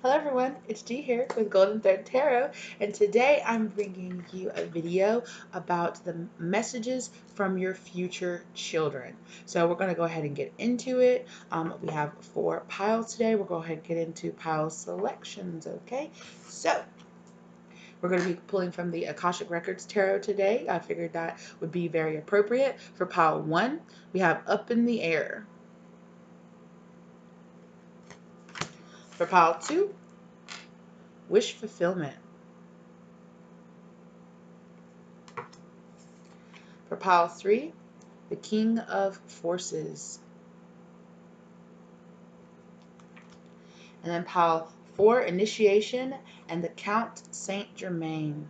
Hello everyone, it's G here with Golden Thread Tarot, and today I'm bringing you a video about the messages from your future children. So we're going to go ahead and get into it. We have 4 piles today. We'll go ahead and get into pile selections, okay? So we're going to be pulling from the Akashic Records Tarot today. I figured that would be very appropriate. For pile 1, we have Up in the Air. For pile 2, Wish Fulfillment. For pile 3, the King of Forces. And then pile 4, Initiation, and the Count Saint Germaine.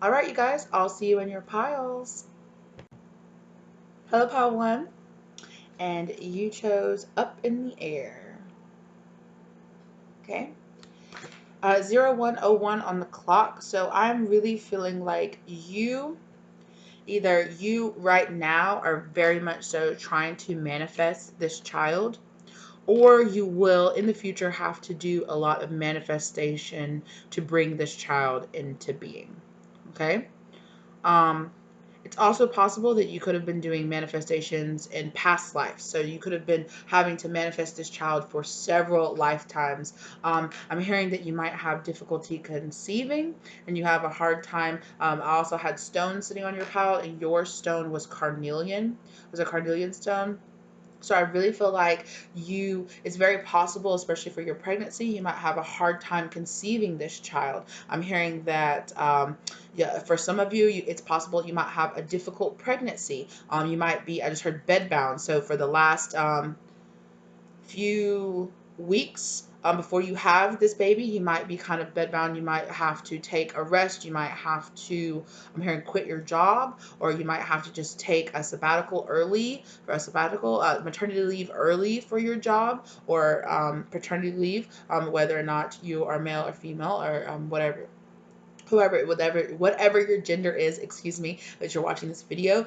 All right, you guys, I'll see you in your piles. Hello, pile 1. And you chose Up in the Air. Okay. 0101 on the clock. So I'm really feeling like either you right now are very much so trying to manifest this child, or you will in the future have to do a lot of manifestation to bring this child into being. Okay. It's also possible that you could have been doing manifestations in past lives. So you could have been having to manifest this child for several lifetimes. I'm hearing that you might have difficulty conceiving and you have a hard time. I also had stones sitting on your pile, and your stone was carnelian. It was a carnelian stone. So I really feel like it's very possible, especially for your pregnancy, you might have a hard time conceiving this child. I'm hearing that, yeah, for some of you, it's possible you might have a difficult pregnancy. You might be, I just heard bedbound. So for the last few weeks before you have this baby, you might be kind of bedbound. You might have to take a rest. You might have to, I'm hearing, quit your job, or you might have to just take a sabbatical early for a sabbatical, maternity leave early for your job, or paternity leave, whether or not you are male or female, or whatever your gender is, excuse me, that you're watching this video.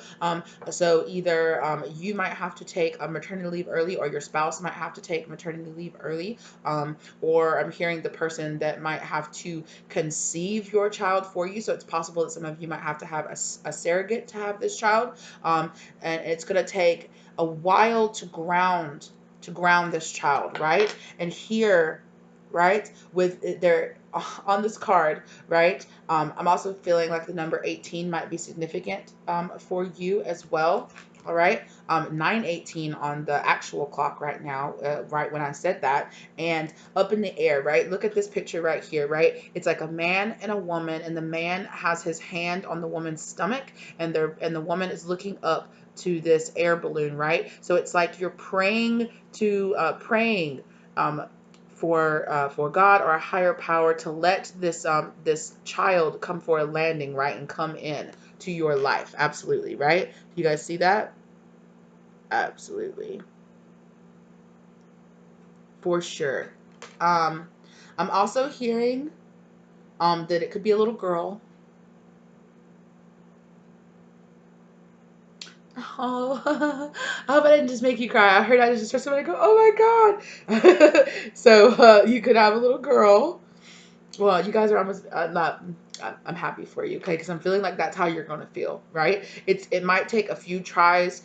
So either you might have to take a maternity leave early, or your spouse might have to take maternity leave early, or I'm hearing the person that might have to conceive your child for you. So it's possible that some of you might have to have a surrogate to have this child, and it's going to take a while to ground this child, right? And here, right, with their on this card, right, I'm also feeling like the number 18 might be significant for you as well. All right, 9:18 on the actual clock right now, right when I said that, and Up in the Air, right? Look at this picture right here, right? It's like a man and a woman, and the man has his hand on the woman's stomach, and the woman is looking up to this air balloon, right? So it's like you're praying for God or a higher power to let this child come for a landing, right, and come in to your life. Absolutely, right? You guys see that? Absolutely, for sure. I'm also hearing that it could be a little girl. Oh, I hope I didn't just make you cry. I heard I just heard somebody go, "Oh my God!" So you could have a little girl. Well, you guys are almost not. I'm happy for you, okay? Because I'm feeling like that's how you're gonna feel, right? It might take a few tries.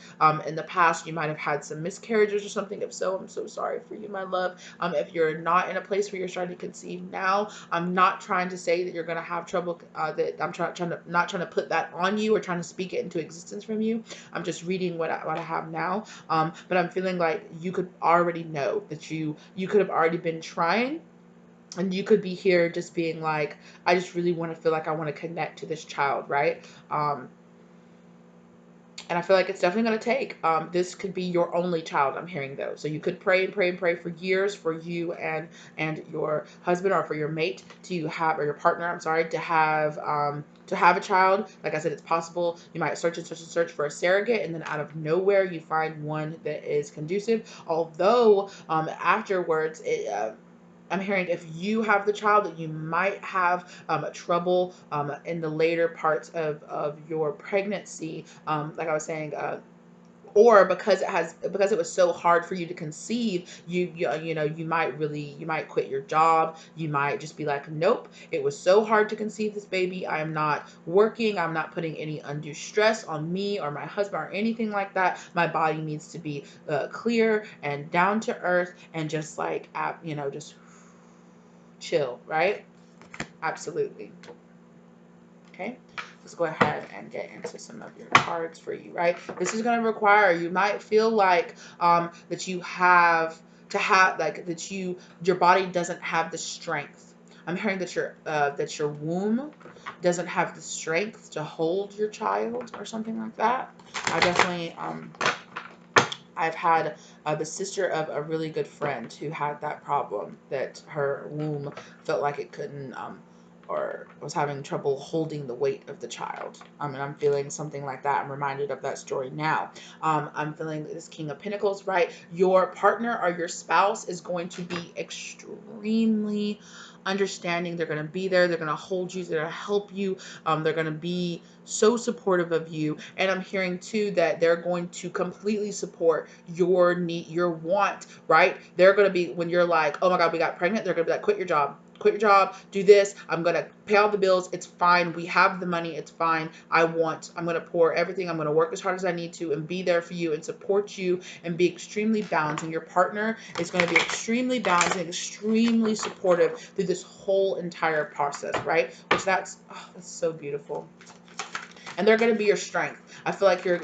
In the past, you might have had some miscarriages or something. If so, I'm so sorry for you, my love. If you're not in a place where you're starting to conceive now, I'm not trying to say that you're gonna have trouble. That I'm not trying to put that on you or trying to speak it into existence from you. I'm just reading what I have now. But I'm feeling like you could already know that you could have already been trying, and you could be here just being like, I just really want to feel like I want to connect to this child, right? And I feel like it's definitely going to take, this could be your only child, I'm hearing, though. So you could pray and pray and pray for years for you and your husband, or for your mate to have, or your partner, I'm sorry, to have a child. Like I said, it's possible you might search and search and search for a surrogate, and then out of nowhere you find one that is conducive. Although afterwards, I'm hearing if you have the child, that you might have trouble in the later parts of your pregnancy. Like I was saying, or because it was so hard for you to conceive, you might quit your job. You might just be like, nope, it was so hard to conceive this baby. I am not working. I'm not putting any undue stress on me or my husband or anything like that. My body needs to be clear and down to earth and just like just chill, right? Absolutely. Okay, let's go ahead and get into some of your cards for you, right? This is going to require, you might feel like that you have to have, like, your body doesn't have the strength. I'm hearing that your womb doesn't have the strength to hold your child or something like that. I definitely I've had the sister of a really good friend who had that problem, that her womb felt like it couldn't, or was having trouble holding the weight of the child. And I'm feeling something like that. I'm reminded of that story now. I'm feeling this King of Pentacles, right? Your partner or your spouse is going to be extremely understanding. They're going to be there. They're going to hold you. They're going to help you. They're going to be so supportive of you. And I'm hearing too that they're going to completely support your need, your want, right? They're going to be, when you're like, oh my God, we got pregnant, they're going to be like, quit your job, do this. I'm going to pay all the bills. It's fine. We have the money. It's fine. I'm going to pour everything. I'm going to work as hard as I need to and be there for you and support you and be extremely balanced. And your partner is going to be extremely balanced and extremely supportive through this whole entire process, right? Which that's so beautiful. And they're going to be your strength. I feel like you're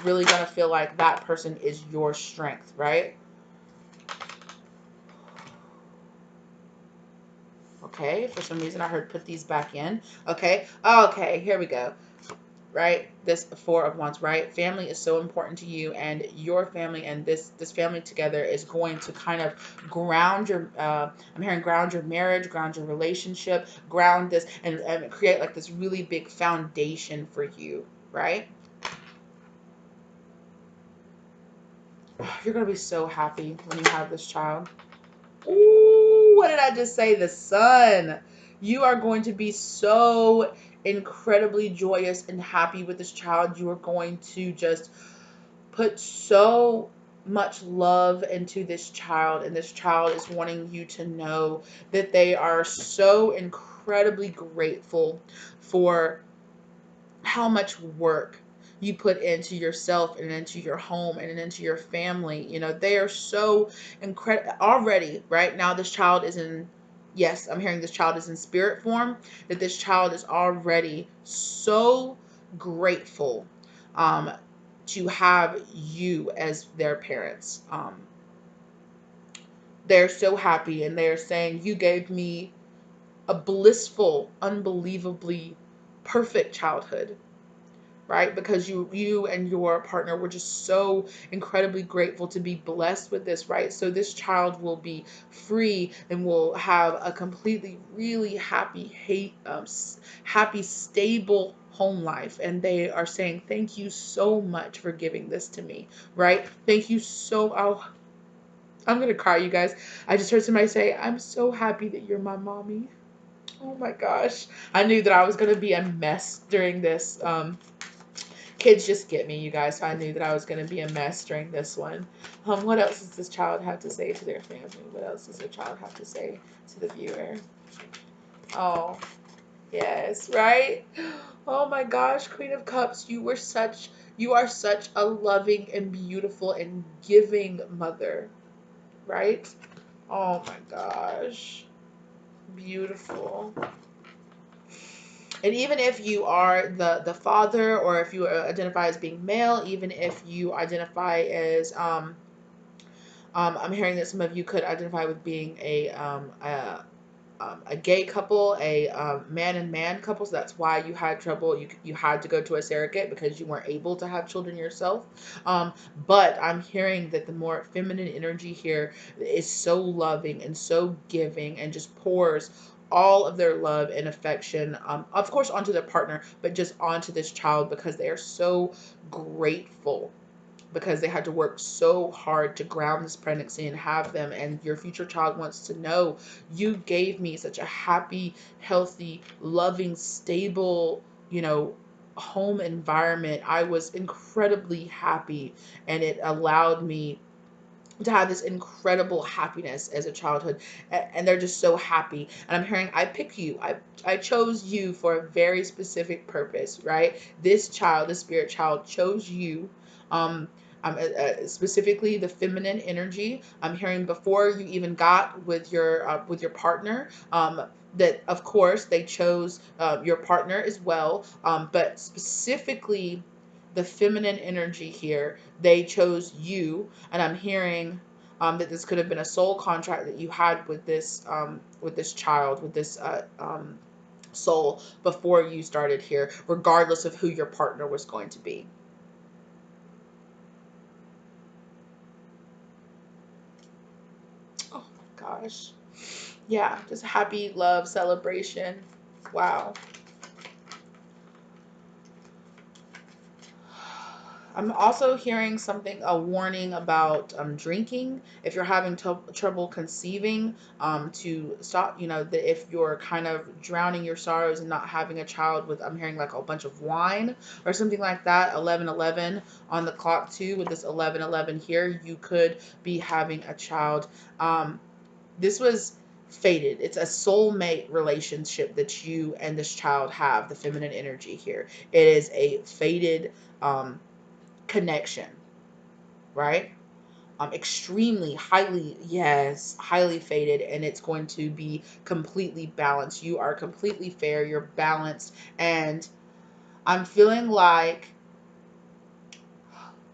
really going to feel like that person is your strength, right? Okay, for some reason I heard put these back in. Okay, okay, here we go. Right, this Four of Wands, right? Family is so important to you, and your family and this family together is going to kind of ground your I'm hearing ground your marriage, ground your relationship, ground this, and create like this really big foundation for you, right? You're gonna be so happy when you have this child. Ooh, what did I just say? The sun. You are going to be so incredibly joyous and happy with this child. You are going to just put so much love into this child, and this child is wanting you to know that they are so incredibly grateful for how much work you put into yourself and into your home and into your family. They are so incredible already. Right now, this child is in, yes, I'm hearing this child is in spirit form, that this child is already so grateful to have you as their parents. They're so happy, and they're saying, you gave me a blissful, unbelievably perfect childhood, right? Because you and your partner were just so incredibly grateful to be blessed with this, right? So this child will be free and will have a completely really happy, stable home life. And they are saying, thank you so much for giving this to me, right? Thank you so, oh, I'm gonna cry, you guys. I just heard somebody say, I'm so happy that you're my mommy. Oh my gosh. I knew that I was gonna be a mess during this. Kids just get me, you guys. So I knew that I was going to be a mess during this one. What else does this child have to say to their family? What else does their child have to say to the viewer? Oh, yes, right? Oh my gosh, Queen of Cups, you are such a loving and beautiful and giving mother, right? Oh my gosh. Beautiful. And even if you are the father, or if you identify as being male, even if you identify as I'm hearing that some of you could identify with being a gay couple, a man and man couple. So that's why you had trouble. You had to go to a surrogate because you weren't able to have children yourself. But I'm hearing that the more feminine energy here is so loving and so giving, and just pours all of their love and affection, of course, onto their partner, but just onto this child, because they are so grateful, because they had to work so hard to ground this pregnancy and have them. And your future child wants to know, you gave me such a happy, healthy, loving, stable, home environment, I was incredibly happy, and it allowed me to have this incredible happiness as a childhood. And they're just so happy, and I'm hearing, I pick you, I chose you for a very specific purpose, right? This child, the spirit child, chose you. um Specifically the feminine energy. I'm hearing before you even got with your partner, that of course they chose your partner as well, but specifically the feminine energy here, they chose you. And I'm hearing that this could have been a soul contract that you had with this child, with this soul before you started here, regardless of who your partner was going to be. Oh my gosh. Yeah, just happy love celebration. Wow. I'm also hearing something, a warning about drinking. If you're having trouble conceiving, to stop, that if you're kind of drowning your sorrows and not having a child with, I'm hearing like a bunch of wine or something like that. 11:11 on the clock too, with this 11:11 here, you could be having a child. This was fated. It's a soulmate relationship that you and this child have, the feminine energy here. It is a fated connection, right? Extremely highly, yes, highly fated, and it's going to be completely balanced. You are completely fair, you're balanced, and I'm feeling like,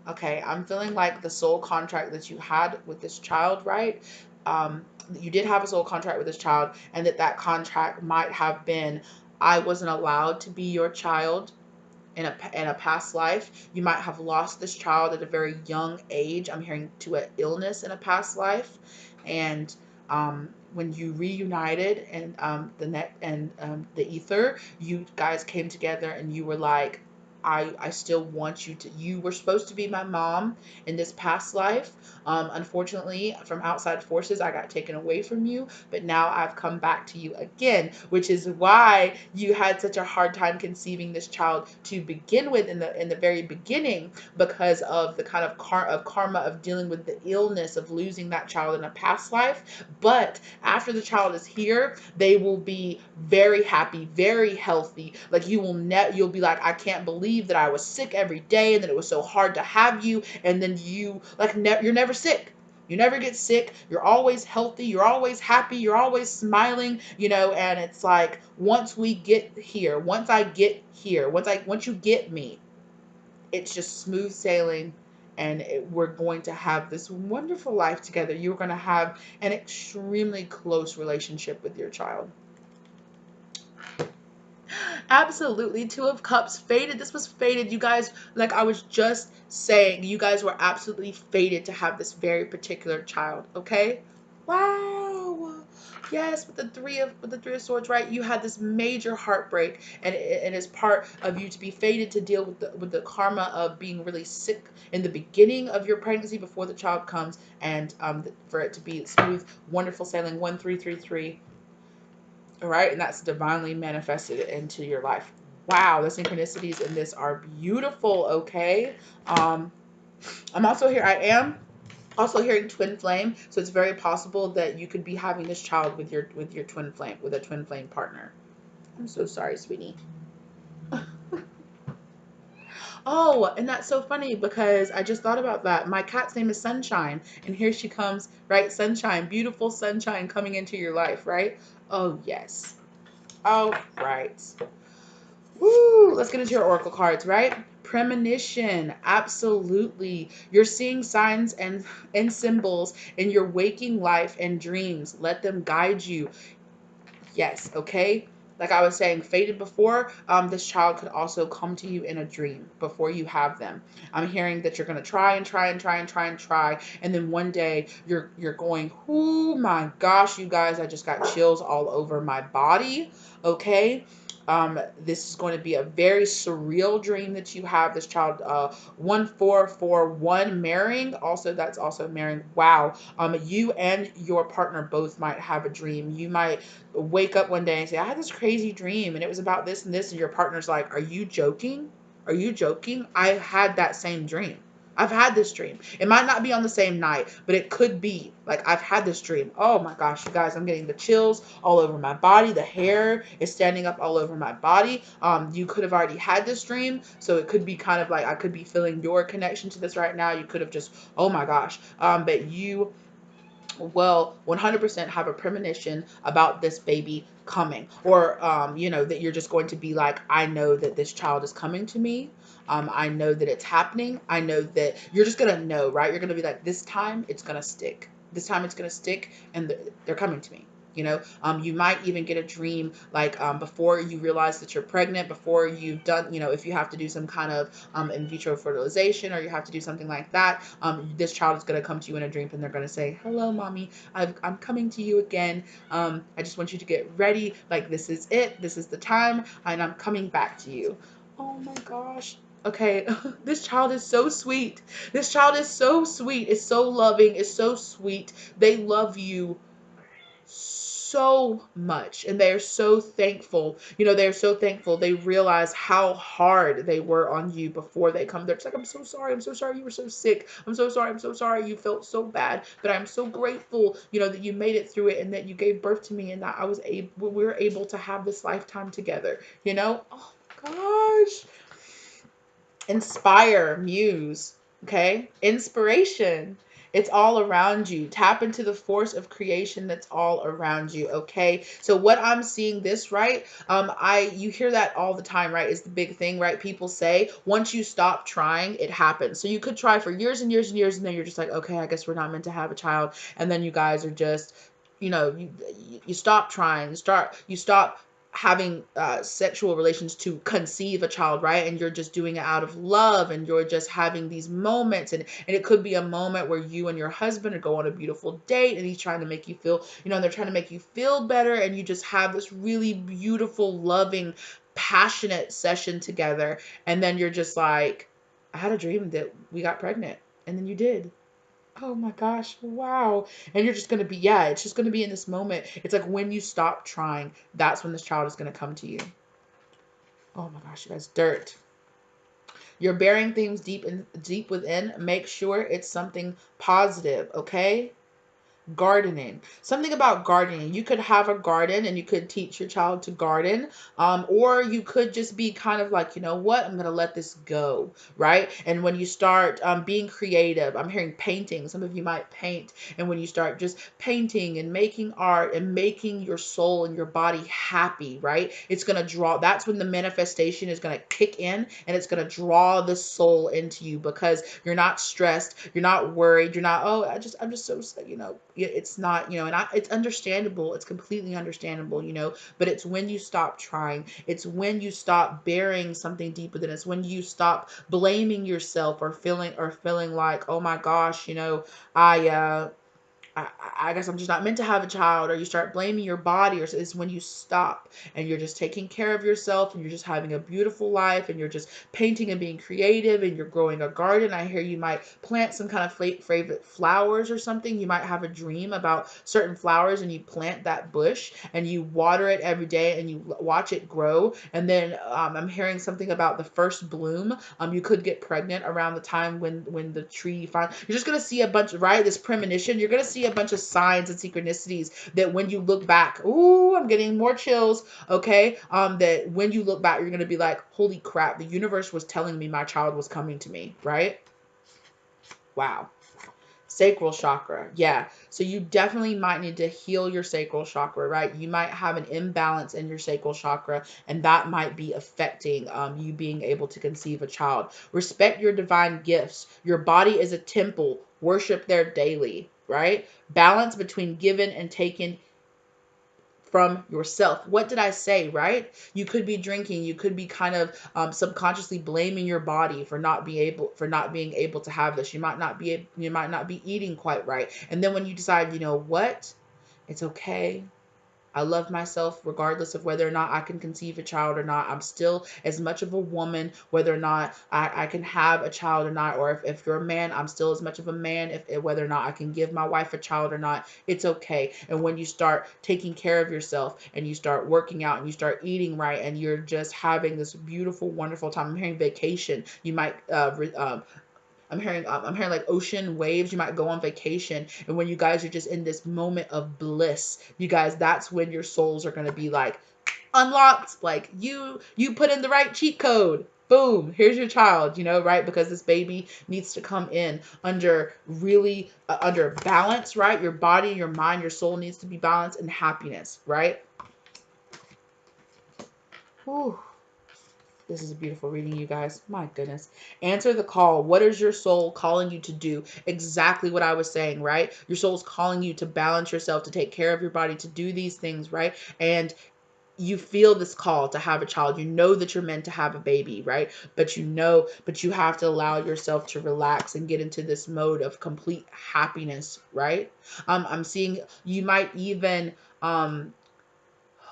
okay, I'm feeling like the soul contract that you had with this child, right? You did have a soul contract with this child, and that contract might have been, I wasn't allowed to be your child in a past life. You might have lost this child at a very young age. I'm hearing to an illness in a past life, and when you reunited and the net and the ether, you guys came together and you were like, I still want you to. You were supposed to be my mom in this past life. Unfortunately, from outside forces, I got taken away from you, but now I've come back to you again, which is why you had such a hard time conceiving this child to begin with in the very beginning, because of the kind of karma of dealing with the illness of losing that child in a past life. But after the child is here, they will be very happy, very healthy. Like you'll be like, I can't believe that I was sick every day and that it was so hard to have you. And then you like you're never sick. You never get sick. You're always healthy. You're always happy. You're always smiling, and it's like, once we get here, once I get here, once you get me, it's just smooth sailing, and we're going to have this wonderful life together. You're going to have an extremely close relationship with your child. Absolutely. Two of Cups fated. This was fated. You guys, like I was just saying, you guys were absolutely fated to have this very particular child. Okay? Wow. Yes, with the 3 of Swords, right? You had this major heartbreak, and it is part of you to be fated to deal with the karma of being really sick in the beginning of your pregnancy before the child comes, and for it to be smooth, wonderful sailing. 1333. All right, and that's divinely manifested into your life. Wow, the synchronicities in this are beautiful. Okay, I'm also here. I am also hearing twin flame, so it's very possible that you could be having this child with your twin flame, with a twin flame partner. I'm so sorry, sweetie. Oh, and that's so funny because I just thought about that. My cat's name is Sunshine, and here she comes, right? Sunshine, beautiful sunshine coming into your life, right? Oh yes. All right. Woo, let's get into your oracle cards, right? Premonition, absolutely. You're seeing signs and symbols in your waking life and dreams. Let them guide you. Yes, okay. Like I was saying, fated before, this child could also come to you in a dream before you have them. I'm hearing that you're gonna try and try and try and try and try, and then one day you're going, oh my gosh, you guys, I just got chills all over my body. Okay. This is going to be a very surreal dream that you have. This child, 1441 marrying. Also, that's also marrying. Wow. You and your partner both might have a dream. You might wake up one day and say, I had this crazy dream and it was about this and this, and your partner's like, are you joking? Are you joking? I had that same dream. I've had this dream. It might not be on the same night, but it could be. Like, I've had this dream. Oh my gosh, you guys, I'm getting the chills all over my body. The hair is standing up all over my body. You could have already had this dream. So it could be kind of like, I could be feeling your connection to this right now. You could have just, oh my gosh. But you will 100% have a premonition about this baby coming, or that you're just going to be like, I know that this child is coming to me. I know that it's happening. I know that you're just gonna know, right? You're gonna be like, this time it's gonna stick. This time it's gonna stick, and they're coming to me. You might even get a dream like, before you realize that you're pregnant, before you've done, if you have to do some kind of in vitro fertilization, or you have to do something like that. This child is going to come to you in a dream, and they're going to say, hello, mommy, I'm coming to you again. I just want you to get ready. Like, this is it. This is the time, and I'm coming back to you. Oh my gosh. Okay, this child is so sweet. This child is so sweet. It's so loving. It's so sweet. They love you so much, and they're so thankful. They're so thankful. They realize how hard they were on you before they come. They're just like, I'm so sorry. I'm so sorry you were so sick. I'm so sorry. I'm so sorry you felt so bad. But I'm so grateful, that you made it through it, and that you gave birth to me, and that we were able to have this lifetime together. Oh my gosh. Inspire, muse, okay? Inspiration. It's all around you. Tap into the force of creation that's all around you, okay? So what I'm seeing this, right? You hear that all the time, right? Is the big thing, right? People say once you stop trying, it happens. So you could try for years and years and years, and then you're just like, okay, I guess we're not meant to have a child. And then you guys are just, you stop trying, you stop having sexual relations to conceive a child, right? And you're just doing it out of love, and you're just having these moments, and it could be a moment where you and your husband are go on a beautiful date, and he's trying to make you feel, they're trying to make you feel better, and you just have this really beautiful, loving, passionate session together, and then you're just like, I had a dream that we got pregnant, and then you did. Oh my gosh, wow. And you're just going to be, yeah, it's just going to be in this moment. It's like when you stop trying, that's when this child is going to come to you. Oh my gosh, you guys, dirt. You're bearing things deep within. Make sure it's something positive, okay? Gardening. Something about gardening. You could have a garden, and you could teach your child to garden. Or you could just be kind of like, you know what, I'm going to let this go, right? And when you start being creative, I'm hearing painting. Some of you might paint. And when you start just painting and making art and making your soul and your body happy, right? It's going to draw, that's when the manifestation is going to kick in, and it's going to draw the soul into you, because you're not stressed, you're not worried, you're not, oh, I'm just so, it's not, and it's understandable. It's completely understandable, but it's when you stop trying. It's when you stop bearing something deep within. It's when you stop blaming yourself, or feeling like, oh my gosh, I, uh, I guess I'm just not meant to have a child, or you start blaming your body, or it's when you stop and you're just taking care of yourself, and you're just having a beautiful life, and you're just painting and being creative, and you're growing a garden. I hear you might plant some kind of favorite flowers or something. You might have a dream about certain flowers, and you plant that bush, and you water it every day, and you watch it grow. And then I'm hearing something about the first bloom. You could get pregnant around the time when the tree finds. You're just gonna see a bunch, right? This premonition. You're gonna see a bunch of signs and synchronicities that when you look back, ooh, I'm getting more chills. Okay, that when you look back, you're gonna be like, holy crap, the universe was telling me my child was coming to me, right? Wow. Sacral chakra. Yeah. So you definitely might need to heal your sacral chakra, right? You might have an imbalance in your sacral chakra, and that might be affecting you being able to conceive a child. Respect your divine gifts. Your body is a temple. Worship there daily, right? Balance between given and taken from yourself. What did I say, right? You could be drinking. You could be kind of subconsciously blaming your body for not being able to have this. You might not be eating quite right. And then when you decide, you know what? It's okay. I love myself regardless of whether or not I can conceive a child or not. I'm still as much of a woman, whether or not I can have a child or not. Or if you're a man, I'm still as much of a man, if whether or not I can give my wife a child or not. It's okay. And when you start taking care of yourself and you start working out and you start eating right and you're just having this beautiful, wonderful time. I'm hearing vacation. You might I'm hearing like ocean waves. You might go on vacation, and when you guys are just in this moment of bliss, you guys, that's when your souls are gonna be like unlocked. Like you put in the right cheat code. Boom, here's your child, right? Because this baby needs to come in under really under balance, right? Your body, your mind, your soul needs to be balanced and happiness, right? Whew. This is a beautiful reading, you guys. My goodness. Answer the call. What is your soul calling you to do? Exactly what I was saying, right? Your soul's calling you to balance yourself, to take care of your body, to do these things, right? And you feel this call to have a child. You know that you're meant to have a baby, right? But you have to allow yourself to relax and get into this mode of complete happiness, right? I'm seeing you might even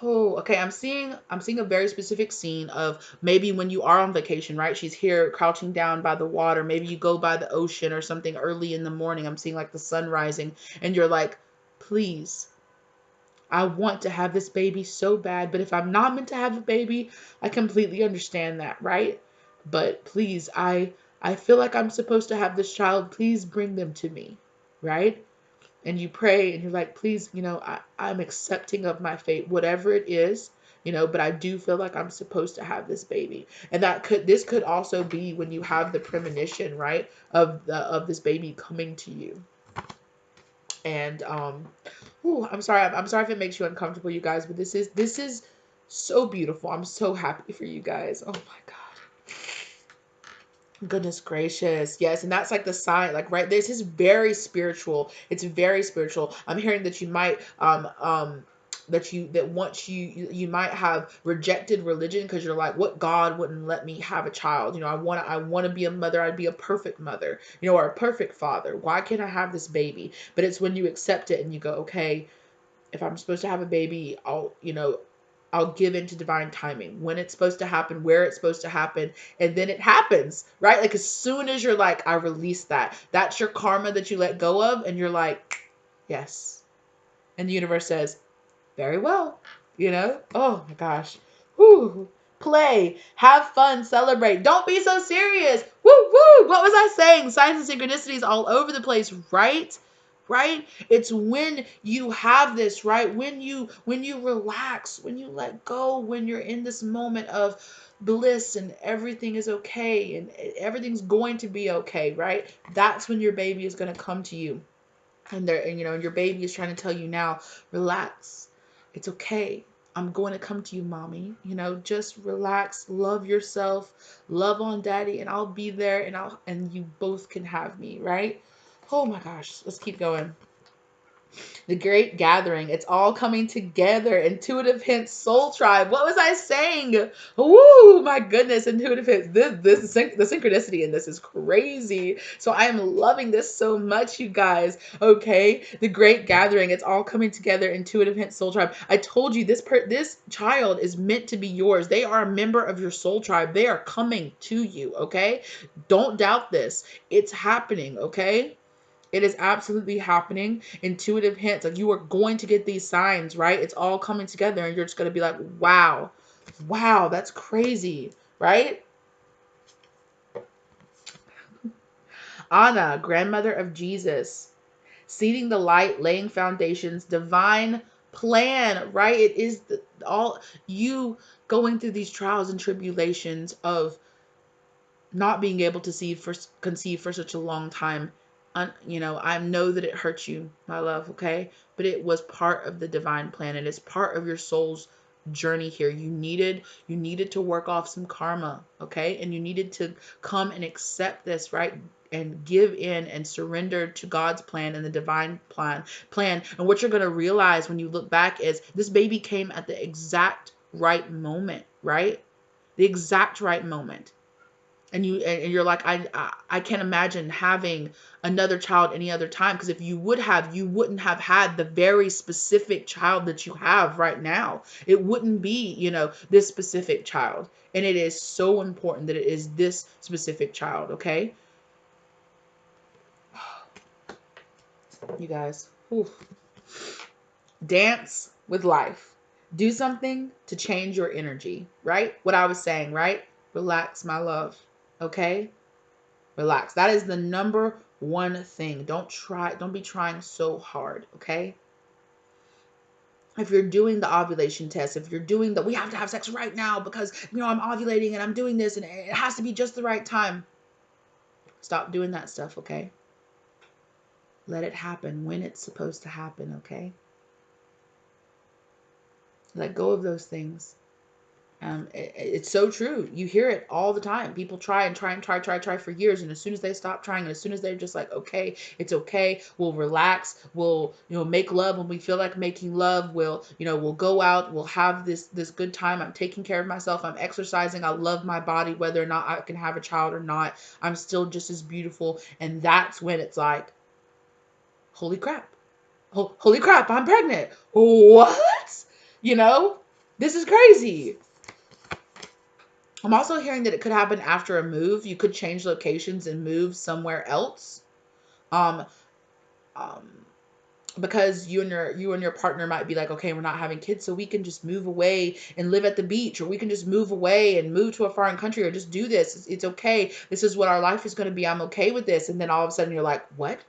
Oh, okay. I'm seeing a very specific scene of maybe when you are on vacation, right? She's here crouching down by the water. Maybe you go by the ocean or something early in the morning. I'm seeing like the sun rising and you're like, "Please, I want to have this baby so bad, but if I'm not meant to have a baby, I completely understand that, right? But please, I feel like I'm supposed to have this child. Please bring them to me." Right? And you pray and you're like, please, I'm accepting of my fate, whatever it is, but I do feel like I'm supposed to have this baby. And this could also be when you have the premonition, right, of this baby coming to you. And I'm sorry if it makes you uncomfortable, you guys, but this is so beautiful. I'm so happy for you guys. Oh my God. Goodness gracious. Yes, and that's like the sign, like right, this is very spiritual. It's very spiritual. I'm hearing that you might that once you might have rejected religion because you're like, what God wouldn't let me have a child? I want to be a mother. I'd be a perfect mother, or a perfect father. Why can't I have this baby? But it's when you accept it and you go, okay, if I'm supposed to have a baby, I'll give into divine timing, when it's supposed to happen, where it's supposed to happen, and then it happens, right? Like as soon as you're like, I release that, that's your karma that you let go of, and you're like, yes. And the universe says, very well, Oh my gosh. Whew. Play, have fun, celebrate. Don't be so serious. Woo woo. What was I saying? Signs and synchronicities all over the place, right? Right? It's when you have this, right? When you relax, when you let go, when you're in this moment of bliss and everything is okay and everything's going to be okay, right? That's when your baby is going to come to you. And your baby is trying to tell you now, relax. It's okay. I'm going to come to you, mommy. Just relax, love yourself, love on daddy, and I'll be there and you both can have me, right? Oh my gosh, let's keep going. The great gathering. It's all coming together. Intuitive hints, soul tribe. What was I saying? Woo, my goodness, intuitive hints. The synchronicity in this is crazy. So I am loving this so much, you guys. Okay, the great gathering. It's all coming together. Intuitive hints, soul tribe. I told you this child is meant to be yours. They are a member of your soul tribe. They are coming to you. Okay, don't doubt this. It's happening. Okay. It is absolutely happening. Intuitive hints. Like you are going to get these signs, right? It's all coming together and you're just going to be like, wow, wow, that's crazy, right? Anna, grandmother of Jesus, seeding the light, laying foundations, divine plan, right? It is all you going through these trials and tribulations of not being able to conceive for such a long time. I know that it hurts you, my love, okay? But it was part of the divine plan. It is part of your soul's journey here. You needed to work off some karma, okay? And you needed to come and accept this, right? And give in and surrender to God's plan and the divine plan. And what you're going to realize when you look back is this baby came at the exact right moment, right? The exact right moment. and you're like, I can't imagine having another child any other time, because if you would have, you wouldn't have had the very specific child that you have right now. It wouldn't be, this specific child. And it is so important that it is this specific child, okay? You guys, oof. Dance with life. Do something to change your energy, right? What I was saying, right? Relax, my love. Okay? Relax. That is the number one thing. Don't be trying so hard, okay? If you're doing the ovulation test, if you're doing we have to have sex right now because, I'm ovulating and I'm doing this and it has to be just the right time. Stop doing that stuff, okay? Let it happen when it's supposed to happen, okay? Let go of those things. It's so true. You hear it all the time. People try and try for years, and as soon as they stop trying, and as soon as they're just like, okay, it's okay, we'll relax, we'll make love when we feel like making love, we'll go out, we'll have this good time. I'm taking care of myself. I'm exercising. I love my body, whether or not I can have a child or not. I'm still just as beautiful, and that's when it's like, holy crap, holy crap, I'm pregnant. What? This is crazy. I'm also hearing that it could happen after a move. You could change locations and move somewhere else. Um, um, because you and your partner might be like, okay, we're not having kids, so we can just move away and live at the beach, or we can just move away and move to a foreign country, or just do this. It's okay. This is what our life is going to be. I'm okay with this. And then all of a sudden you're like, what?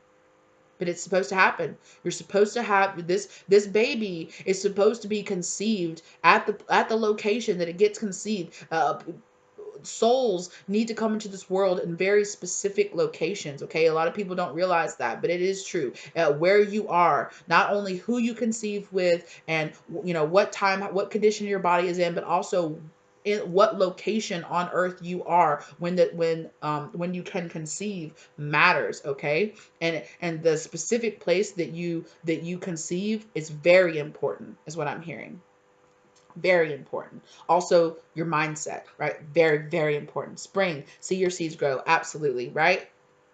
But it's supposed to happen. You're supposed to have this baby is supposed to be conceived at the location that it gets conceived. Souls need to come into this world in very specific locations, okay? A lot of people don't realize that, but it is true. Where you are, not only who you conceive with, and what time, what condition your body is in, but also in what location on earth you are when you can conceive matters, okay? And the specific place that you conceive is very important, is what I'm hearing. Very important. Also, your mindset, right? Very, very important. Spring, see your seeds grow. Absolutely, right?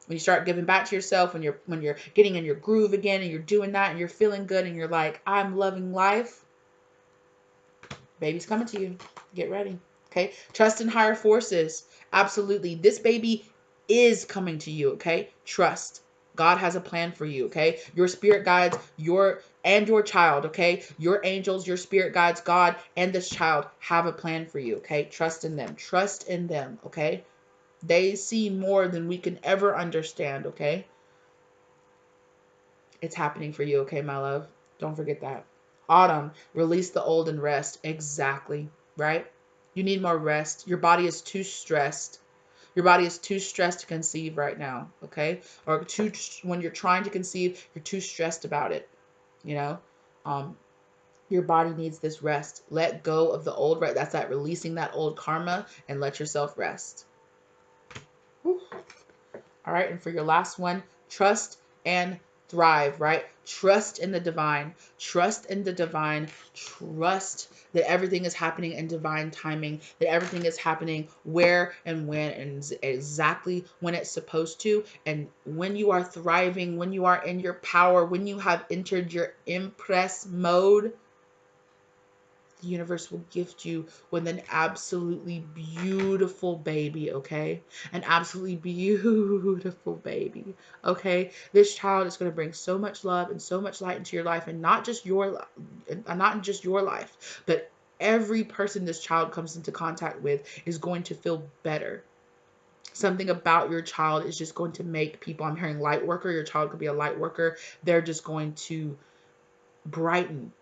When you start giving back to yourself, when you're getting in your groove again, and you're doing that, and you're feeling good, and you're like, I'm loving life, baby's coming to you. Get ready. Okay? Trust in higher forces. Absolutely. This baby is coming to you, okay? Trust. God has a plan for you, okay? Your spirit guides, your child, okay? Your angels, your spirit guides, God, and this child have a plan for you, okay? Trust in them. Trust in them, okay? They see more than we can ever understand, okay? It's happening for you, okay, my love? Don't forget that. Autumn, release the old and rest. Exactly, right? You need more rest. Your body is too stressed. Your body is too stressed to conceive right now, okay? Or when you're trying to conceive, you're too stressed about it, you know? Um, your body needs this rest. Let go of the old, right? That's that releasing that old karma, and let yourself rest. Whew. All right, and for your last one, trust and thrive, right? Trust in the divine. Trust in the divine. Trust that everything is happening in divine timing, that everything is happening where and when and exactly when it's supposed to. And when you are thriving, when you are in your power, when you have entered your impress mode, the universe will gift you with an absolutely beautiful baby, okay? An absolutely beautiful baby, okay? This child is going to bring so much love and so much light into your life, and not just your life, but every person this child comes into contact with is going to feel better. Something about your child is just going to make people, I'm hearing light worker, your child could be a light worker. They're just going to brighten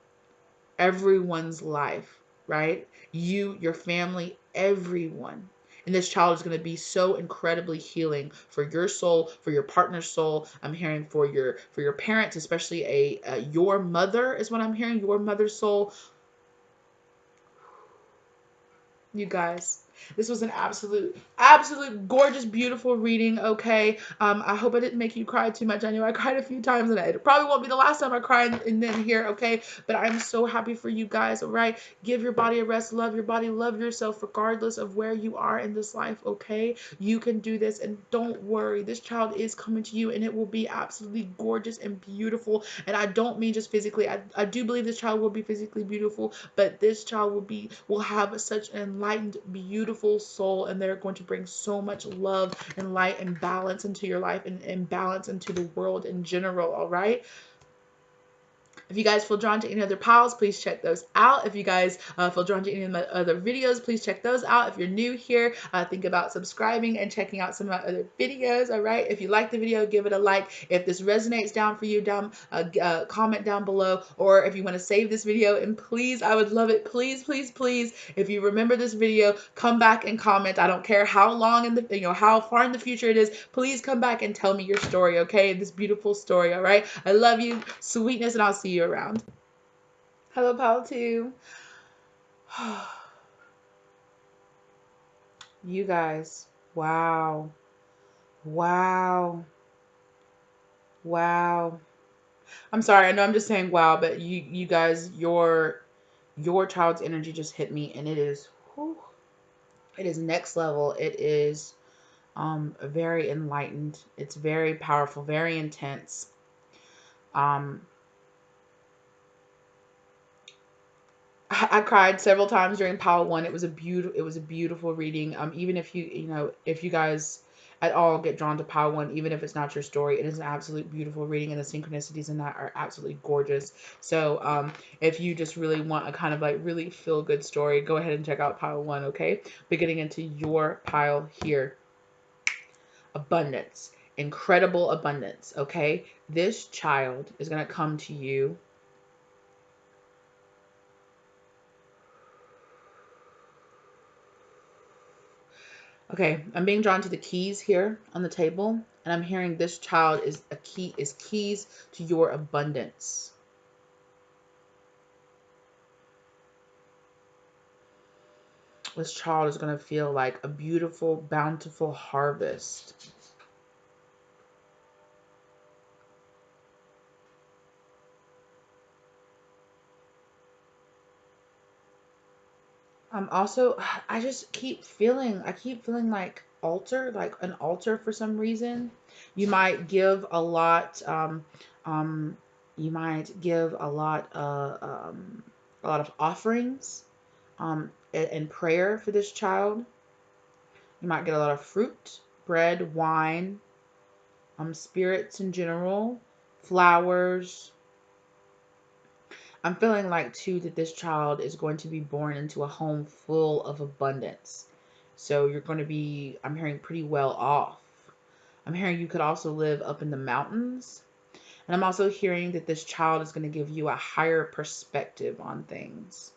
everyone's life, right? You, your family, everyone. And this child is going to be so incredibly healing for your soul, for your partner's soul. I'm hearing for your parents, especially your mother is what I'm hearing, your mother's soul. You guys, This was an absolute gorgeous, beautiful reading. Okay. I hope I didn't make you cry too much. I know I cried a few times, and it probably won't be the last time I cry in then here. Okay. But I'm so happy for you guys. All right. Give your body a rest. Love your body. Love yourself, regardless of where you are in this life. Okay. You can do this, and don't worry. This child is coming to you, and it will be absolutely gorgeous and beautiful. And I don't mean just physically. I do believe this child will be physically beautiful, but this child will have such an enlightened, beautiful soul, and they're going to bring so much love and light and balance into your life, and balance into the world in general. All right. If you guys feel drawn to any other piles, please check those out. If you guys feel drawn to any of my other videos, please check those out. If you're new here, think about subscribing and checking out some of my other videos. All right. If you like the video, give it a like. If this resonates down for you, comment down below. Or if you want to save this video, and please, I would love it. Please, please, please, if you remember this video, come back and comment. I don't care how long in the, how far in the future it is. Please come back and tell me your story. Okay. This beautiful story. All right. I love you, sweetness, and I'll see you around. Hello, Pal 2. You guys. Wow. Wow. Wow. I'm sorry. I know I'm just saying wow, but you guys, your child's energy just hit me, and it is whew, it is next level. It is very enlightened. It's very powerful, very intense. Um I cried several times during Power One. It was a beautiful reading. Even if if you guys at all get drawn to Power One, even if it's not your story, it is an absolute beautiful reading, and the synchronicities in that are absolutely gorgeous. So, if you just really want a kind of like really feel good story, go ahead and check out Pile One. Okay, but getting into your pile here, abundance, incredible abundance. Okay, this child is gonna come to you. Okay, I'm being drawn to the keys here on the table, and I'm hearing this child is keys to your abundance. This child is going to feel like a beautiful, bountiful harvest. Also, I keep feeling like an altar for some reason. You might give a lot, um, you might give a lot of offerings, and prayer for this child. You might get a lot of fruit, bread, wine, spirits in general, flowers. I'm feeling like too that this child is going to be born into a home full of abundance. So you're going to be, I'm hearing, pretty well off. I'm hearing you could also live up in the mountains. And I'm also hearing that this child is going to give you a higher perspective on things.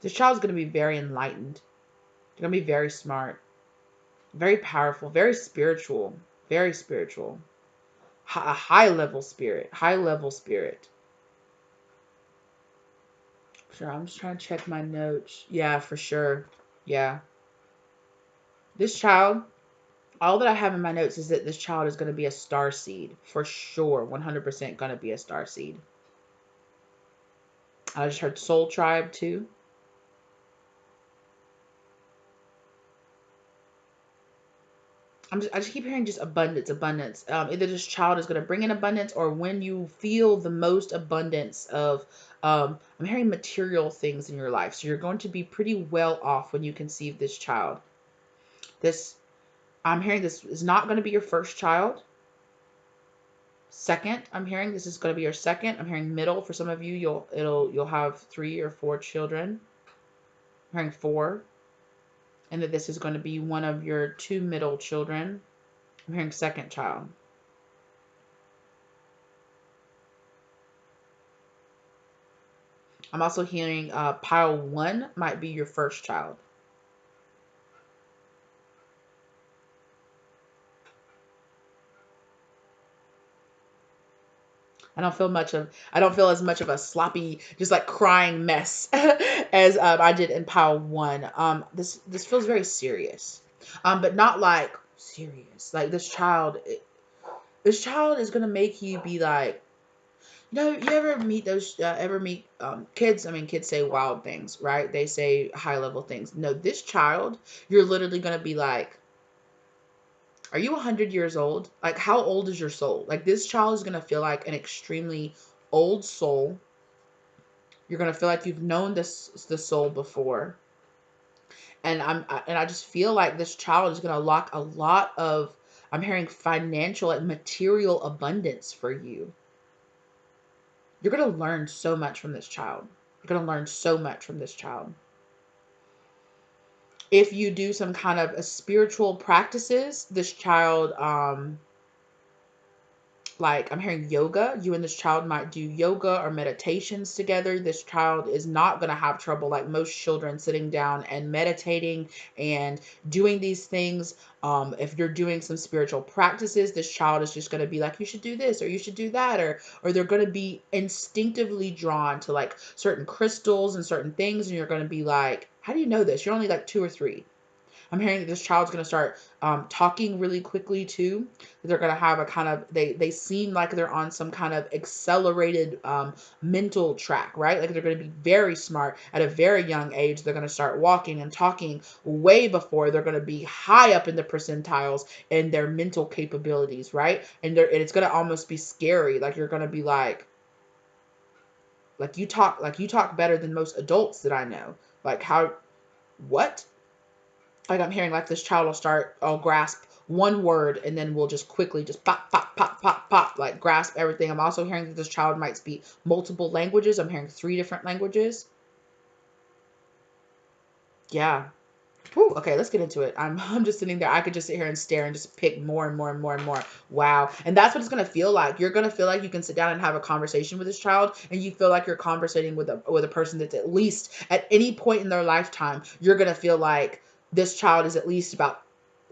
This child is going to be very enlightened. They're going to be very smart, very powerful, very spiritual, very spiritual. A high level spirit, high level spirit. Sure, I'm just trying to check my notes. Yeah, for sure. Yeah. This child, all that I have in my notes is that this child is going to be a star seed. For sure. 100% going to be a star seed. I just heard soul tribe too. I just keep hearing just abundance, abundance. Either this child is going to bring in abundance, or when you feel the most abundance of, I'm hearing material things in your life. So you're going to be pretty well off when you conceive this child. I'm hearing this is not going to be your first child. Second, I'm hearing this is going to be your second. I'm hearing middle. For some of you, you'll have 3 or 4 children. I'm hearing 4. And that this is going to be one of your 2 middle children. I'm hearing second child. I'm also hearing pile 1 might be your first child. I don't feel as much of a sloppy, just like crying mess as I did in pile one. This feels very serious, but not like serious. Like this child is gonna make you be like, you ever meet those, ever meet kids? I mean, kids say wild things, right? They say high level things. No, this child, you're literally gonna be like, are you 100 years old? Like, how old is your soul? Like, this child is going to feel like an extremely old soul. You're going to feel like you've known the soul before. And I just feel like this child is going to lock a lot of, I'm hearing financial and material abundance for you. You're going to learn so much from this child. You're going to learn so much from this child. If you do some kind of a spiritual practices, this child, like I'm hearing yoga. You and this child might do yoga or meditations together. This child is not going to have trouble, like most children, sitting down and meditating and doing these things. If you're doing some spiritual practices, this child is just going to be like, you should do this or you should do that, or they're going to be instinctively drawn to like certain crystals and certain things, and you're going to be like, how do you know this? You're only like 2 or 3. I'm hearing that this child's going to start talking really quickly too. They're going to have a kind of, they seem like they're on some kind of accelerated mental track, right? Like they're going to be very smart at a very young age. They're going to start walking and talking way before they're going to be high up in the percentiles in their mental capabilities, right? And it's going to almost be scary. Like you're going to be like you talk better than most adults that I know. Like how, what? Like I'm hearing like this child I'll grasp one word and then we'll just quickly just pop, pop, pop, pop, pop, like grasp everything. I'm also hearing that this child might speak multiple languages. I'm hearing 3 different languages. Yeah. Whew, okay, let's get into it. I'm just sitting there. I could just sit here and stare and just pick more and more and more and more. Wow. And that's what it's gonna feel like. You're gonna feel like you can sit down and have a conversation with this child, and you feel like you're conversating with a person that's at least at any point in their lifetime, you're gonna feel like this child is at least about,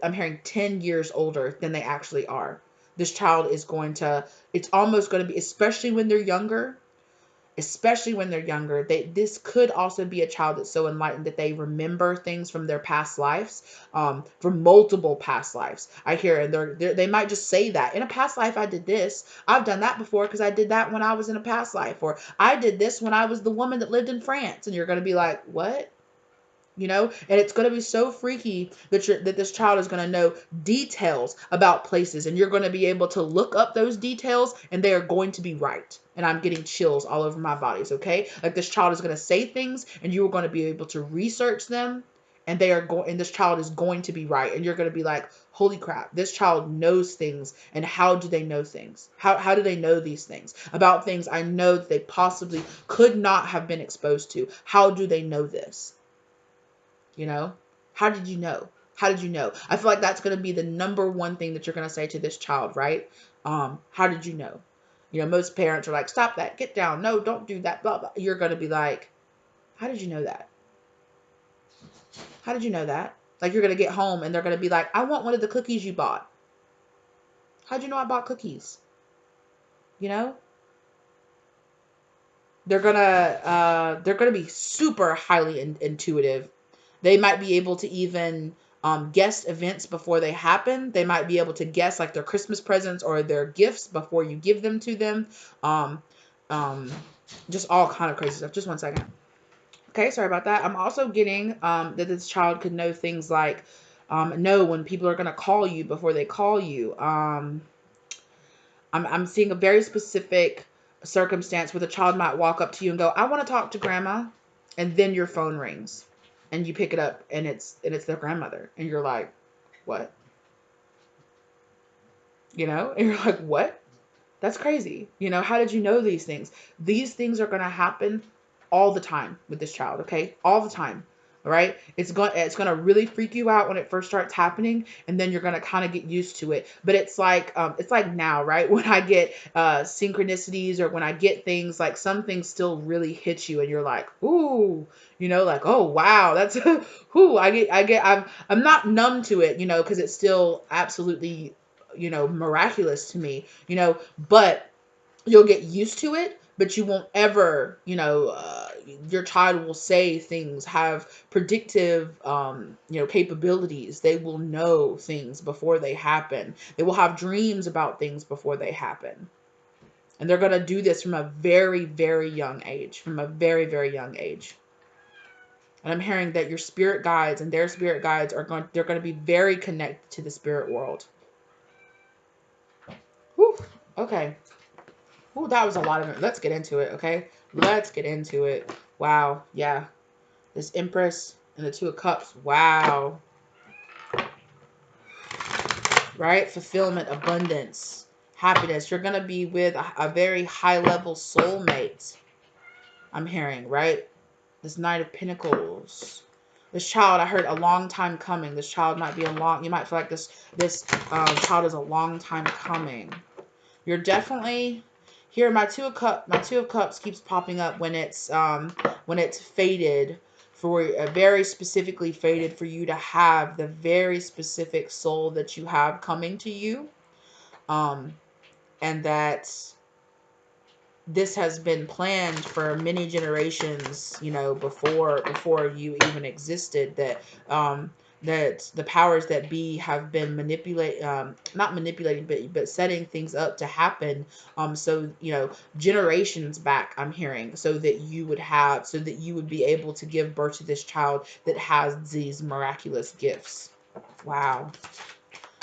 I'm hearing 10 years older than they actually are. This child is going to, it's almost going to be, especially when they're younger, this could also be a child that's so enlightened that they remember things from their past lives, from multiple past lives. I hear, and they might just say that in a past life I did this, I've done that before because I did that when I was in a past life, or I did this when I was the woman that lived in France, and you're going to be like, what? And it's going to be so freaky that this child is going to know details about places, and you're going to be able to look up those details and they are going to be right. And I'm getting chills all over my bodies. Okay, like this child is going to say things and you are going to be able to research them, and this child is going to be right, and you're going to be like, holy crap, this child knows things. And how do they know things? How do they know these things about things I know that they possibly could not have been exposed to? How do they know this? You know, how did you know? How did you know? I feel like that's going to be the number one thing that you're going to say to this child, right? How did you know? Most parents are like, stop that, get down, no, don't do that, blah, blah. You're going to be like, how did you know that? How did you know that? Like you're going to get home and they're going to be like, I want one of the cookies you bought. How'd you know I bought cookies? You know, they're gonna be super highly intuitive. They might be able to even guess events before they happen. They might be able to guess like their Christmas presents or their gifts before you give them to them. Um, um, just all kind of crazy stuff. Just one second. Okay, sorry about that. I'm also getting that this child could know things like know when people are gonna call you before they call you. I'm seeing a very specific circumstance where the child might walk up to you and go, I want to talk to grandma. And then your phone rings and you pick it up and it's their grandmother. And you're like, what? And you're like, what? That's crazy. How did you know these things? These things are going to happen all the time with this child. Okay. All the time. All right. It's going to really freak you out when it first starts happening. And then you're going to kind of get used to it. But it's like now, right? When I get synchronicities or when I get things, like some things still really hit you and you're like, ooh, like, oh, wow, that's, whoo, I'm not numb to it, cause it's still absolutely, miraculous to me, but you'll get used to it, but you won't ever, your child will say things, have predictive, capabilities. They will know things before they happen. They will have dreams about things before they happen. And they're going to do this from a very, very young age, from a very, very young age. And I'm hearing that your spirit guides and their spirit guides they're going to be very connected to the spirit world. Whew. Okay. Ooh, that was a lot of it. Let's get into it, okay? Let's get into it. Wow. Yeah. This Empress and the Two of Cups. Wow. Right? Fulfillment, abundance, happiness. You're going to be with a very high level soulmate. I'm hearing, right? This Knight of Pentacles. This child, I heard a long time coming. This child might be you might feel like this child is a long time coming. You're definitely here. My two of cups keeps popping up when it's faded, for very specifically faded for you to have the very specific soul that you have coming to you, and that this has been planned for many generations, before you even existed, that the powers that be have been not manipulating, but setting things up to happen, so generations back, I'm hearing, so that you would be able to give birth to this child that has these miraculous gifts. Wow.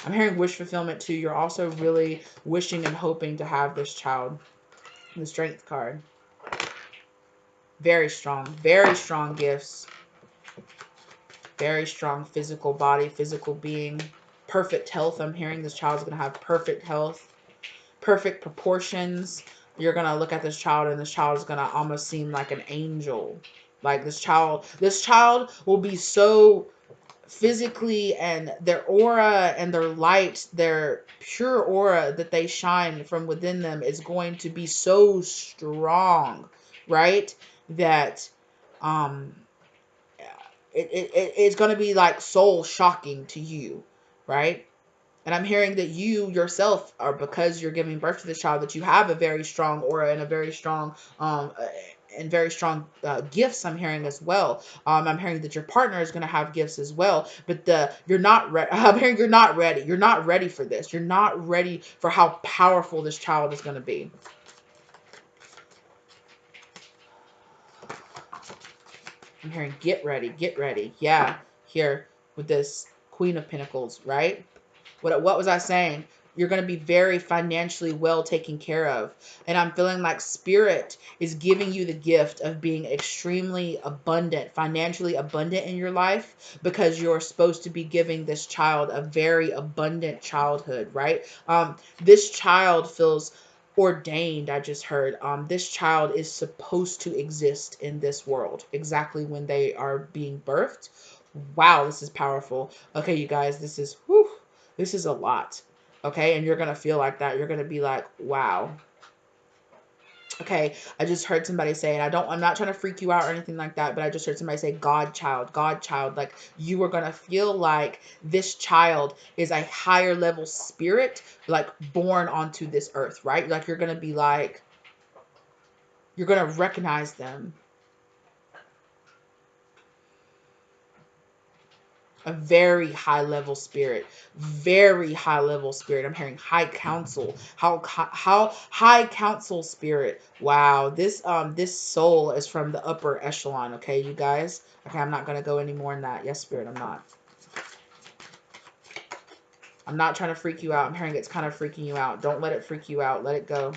I'm hearing wish fulfillment too. You're also really wishing and hoping to have this child. The Strength card. Very strong gifts. Very strong physical body, physical being. Perfect health. I'm hearing this child's going to have perfect health. Perfect proportions. You're going to look at this child and this child is going to almost seem like an angel. Like this child will be so physically, and their aura and their light, their pure aura that they shine from within them is going to be so strong, right? That um it's going to be like soul shocking to you, right? And I'm hearing that you yourself are, because you're giving birth to this child, that you have a very strong aura and a very strong gifts. I'm hearing as well. I'm hearing that your partner is going to have gifts as well, but you're not ready. I'm hearing you're not ready. You're not ready for this. You're not ready for how powerful this child is going to be. I'm hearing get ready, get ready. Yeah, here with this Queen of Pentacles, right? What was I saying? You're going to be very financially well taken care of. And I'm feeling like Spirit is giving you the gift of being extremely abundant, financially abundant in your life, because you're supposed to be giving this child a very abundant childhood, right? This child feels ordained. I just heard this child is supposed to exist in this world exactly when they are being birthed. Wow, this is powerful. Okay, you guys, this is a lot. Okay, and you're gonna feel like that. You're gonna be like, wow. Okay, I just heard somebody say, and I'm not trying to freak you out or anything like that, but I just heard somebody say God child. Like you are gonna feel like this child is a higher level spirit, like born onto this earth, right? Like you're gonna be like, you're gonna recognize them. A very high level spirit, very high level spirit. I'm hearing high council, how high council spirit. Wow, this soul is from the upper echelon. Okay, you guys. Okay, I'm not gonna go any more than that. Yes, spirit, I'm not. I'm not trying to freak you out. I'm hearing it's kind of freaking you out. Don't let it freak you out. Let it go.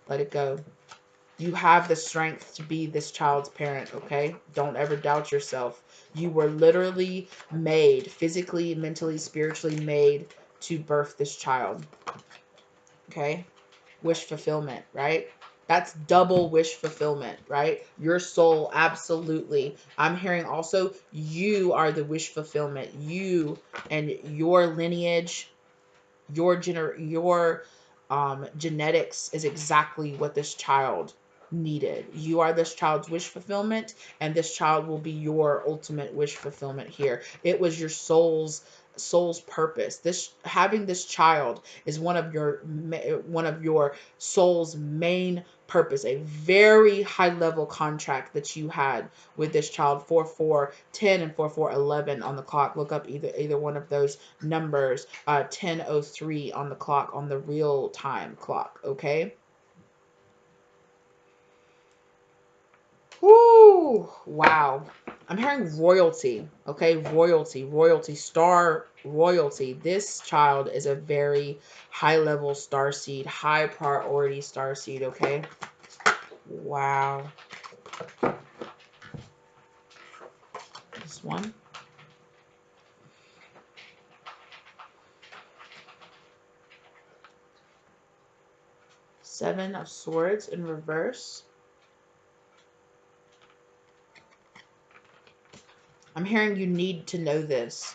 Let it go. You have the strength to be this child's parent, okay? Don't ever doubt yourself. You were literally made, physically, mentally, spiritually made to birth this child, okay? Wish fulfillment, right? That's double wish fulfillment, right? Your soul, absolutely. I'm hearing also you are the wish fulfillment. You and your lineage, your genetics is exactly what this child needed. You are this child's wish fulfillment, and this child will be your ultimate wish fulfillment here. It was your soul's soul's purpose. This having this child is one of your soul's main purpose, a very high level contract that you had with this child. 4410 and 4411 on the clock. Look up either one of those numbers. 10:03 on the clock, on the real time clock. Okay. Whoo! Wow. I'm hearing royalty. Okay, royalty, star royalty. This child is a very high level star seed, high priority star seed. Okay. Wow. This one. Seven of Swords in reverse. I'm hearing you need to know this.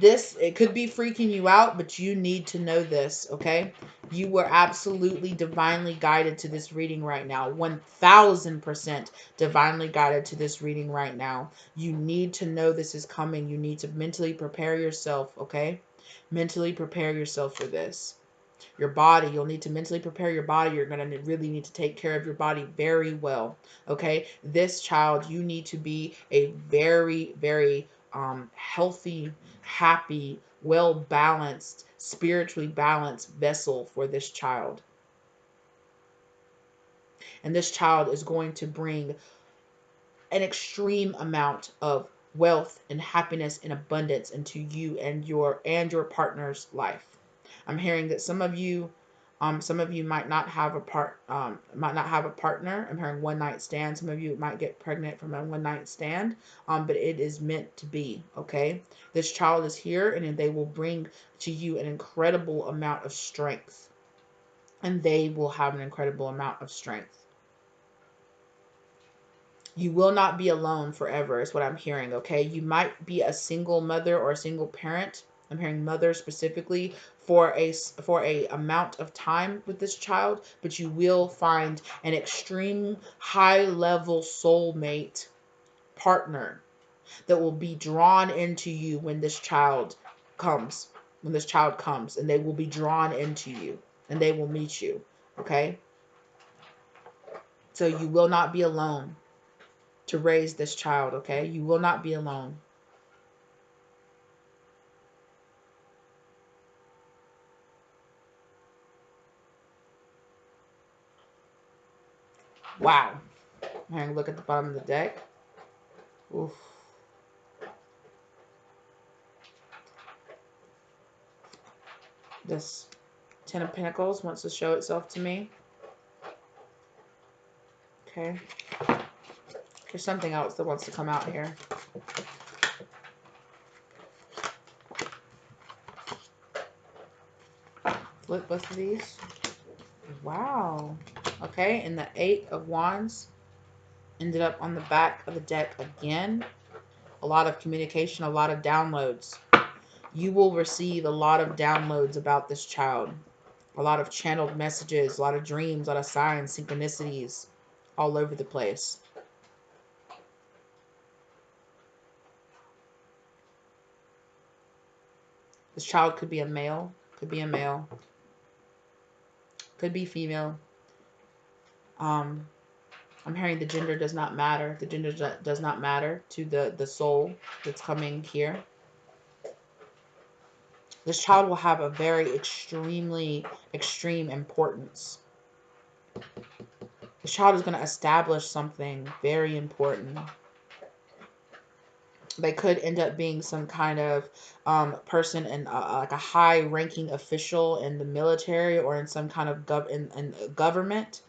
It could be freaking you out, but you need to know this, okay? You were absolutely divinely guided to this reading right now. 1000% divinely guided to this reading right now. You need to know this is coming. You need to mentally prepare yourself, okay? Mentally prepare yourself for this. Your body, you'll need to mentally prepare your body. You're going to really need to take care of your body very well, okay? This child, you need to be a very, very healthy, happy, well-balanced, spiritually balanced vessel for this child. And this child is going to bring an extreme amount of wealth and happiness and abundance into you and your partner's life. I'm hearing that some of you might not have a partner. I'm hearing one night stand. Some of you might get pregnant from a one night stand. But it is meant to be, okay? This child is here and they will bring to you an incredible amount of strength. And they will have an incredible amount of strength. You will not be alone forever is what I'm hearing, okay? You might be a single mother or a single parent. I'm hearing mother specifically for a amount of time with this child, but you will find an extreme high level soulmate partner that will be drawn into you when this child comes. When this child comes, and they will be drawn into you and they will meet you, okay? So you will not be alone to raise this child, okay? You will not be alone. Wow. And look at the bottom of the deck. Oof. This Ten of Pentacles wants to show itself to me. Okay. There's something else that wants to come out here. Flip both of these. Wow. Okay, and the Eight of Wands ended up on the back of the deck again. A lot of communication, a lot of downloads. You will receive a lot of downloads about this child. A lot of channeled messages, a lot of dreams, a lot of signs, synchronicities all over the place. This child could be a male, could be a male, could be female. I'm hearing the gender does not matter. The gender does not matter to the soul that's coming here. This child will have a very extreme importance. This child is going to establish something very important. They could end up being some kind of person in like a high-ranking official in the military or in some kind of government.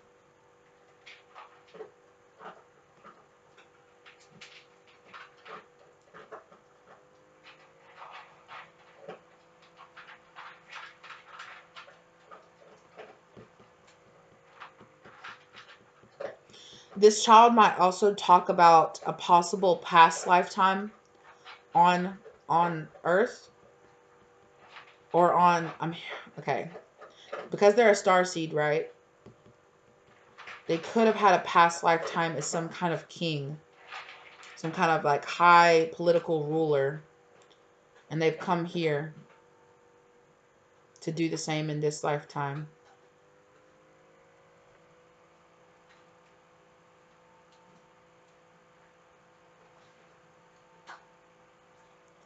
This child might also talk about a possible past lifetime on Earth or on okay, because they're a star seed, right? They could have had a past lifetime as some kind of king, some kind of like high political ruler. And they've come here to do the same in this lifetime.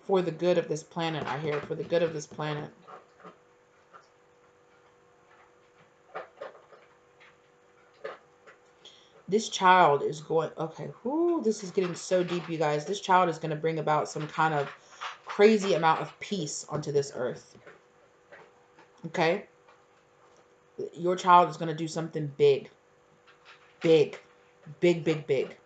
For the good of this planet, I hear. For the good of this planet. This child is going, okay, whoo, this is getting so deep, you guys. This child is going to bring about some kind of crazy amount of peace onto this earth. Okay? Your child is going to do something big. Big. Big, big, big.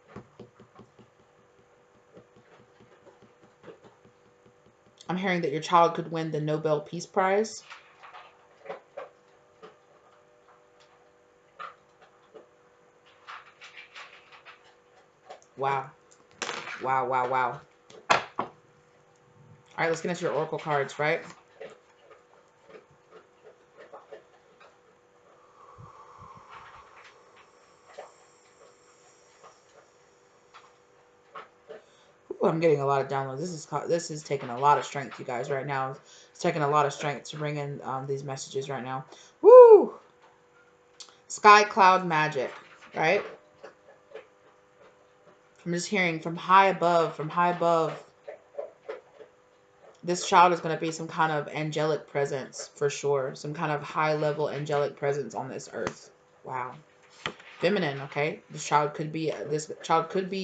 I'm hearing that your child could win the Nobel Peace Prize. Wow. Wow, wow, wow. All right, let's get into your oracle cards, right? Ooh, I'm getting a lot of downloads. This is taking a lot of strength, you guys, right now. It's taking a lot of strength to bring in these messages right now. Woo! Sky cloud magic, right? I'm just hearing from high above, this child is going to be some kind of angelic presence for sure. Some kind of high level angelic presence on this earth. Wow. Feminine, okay? This child could be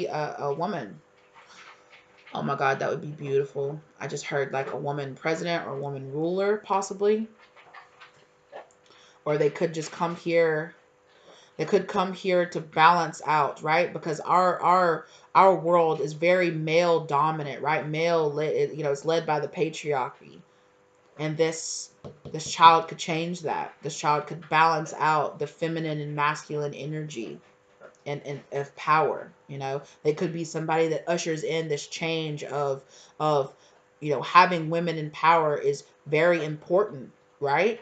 a woman. Oh my God, that would be beautiful. I just heard like a woman president or a woman ruler, possibly. Or they could just come here. They could come here to balance out, right? Because our world is very male dominant, right? Male, it's led by the patriarchy. And this child could change that. This child could balance out the feminine and masculine energy and of power. They could be somebody that ushers in this change of having women in power is very important, right?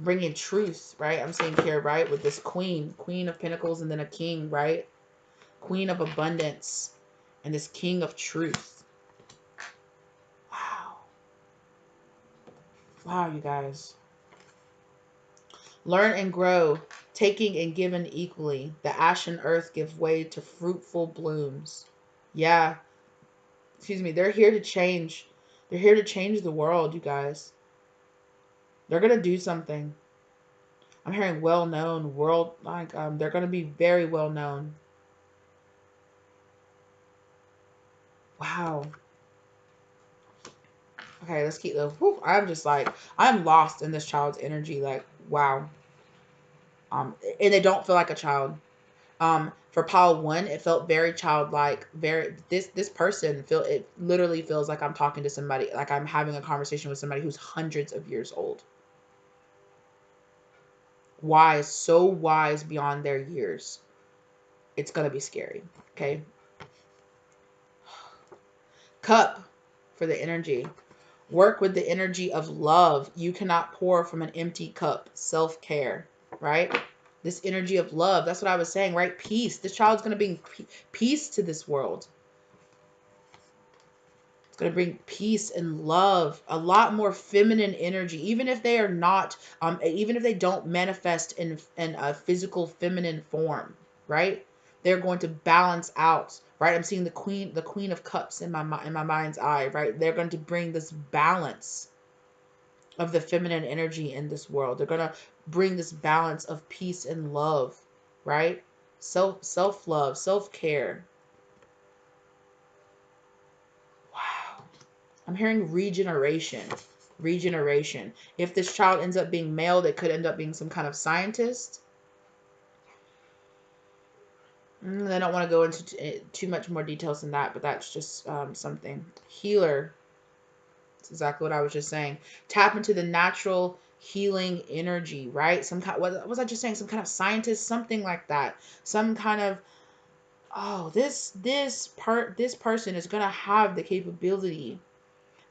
Bringing truth, right? I'm seeing here, right, with this queen of pentacles, and then a king, right? Queen of abundance and this king of truth. Wow. Wow, you guys. Learn and grow, taking and giving equally. The ashen earth give way to fruitful blooms. Yeah. Excuse me. They're here to change. They're here to change the world, you guys. They're going to do something. I'm hearing well-known, they're going to be very well-known. Wow. Okay, let's keep the. I'm just like, I'm lost in this child's energy. Like, wow. And they don't feel like a child. For pile one, it felt very childlike. This person it literally feels like I'm talking to somebody, like I'm having a conversation with somebody who's hundreds of years old. Wise, so wise beyond their years. It's gonna be scary. Okay. Cup for the energy. Work with the energy of love. You cannot pour from an empty cup. Self-care, right? This energy of love. That's what I was saying, right? Peace. This child's going to bring peace to this world. It's going to bring peace and love, a lot more feminine energy, even if they are not, even if they don't manifest in a physical feminine form, right? They're going to balance out, right? I'm seeing the queen of cups in my mind's eye, right? They're going to bring this balance of the feminine energy in this world. They're going to bring this balance of peace and love, right? Self-love, self-care. Wow. I'm hearing regeneration. Regeneration. If this child ends up being male, they could end up being some kind of scientist. I don't want to go into too much more details than that, but that's just something. Healer. That's exactly what I was just saying. Tap into the natural healing energy, right? What was I just saying? Some kind of scientist, something like that. Some kind of, oh, this person is gonna have the capability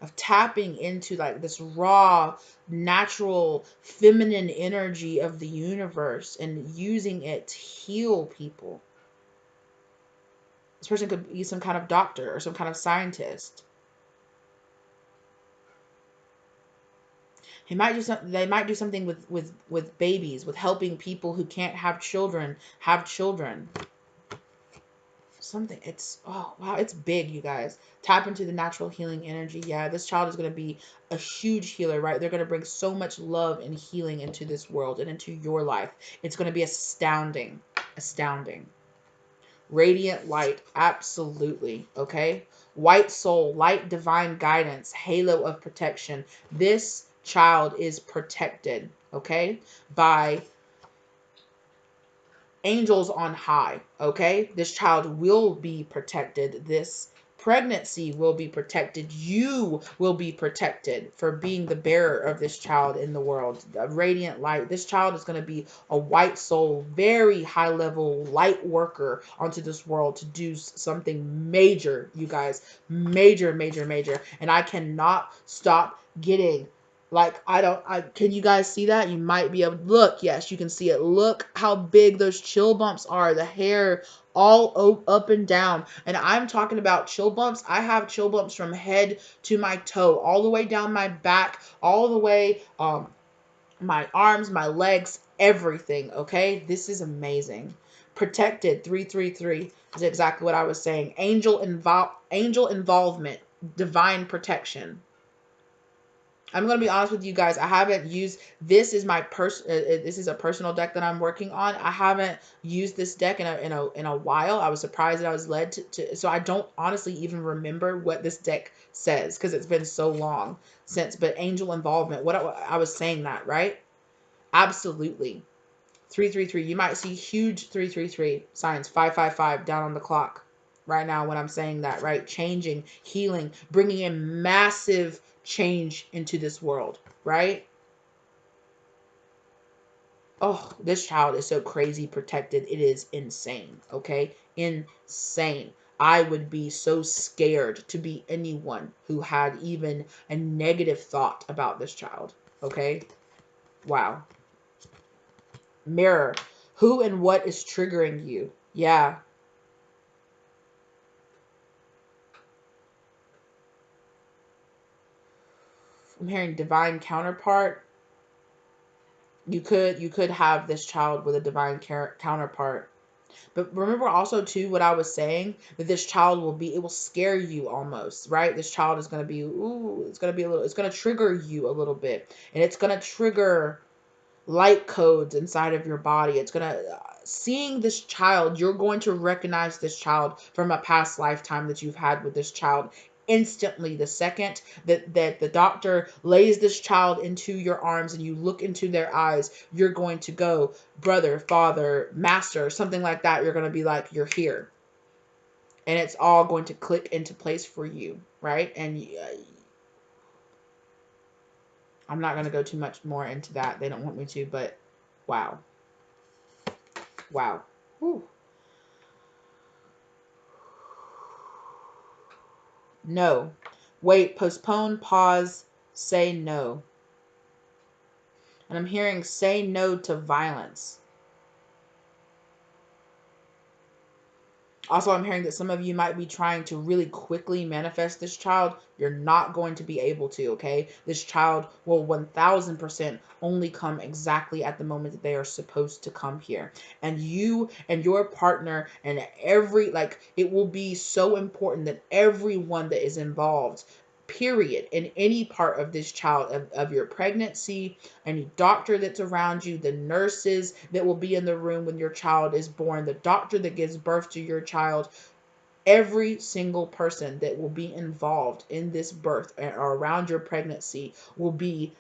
of tapping into like this raw, natural, feminine energy of the universe and using it to heal people. This person could be some kind of doctor or some kind of scientist. He might do something. They might do something with babies, with helping people who can't have children. Something. It's, oh wow, it's big, you guys. Tap into the natural healing energy. Yeah, this child is going to be a huge healer, right? They're going to bring so much love and healing into this world and into your life. It's going to be astounding. Astounding. Radiant light, absolutely. Okay. White soul, light, divine guidance, halo of protection. This child is protected, okay, by angels on high. Okay, this child will be protected. This pregnancy will be protected. You will be protected for being the bearer of this child in the world. A radiant light. This child is going to be a white soul, very high level light worker onto this world to do something major, you guys. Major, major, major. And I cannot stop getting, like, can you guys see that? You might be able to look. Yes, you can see it. Look how big those chill bumps are. The hair all up and down. And I'm talking about chill bumps. I have chill bumps from head to my toe, all the way down my back, all the way, my arms, my legs, everything. Okay. This is amazing. Protected 333 is exactly what I was saying. Angel involvement, divine protection. I'm going to be honest with you guys. I haven't used, this is my this is a personal deck that I'm working on. I haven't used this deck in a while. I was surprised that I was led to so I don't honestly even remember what this deck says because it's been so long since. But angel involvement, what I was saying that, right? Absolutely. 333. You might see huge 333 signs. 555 down on the clock right now when I'm saying that, right? Changing, healing, bringing in massive change into this world, right? Oh, this child is so crazy protected. It is insane, okay? Insane. I would be so scared to be anyone who had even a negative thought about this child, okay? Wow. Mirror. Who and what is triggering you? Yeah. I'm hearing divine counterpart. You could have this child with a divine counterpart. But remember also too what I was saying, that this child will be, it will scare you almost, right? This child is going to be, ooh, it's going to be a little, it's going to trigger you a little bit, and it's going to trigger light codes inside of your body. It's going to, seeing this child, you're going to recognize this child from a past lifetime that you've had with this child instantly. The second that the doctor lays this child into your arms and you look into their eyes, you're going to go, brother, father, master, something like that. You're going to be like, you're here. And it's all going to click into place for you, right? And I'm not going to go too much more into that. They don't want me to, but wow. Wow. Whew. No. Wait, postpone, pause, say no. And I'm hearing say no to violence. Also, I'm hearing that some of you might be trying to really quickly manifest this child. You're not going to be able to, okay? This child will 1000% only come exactly at the moment that they are supposed to come here. And you and your partner and like, it will be so important that everyone that is involved, period, in any part of this child, of your pregnancy, any doctor that's around you, the nurses that will be in the room when your child is born, the doctor that gives birth to your child, every single person that will be involved in this birth or around your pregnancy will be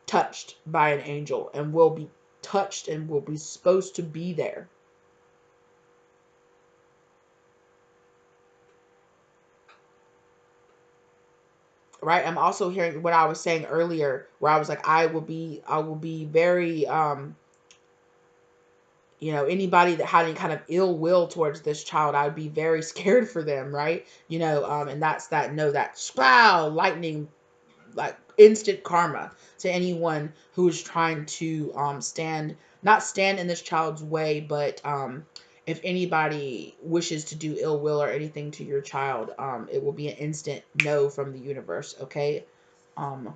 touched by an angel, and will be touched and will be supposed to be there. Right? I'm also hearing what I was saying earlier, where I was like, I will be very, anybody that had any kind of ill will towards this child, I'd be very scared for them, right? And that's that, no, that wow, lightning, like instant karma to anyone who is trying to not stand in this child's way, but if anybody wishes to do ill will or anything to your child, it will be an instant no from the universe, okay? Um,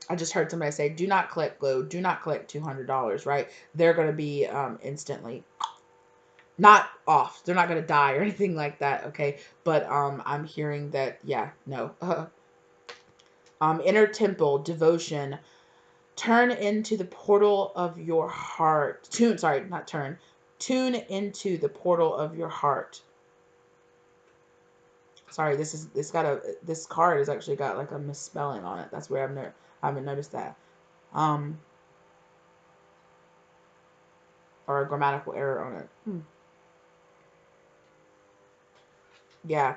I just heard somebody say, do not click Glow, do not click $200, right? They're going to be instantly not off. They're not going to die or anything like that, okay? But I'm hearing that, yeah, no. Inner temple, devotion, turn into the portal of your heart. Tune into the portal of your heart. Sorry, this card has actually got like a misspelling on it. That's where I haven't noticed that. Or a grammatical error on it. Yeah.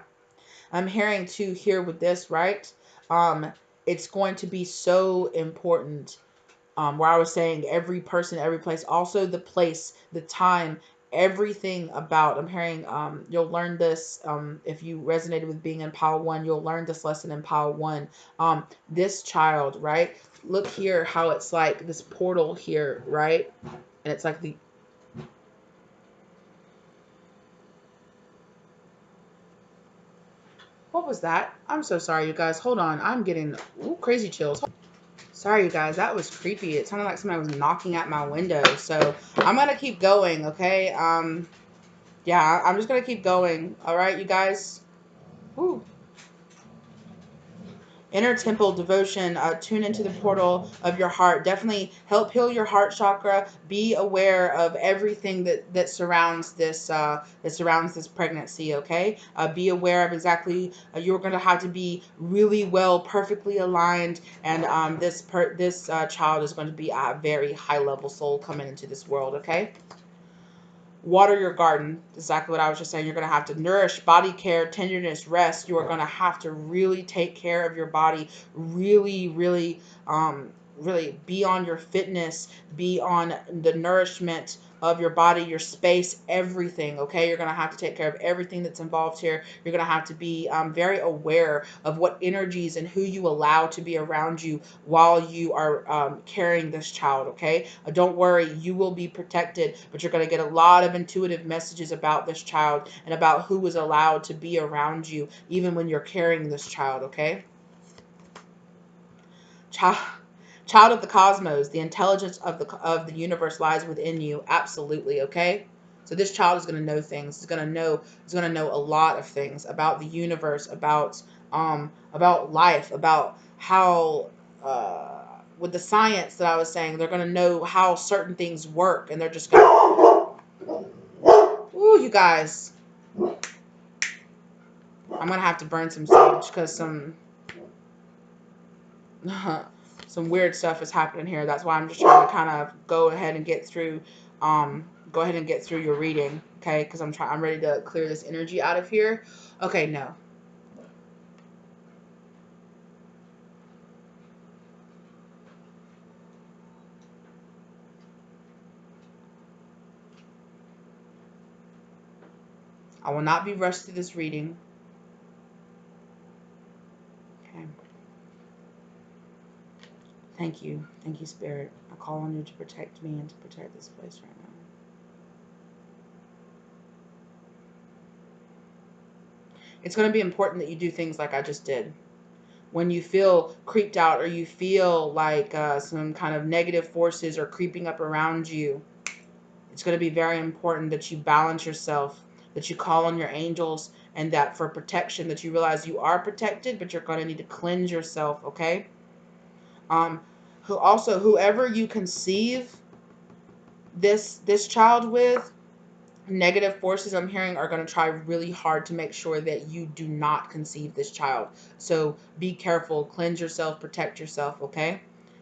I'm hearing too here with this, right? It's going to be so important. Where I was saying every person, every place, also the place, the time, everything about. I'm hearing you'll learn this if you resonated with being in Power One. You'll learn this lesson in Power One. This child, right? Look here, how it's like this portal here, right? And it's like the. What was that? I'm so sorry, you guys. Hold on. I'm getting crazy chills. Sorry, you guys. That was creepy. It sounded like somebody was knocking at my window. So I'm going to keep going, okay? Yeah, I'm just going to keep going. All right, you guys? Woo. Inner temple devotion, tune into the portal of your heart. Definitely help heal your heart chakra. Be aware of everything that surrounds this pregnancy. Okay, be aware of exactly. You're going to have to be really well, perfectly aligned, and this child is going to be a very high level soul coming into this world. Okay. Water your garden. Exactly what I was just saying. You're going to have to nourish, body care, tenderness, rest. You are going to have to really take care of your body. Really, really, really be on your fitness. Be on the nourishment of your body, your space, everything. Okay, you're going to have to take care of everything that's involved here. You're going to have to be very aware of what energies and who you allow to be around you while you are carrying this child. Okay, don't worry, you will be protected, but you're going to get a lot of intuitive messages about this child and about who is allowed to be around you, even when you're carrying this child. Okay, child. Child of the cosmos, the intelligence of the universe lies within you. Absolutely, okay? So this child is going to know things. It's going to know a lot of things about the universe, about life, about how with the science that I was saying, they're going to know how certain things work, and they're just going to ooh, you guys. I'm going to have to burn some sage because some weird stuff is happening here. That's why I'm just trying to kind of go ahead and get through your reading, okay? Because I'm ready to clear this energy out of here. Okay, no. I will not be rushed through this reading. Okay. Thank you. Thank you, Spirit. I call on you to protect me and to protect this place right now. It's going to be important that you do things like I just did. When you feel creeped out or you feel like some kind of negative forces are creeping up around you, it's going to be very important that you balance yourself, that you call on your angels, and that for protection, that you realize you are protected, but you're going to need to cleanse yourself, okay? Um, whoever you conceive this child with, negative forces I'm hearing are going to try really hard to make sure that you do not conceive this child. So be careful, cleanse yourself, protect yourself, okay?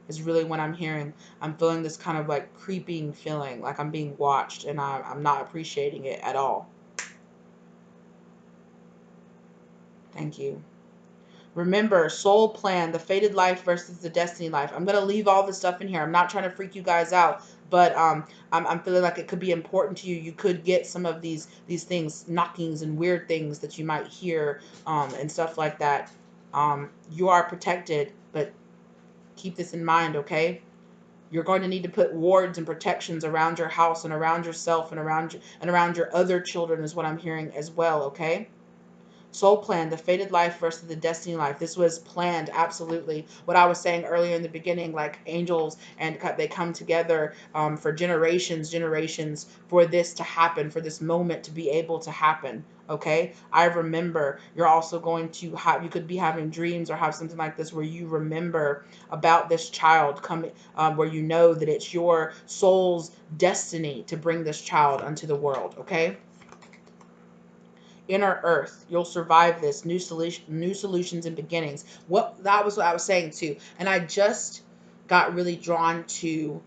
Is really what I'm hearing. I'm feeling this kind of like creeping feeling, like I'm being watched, and I'm not appreciating it at all. Thank you. Remember, soul plan, the fated life versus the destiny life. I'm going to leave all this stuff in here. I'm not trying to freak you guys out, but I'm feeling like it could be important to you. You could get some of these things, knockings and weird things that you might hear and stuff like that. You are protected, but keep this in mind, okay? You're going to need to put wards and protections around your house and around yourself and around your other children is what I'm hearing as well, okay? Soul plan, the fated life versus the destiny life. This was planned, absolutely. What I was saying earlier in the beginning, like angels, and they come together for generations for this to happen, for this moment to be able to happen. Okay, I remember. You're also going to have, you could be having dreams or have something like this where you remember about this child coming, where you know that it's your soul's destiny to bring this child unto the world. Okay, inner earth, you'll survive this. New solutions and beginnings. That was what I was saying too. And I just got really drawn to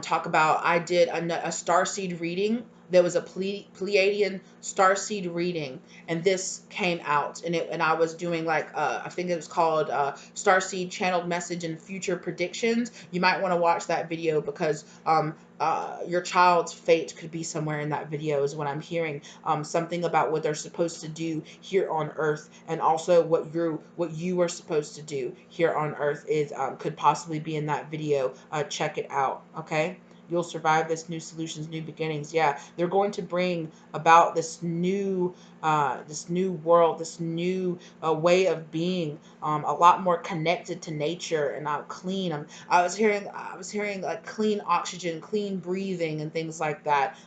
talk about, I did a starseed reading. There was a Pleiadian starseed reading, and this came out, and I was doing like I think it was called Starseed Channeled Message and Future Predictions. You might want to watch that video because your child's fate could be somewhere in that video, is what I'm hearing. Something about what they're supposed to do here on Earth, and also what you are supposed to do here on Earth is could possibly be in that video. Check it out. Okay. You'll survive this. New solutions, new beginnings. Yeah, they're going to bring about this new world, this new way of being, a lot more connected to nature and clean. I was hearing like clean oxygen, clean breathing, and things like that.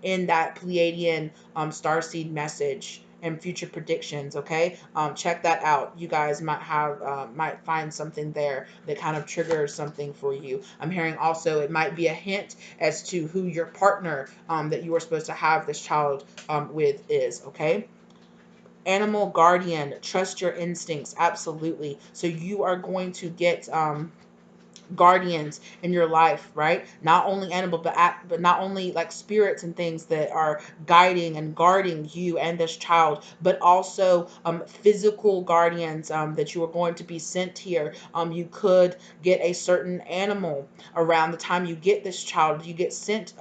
In that Pleiadian starseed message and future predictions. Okay, check that out. You guys might find something there that kind of triggers something for you. I'm hearing also it might be a hint as to who your partner that you are supposed to have this child with is. Okay, animal guardian, trust your instincts. Absolutely. So you are going to get guardians in your life, right? Not only animal, but not only like spirits and things that are guiding and guarding you and this child, but also physical guardians that you are going to be sent here. You could get a certain animal around the time you get this child. You get sent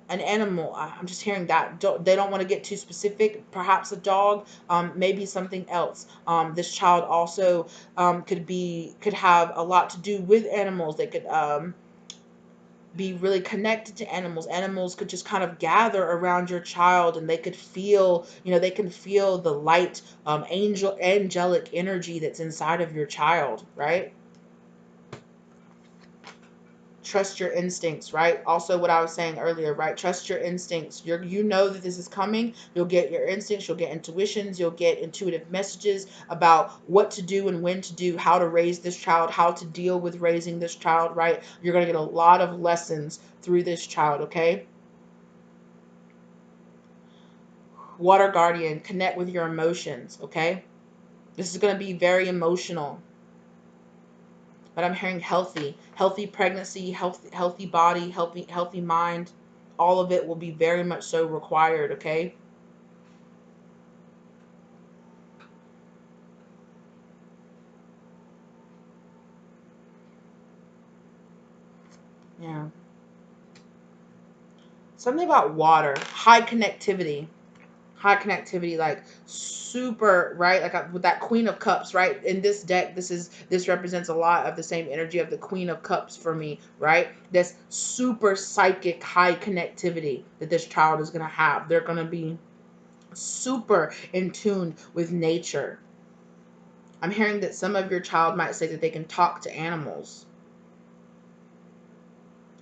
an animal. I'm just hearing that. They don't want to get too specific. Perhaps a dog, maybe something else. This child also could have a lot to do with animals. They could be really connected to animals. Animals could just kind of gather around your child, and they could feel, they can feel the light, angelic energy that's inside of your child, right? Trust your instincts, right? Also what I was saying earlier, right? Trust your instincts. You know that this is coming. You'll get your instincts, you'll get intuitions, you'll get intuitive messages about what to do and when to do, how to raise this child, how to deal with raising this child, right? You're going to get a lot of lessons through this child. Okay, water guardian, connect with your emotions. Okay, this is going to be very emotional, but I'm hearing healthy pregnancy, healthy body, healthy mind. All of it will be very much so required. Okay. Yeah. Something about water, high connectivity, like super, right? Like with that Queen of Cups, right? In this deck, this represents a lot of the same energy of the Queen of Cups for me, right? This super psychic high connectivity that this child is gonna have. They're gonna be super in tune with nature. I'm hearing that some of your child might say that they can talk to animals.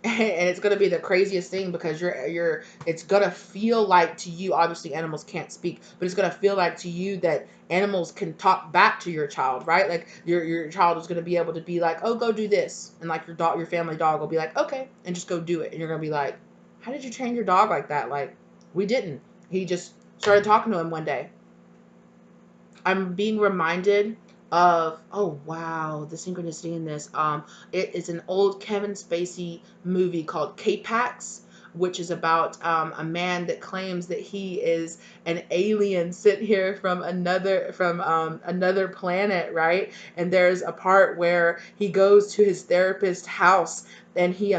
And it's going to be the craziest thing because it's going to feel like to you, obviously animals can't speak, but it's going to feel like to you that animals can talk back to your child, right? Like your child is going to be able to be like, oh, go do this, and like your family dog will be like, okay, and just go do it, and you're going to be like, how did you train your dog like that? Like, we didn't. He just started talking to him one day. I'm being reminded of, oh wow, the synchronicity in this. It is an old Kevin Spacey movie called K-Pax, which is about a man that claims that he is an alien sent here from another planet, right? And there's a part where he goes to his therapist's house, and he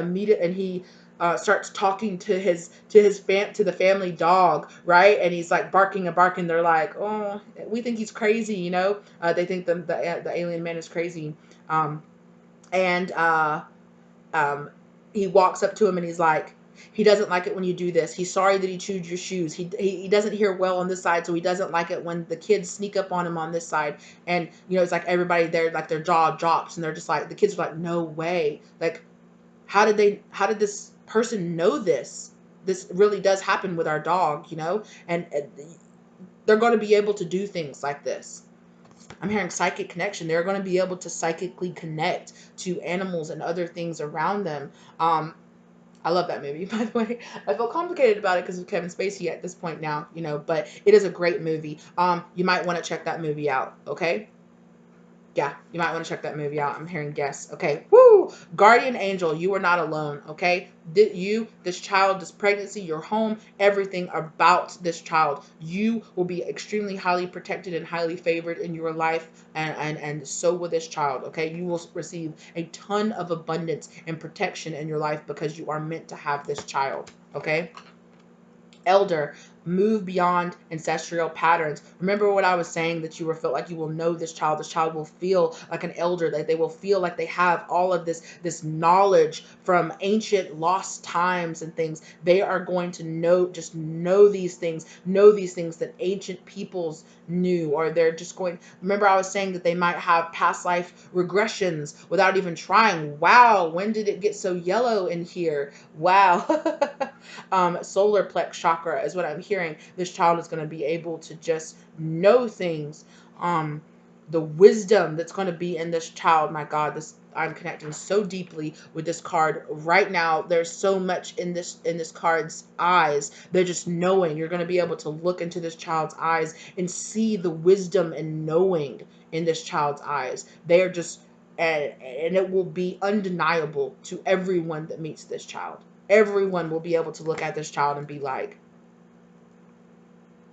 starts talking to the family dog, right? And he's like barking and barking. They're like, oh, we think he's crazy, they think the alien man is crazy. And um, he walks up to him and he's like, He doesn't like it when you do this. He's sorry that he chewed your shoes. He doesn't hear well on this side, so he doesn't like it when the kids sneak up on him on this side. And you know, it's like everybody there, like their jaw drops, and they're just like, the kids are like, no way. Like, how did this person know this? This really does happen with our dog, you know? And they're going to be able to do things like this. I'm hearing psychic connection. They're going to be able to psychically connect to animals and other things around them. I love that movie, by the way. I feel complicated about it because of Kevin Spacey at this point now, you know, but it is a great movie. You might want to check that movie out, okay? Yeah, you might want to check that movie out. I'm hearing yes. Okay. Woo! Guardian angel, you are not alone. Okay. This child, this pregnancy, your home, everything about this child, you will be extremely highly protected and highly favored in your life, and so will this child. Okay. You will receive a ton of abundance and protection in your life because you are meant to have this child. Okay. Elder, move beyond ancestral patterns. Remember what I was saying, that you were felt like you will know this child. This child will feel like an elder, that they will feel like they have all of this knowledge from ancient lost times and things. They are going to know these things that ancient peoples knew, or they're just going. Remember I was saying that they might have past life regressions without even trying. Wow, when did it get so yellow in here? Wow. Solar plex chakra is what I'm hearing. This child is going to be able to just know things. The wisdom that's going to be in this child, my God, this, I'm connecting so deeply with this card right now. There's so much in this card's eyes. They're just knowing. You're going to be able to look into this child's eyes and see the wisdom and knowing in this child's eyes. They are just, and it will be undeniable to everyone that meets this child. Everyone will be able to look at this child and be like,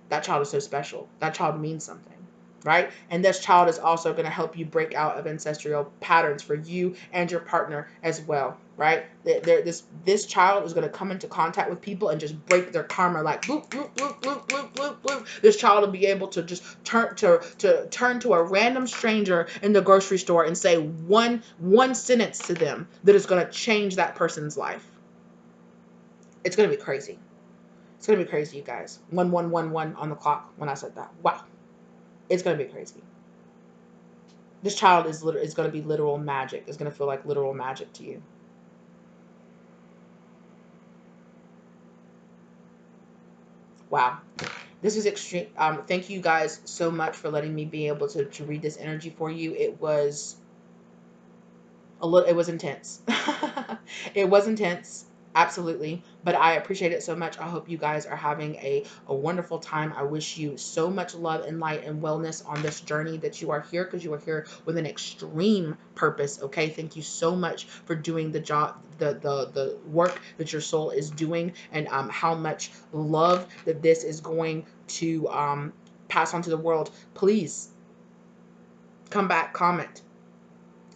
that child is so special. That child means something, right? And this child is also going to help you break out of ancestral patterns for you and your partner as well, right? This child is going to come into contact with people and just break their karma, like bloop, bloop, bloop, bloop, bloop, bloop, bloop. This child will be able to just turn to a random stranger in the grocery store and say one sentence to them that is going to change that person's life. It's going to be crazy. It's going to be crazy, you guys. 1111 on the clock when I said that. Wow. It's going to be crazy. This child is going to be literal magic. It's going to feel like literal magic to you. Wow. This is extreme. Thank you guys so much for letting me be able to read this energy for you. It was it was intense. It was intense. Absolutely. But I appreciate it so much. I hope you guys are having a wonderful time. I wish you so much love and light and wellness on this journey, that you are here because you are here with an extreme purpose. Okay. Thank you so much for doing the job, the work that your soul is doing, and how much love that this is going to pass on to the world. Please come back, comment.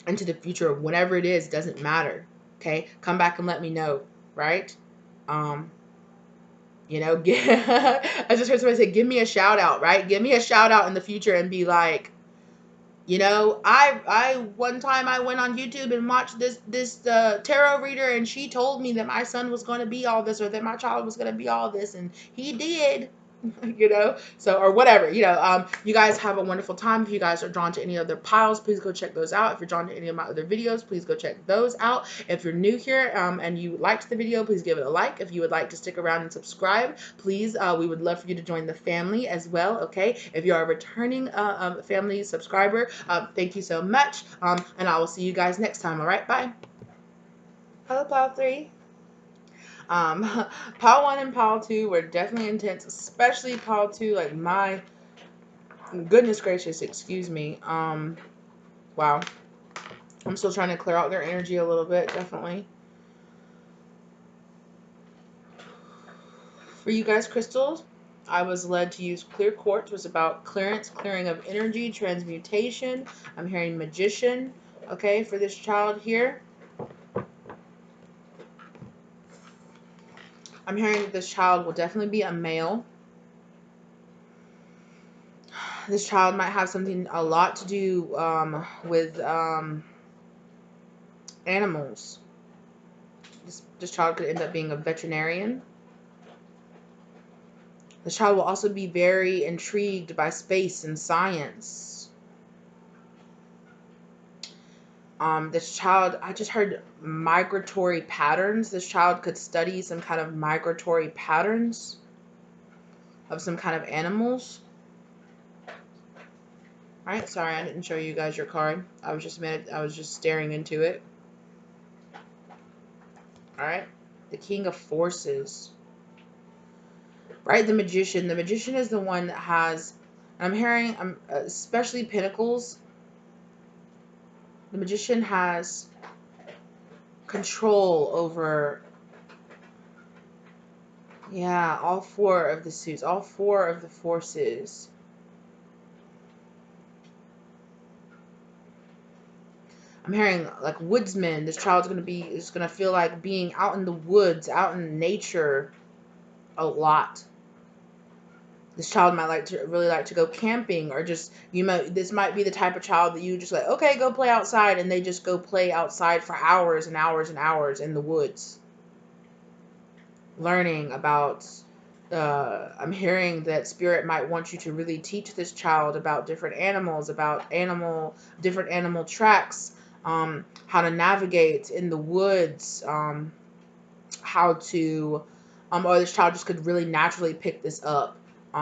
Into the future, whatever it is, doesn't matter. Okay, come back and let me know, right? You know, I just heard somebody say, give me a shout out, right? Give me a shout out in the future and be like, you know, I one time I went on YouTube and watched this tarot reader, and she told me that my son was going to be all this, or that my child was going to be all this, and he did. You know, so, or whatever, you know. You guys have a wonderful time. If you guys are drawn to any other piles, please go check those out. If you're drawn to any of my other videos, please go check those out. If you're new here and you liked the video, please give it a like. If you would like to stick around and subscribe, please, we would love for you to join the family as well. Okay, if you're a returning family subscriber, thank you so much, and I will see you guys next time. All right, bye. Hello, pile 3. Pile 1 and Pile 2 were definitely intense, especially Pile 2. Like, my goodness gracious, excuse me. Wow. I'm still trying to clear out their energy a little bit, definitely. For you guys, crystals, I was led to use clear quartz. It was about clearance, clearing of energy, transmutation. I'm hearing magician, okay, for this child here. I'm hearing that this child will definitely be a male. This child might have something a lot to do with animals. This child could end up being a veterinarian. This child will also be very intrigued by space and science. This child, I just heard migratory patterns. This child could study some kind of migratory patterns of some kind of animals. All right, sorry, I didn't show you guys your card. I was just staring into it. All right, the King of Forces. Right, the Magician. The Magician is the one that has, I'm hearing, especially Pentacles. The Magician has control over, yeah, all four of the suits, all four of the forces. I'm hearing like woodsman. This child's is gonna feel like being out in the woods, out in nature a lot. This child might really like to go camping, or just, this might be the type of child that you just like, okay, go play outside, and they just go play outside for hours and hours and hours in the woods, learning about, I'm hearing that spirit might want you to really teach this child about different animals, different animal tracks, how to navigate in the woods, how to, or this child just could really naturally pick this up.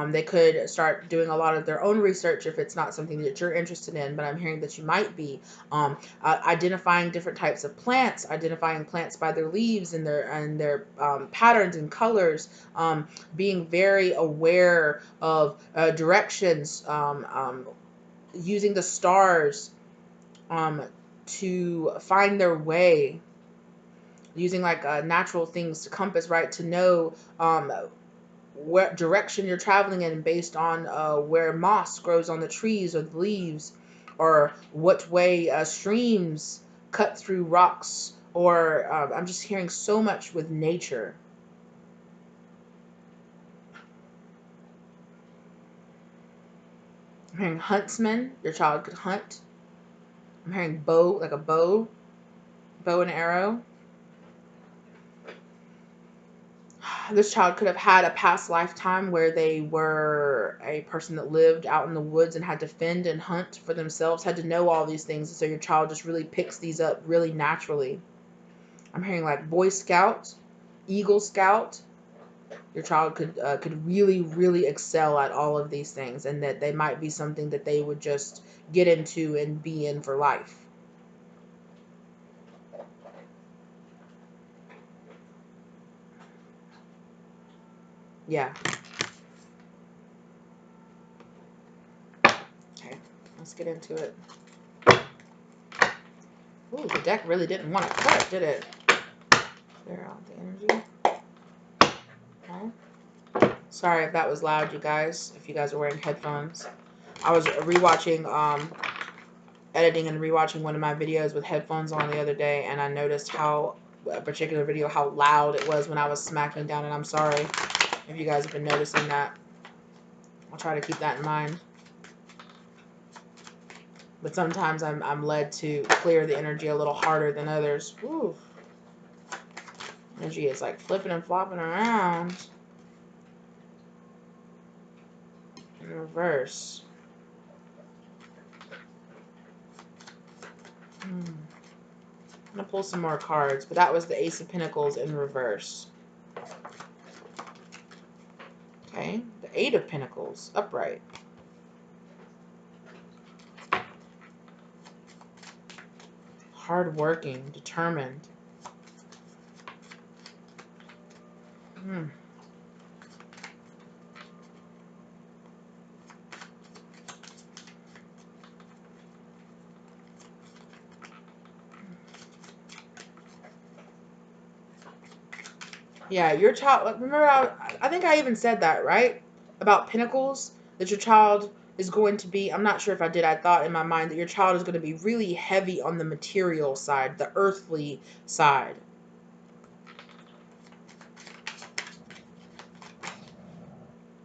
They could start doing a lot of their own research if it's not something that you're interested in, but I'm hearing that you might be. Identifying different types of plants, identifying plants by their leaves and their patterns and colors, being very aware of directions, using the stars to find their way, using like natural things to compass, right, to know what direction you're traveling in based on where moss grows on the trees or the leaves, or what way streams cut through rocks, or I'm just hearing so much with nature. I'm hearing huntsman. Your child could hunt. I'm hearing bow, like a bow and arrow. This child could have had a past lifetime where they were a person that lived out in the woods and had to fend and hunt for themselves, had to know all these things. So your child just really picks these up really naturally. I'm hearing like Boy Scout, Eagle Scout. Your child could really, really excel at all of these things, and that they might be something that they would just get into and be in for life. Yeah. Okay, let's get into it. Ooh, the deck really didn't want to cut, did it? Clear out the energy. Okay. Sorry if that was loud, you guys, if you guys are wearing headphones. I was rewatching, editing and rewatching one of my videos with headphones on the other day, and I noticed how, a particular video, how loud it was when I was smacking down, and I'm sorry if you guys have been noticing that. I'll try to keep that in mind. But sometimes I'm led to clear the energy a little harder than others. Woo. Energy is like flipping and flopping around. In reverse. I'm going to pull some more cards, but that was the Ace of Pentacles in reverse. Okay, the Eight of Pentacles, upright. Hardworking, determined. Yeah, your child, remember, I think I even said that, right? About Pentacles, that your child is going to be, I'm not sure if I did, I thought in my mind that your child is going to be really heavy on the material side, the earthly side.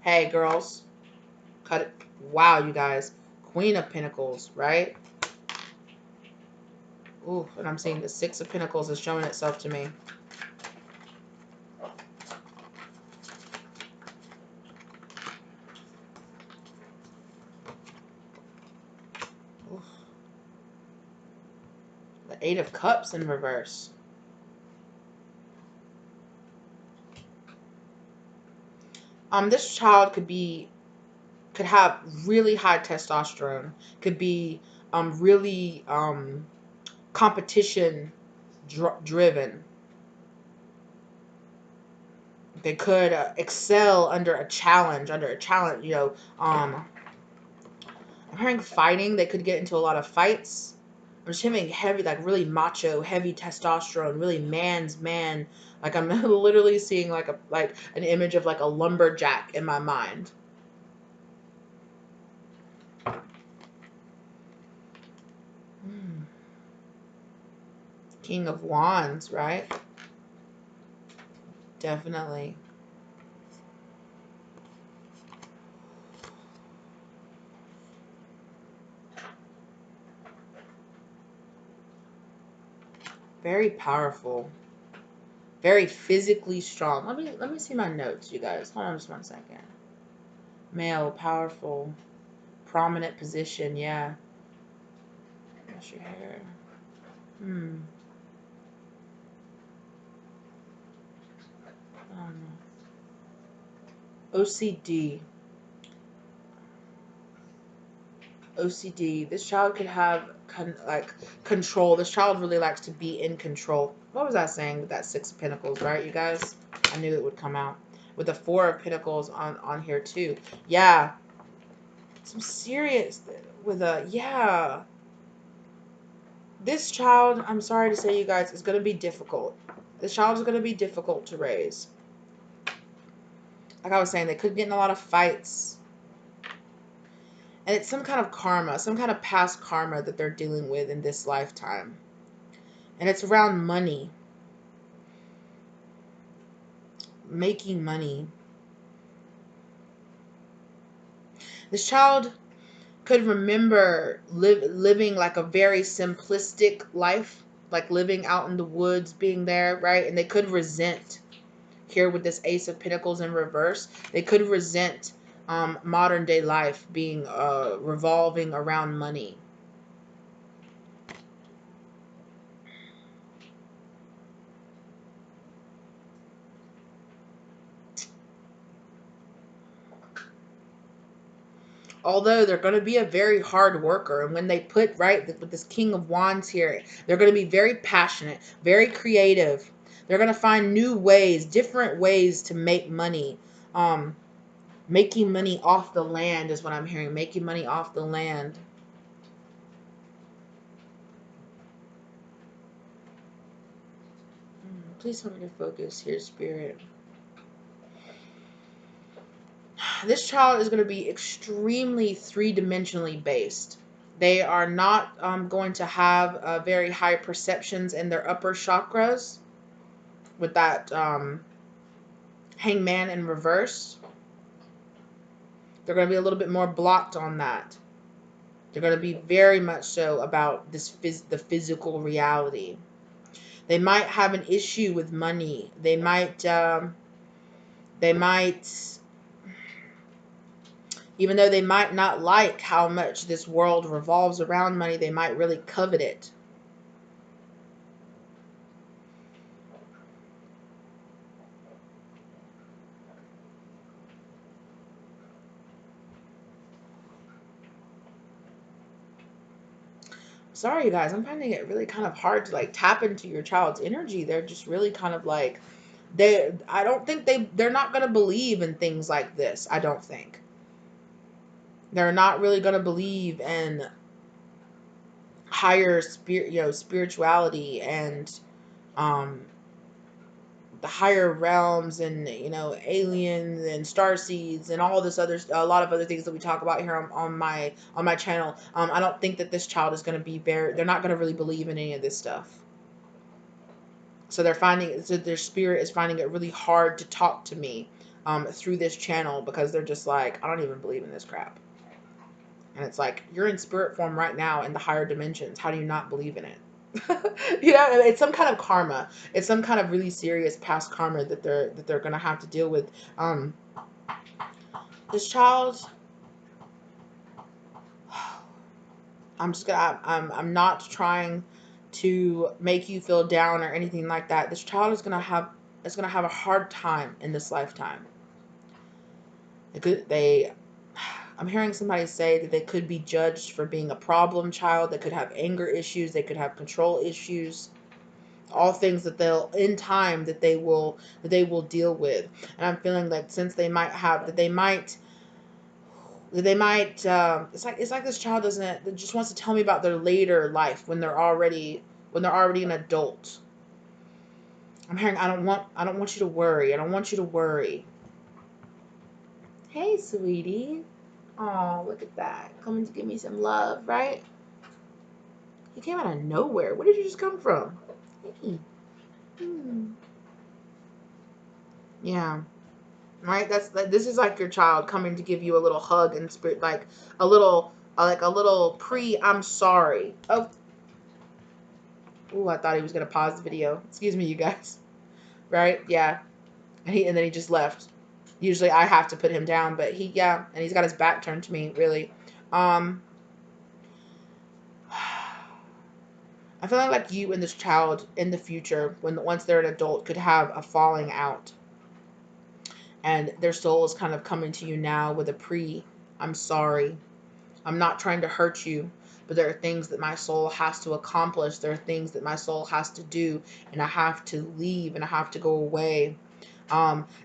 Hey, girls, cut it. Wow, you guys. Queen of Pentacles, right? Ooh, and I'm seeing the Six of Pentacles is showing itself to me. Eight of Cups in reverse. This child could have really high testosterone, could be really competition driven. They could excel under a challenge, you know. I'm hearing fighting. They could get into a lot of fights. I'm just having heavy, like really macho, heavy testosterone, really man's man. Like I'm literally seeing like an image of like a lumberjack in my mind. King of Wands, right? Definitely. Very powerful. Very physically strong. Let me see my notes, you guys. Hold on just 1 second. Male, powerful, prominent position, yeah. What's your hair? I don't know. OCD. OCD. This child could have control. This child really likes to be in control. What was I saying with that Six of Pentacles, right, you guys? I knew it would come out. With the Four of Pentacles on here too. Yeah. Some serious with a, yeah. This child, I'm sorry to say, you guys, is going to be difficult. This child is going to be difficult to raise. Like I was saying, they could get in a lot of fights. And it's some kind of karma, some kind of past karma that they're dealing with in this lifetime. And it's around money. Making money. This child could remember living like a very simplistic life. Like living out in the woods, being there, right? And they could resent, here with this Ace of Pentacles in reverse, they could resent modern day life being revolving around money. Although they're going to be a very hard worker, and when they put, right, with this King of Wands here, they're going to be very passionate, very creative. They're going to find new ways, different ways to make money. Making money off the land is what I'm hearing. Making money off the land. Please help me to focus here, Spirit. This child is going to be extremely three-dimensionally based. They are not going to have very high perceptions in their upper chakras with that Hangman in reverse. They're going to be a little bit more blocked on that. They're going to be very much so about the physical reality. They might have an issue with money. They might even though they might not like how much this world revolves around money, they might really covet it. Sorry, you guys, I'm finding it really kind of hard to like tap into your child's energy. They're just really kind of like, I don't think they're not going to believe in things like this. I don't think. They're not really going to believe in higher spirituality and um the higher realms and aliens and star seeds and all this other, a lot of other things that we talk about here on my channel. I don't think that this child is going to be they're not going to really believe in any of this stuff. So their spirit is finding it really hard to talk to me through this channel, because they're just like, I don't even believe in this crap. And it's like, you're in spirit form right now in the higher dimensions. How do you not believe in it? It's some kind of karma. It's some kind of really serious past karma that they're gonna have to deal with. This child, I'm not trying to make you feel down or anything like that. This child is gonna have a hard time in this lifetime. I'm hearing somebody say that they could be judged for being a problem child. They could have anger issues. They could have control issues. All things that they'll in time that they will deal with. And I'm feeling like since they might have that they might it's like this child doesn't that just wants to tell me about their later life when they're already an adult. I'm hearing I don't want you to worry. I don't want you to worry. Hey, sweetie. Oh, look at that. Coming to give me some love, right? You came out of nowhere. Where did you just come from? Hey. Hmm. Yeah. Right? This is like your child coming to give you a little hug and spirit, like a little pre I'm sorry. Oh, ooh, I thought he was gonna pause the video. Excuse me, you guys. Right? Yeah. And then he just left. Usually I have to put him down, but yeah, and he's got his back turned to me, really. Um I feel like you and this child in the future, when once they're an adult, could have a falling out, and their soul is kind of coming to you now with a I'm sorry. I'm not trying to hurt you, but there are things that my soul has to accomplish. There are things that my soul has to do, and I have to leave and I have to go away.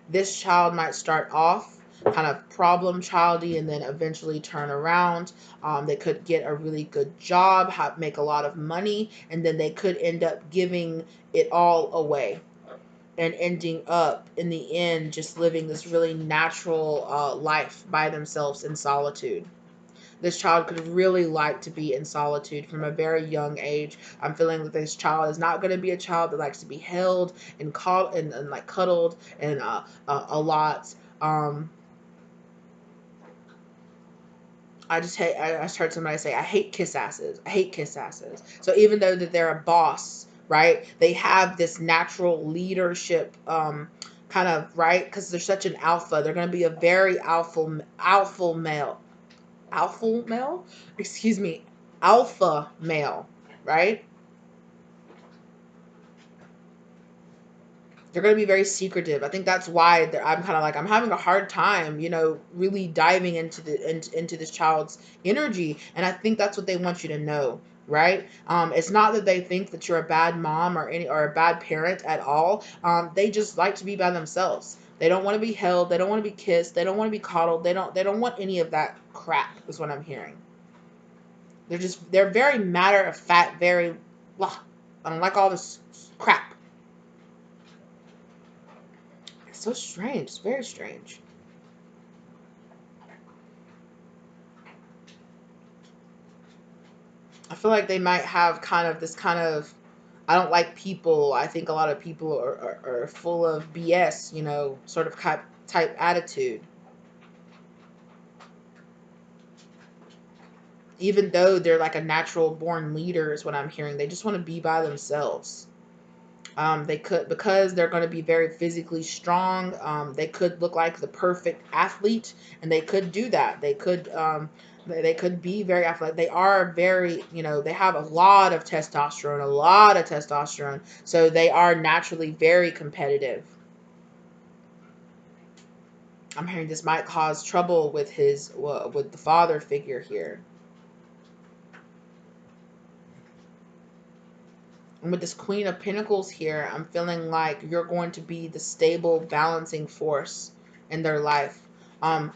This child might start off kind of problem childy and then eventually turn around. They could get a really good job, make a lot of money, and then they could end up giving it all away and ending up in the end just living this really natural life by themselves in solitude. This child could really like to be in solitude from a very young age. I'm feeling that this child is not going to be a child that likes to be held and caught and like cuddled and a lot. I just heard somebody say, I hate kiss asses. I hate kiss asses. So even though that they're a boss, right? They have this natural leadership kind of, right? Because they're such an alpha. They're going to be a very alpha male. Alpha male? Excuse me. Alpha male, right? They're going to be very secretive. I think that's why I'm kind of like I'm having a hard time, really diving into this child's energy, and I think that's what they want you to know, right? It's not that they think that you're a bad mom or a bad parent at all. They just like to be by themselves. They don't want to be held. They don't want to be kissed. They don't want to be coddled. They don't want any of that crap. Is what I'm hearing. They're very matter of fact. Very, well, I don't like all this crap. It's so strange. It's very strange. I feel like they might have kind of this kind of I don't like people. I think a lot of people are full of BS, sort of type attitude. Even though they're like a natural born leader, is what I'm hearing. They just want to be by themselves. They could, because they're going to be very physically strong. They could look like the perfect athlete, and they could do that. They could be very athletic. They are very, they have a lot of testosterone. So they are naturally very competitive. I'm hearing this might cause trouble with with the father figure here. And with this Queen of Pentacles here, I'm feeling like you're going to be the stable, balancing force in their life. Um,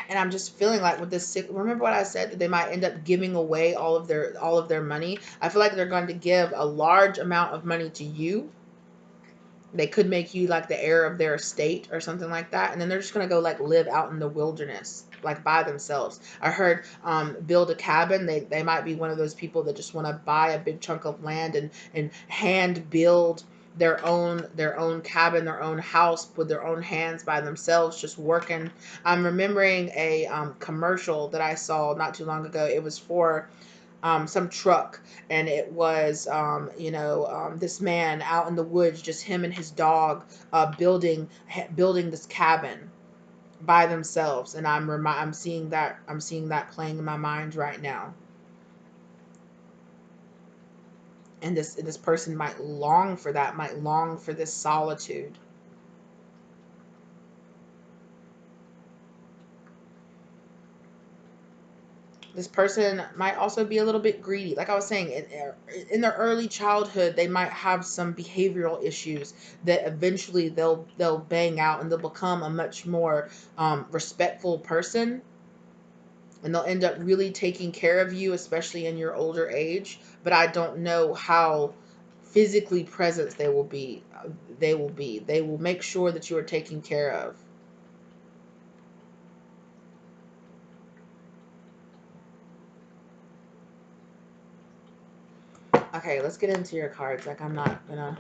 and I'm just feeling like with this, remember what I said, that they might end up giving away all of their money. I feel like they're going to give a large amount of money to you. They could make you like the heir of their estate or something like that, and then they're just gonna go like live out in the wilderness, like by themselves. I heard build a cabin. They might be one of those people that just want to buy a big chunk of land and hand build their own cabin, their own house with their own hands by themselves, just working. I'm remembering a commercial that I saw not too long ago. It was for some truck, and it was this man out in the woods, just him and his dog, building this cabin by themselves. And I'm seeing that playing in my mind right now. And this person might long for that, might long for this solitude. This person might also be a little bit greedy. Like I was saying, in their early childhood, they might have some behavioral issues that eventually they'll bang out, and they'll become a much more respectful person, and they'll end up really taking care of you, especially in your older age. But I don't know how physically present they will be. They will make sure that you are taken care of. Okay, let's get into your cards. Like, I'm not gonna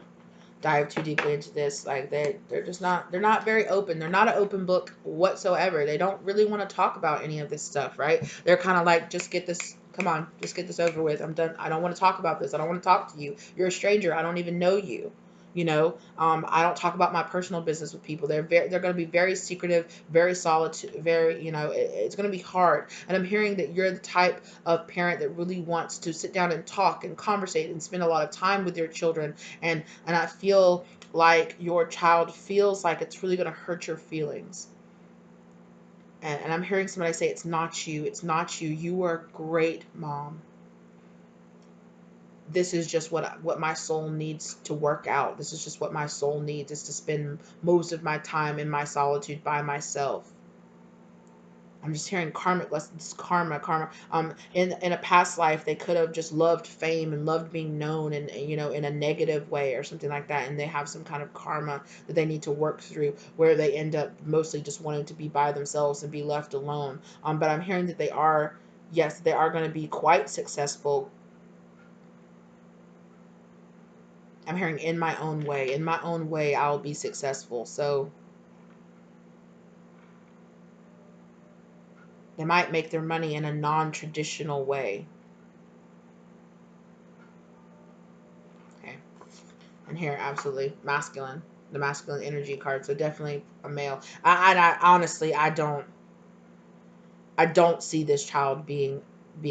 dive too deeply into this. Like, they're just not, they're not very open. They're not an open book whatsoever. They don't really want to talk about any of this stuff, right? They're kind of like, just get this, come on, just get this over with. I'm done. I don't want to talk about this. I don't want to talk to you. You're a stranger. I don't even know you. I don't talk about my personal business with people. They're going to be very secretive, very solitude, very, it's going to be hard. And I'm hearing that you're the type of parent that really wants to sit down and talk and conversate and spend a lot of time with your children. And I feel like your child feels like it's really going to hurt your feelings. And I'm hearing somebody say, it's not you. It's not you. You are great, mom. This is just what my soul needs to work out. This is just what my soul needs, is to spend most of my time in my solitude by myself. I'm just hearing karmic lessons, karma. In a past life, they could have just loved fame and loved being known, and in a negative way or something like that, and they have some kind of karma that they need to work through, where they end up mostly just wanting to be by themselves and be left alone. But I'm hearing that they are, yes, they are going to be quite successful. I'm hearing in my own way. In my own way, I'll be successful. So they might make their money in a non-traditional way. Okay. And here, absolutely masculine. The masculine energy card. So definitely a male. I honestly, I don't see this child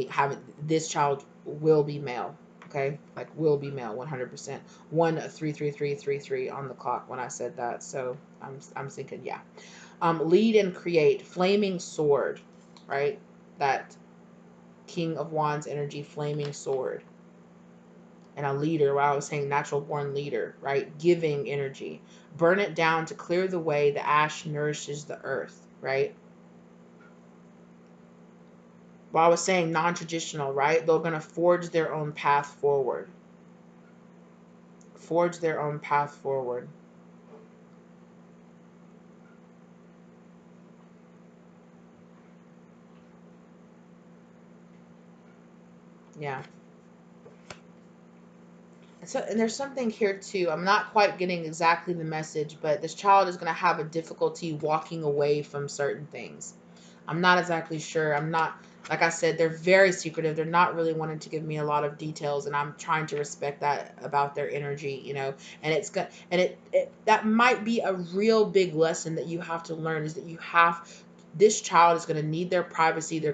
having, this child will be male. Okay, like will be male, 100%. 1 3 3 3 3 3 on the clock when I said that. So I'm thinking, yeah. Lead and create, flaming sword, right? That King of Wands energy, flaming sword. And a leader, while I was saying natural born leader, right? Giving energy. Burn it down to clear the way. The ash nourishes the earth, right? While I was saying non-traditional, right? They're going to forge their own path forward. Forge their own path forward. Yeah. And there's something here too. I'm not quite getting exactly the message, but this child is going to have a difficulty walking away from certain things. I'm not exactly sure. I'm not, like I said, they're very secretive. They're not really wanting to give me a lot of details, and I'm trying to respect that about their energy. And it's good. And it that might be a real big lesson that you have to learn, is that this child is going to need their privacy. They're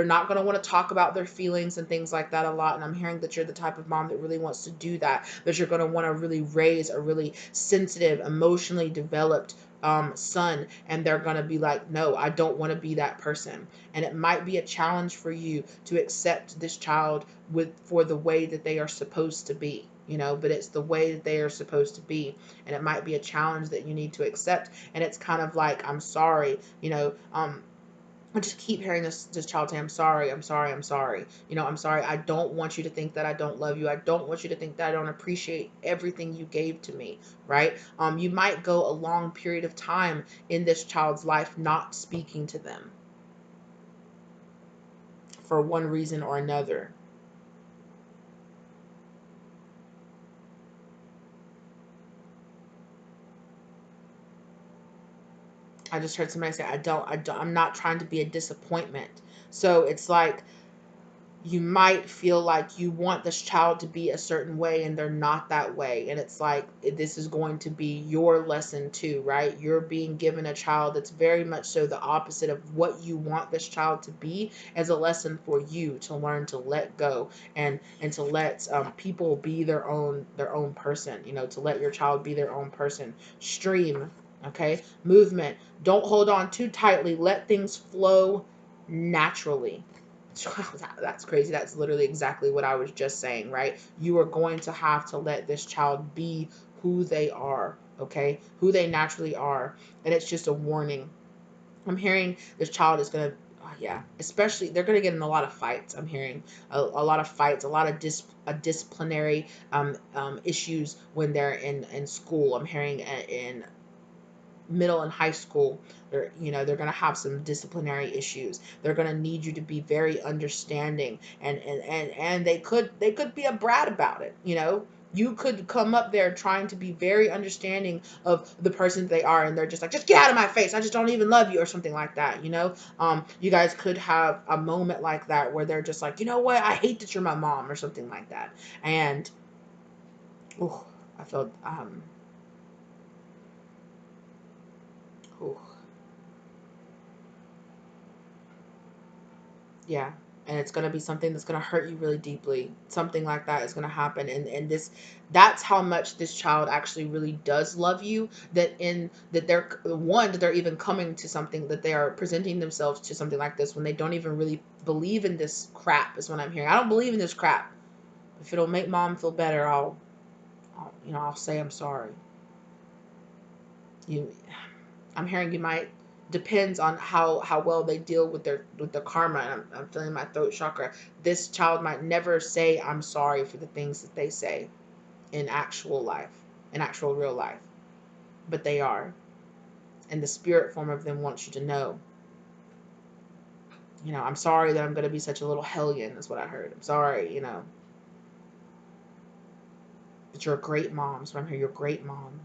not going to want to talk about their feelings and things like that a lot. And I'm hearing that you're the type of mom that really wants to do that, that you're going to want to really raise a really sensitive, emotionally developed son. And they're going to be like, no, I don't want to be that person. And it might be a challenge for you to accept this child for the way that they are supposed to be. But it's the way that they are supposed to be, and it might be a challenge that you need to accept. And it's kind of like, I'm sorry, I just keep hearing this child say, I'm sorry, I'm sorry, I'm sorry. I'm sorry. I don't want you to think that I don't love you. I don't want you to think that I don't appreciate everything you gave to me, right? You might go a long period of time in this child's life not speaking to them for one reason or another. I just heard somebody say, I'm not trying to be a disappointment. So it's like, you might feel like you want this child to be a certain way and they're not that way. And it's like, this is going to be your lesson too, right? You're being given a child that's very much so the opposite of what you want this child to be, as a lesson for you to learn to let go and to let people be their own person, to let your child be their own person. Stream, okay? Movement. Don't hold on too tightly. Let things flow naturally. That's crazy. That's literally exactly what I was just saying, right? You are going to have to let this child be who they are, okay? Who they naturally are. And it's just a warning. I'm hearing this child is going to, yeah, especially they're going to get in a lot of fights. I'm hearing a lot of fights, a lot of disciplinary issues when they're in school. I'm hearing in middle and high school, they're going to have some disciplinary issues. They're going to need you to be very understanding, and they could be a brat about it. You could come up there trying to be very understanding of the person they are, and they're just like, just get out of my face, I just don't even love you, or something like that. You guys could have a moment like that where they're just like, you know what, I hate that you're my mom, or something like that. And ooh, I felt ooh, yeah. And it's going to be something that's going to hurt you really deeply. Something like that is going to happen. And that's how much this child actually really does love you, that they're even coming to something, that they are presenting themselves to something like this when they don't even really believe in this crap, is what I'm hearing. I don't believe in this crap. If it'll make mom feel better, I'll say I'm sorry. You I'm hearing you might, depends on how well they deal with their karma. And I'm feeling my throat chakra. This child might never say I'm sorry for the things that they say in actual life, in actual real life, but they are. And the spirit form of them wants you to know. I'm sorry that I'm going to be such a little hellion. Is what I heard. I'm sorry. But you're a great mom. So I'm here. You're a great mom.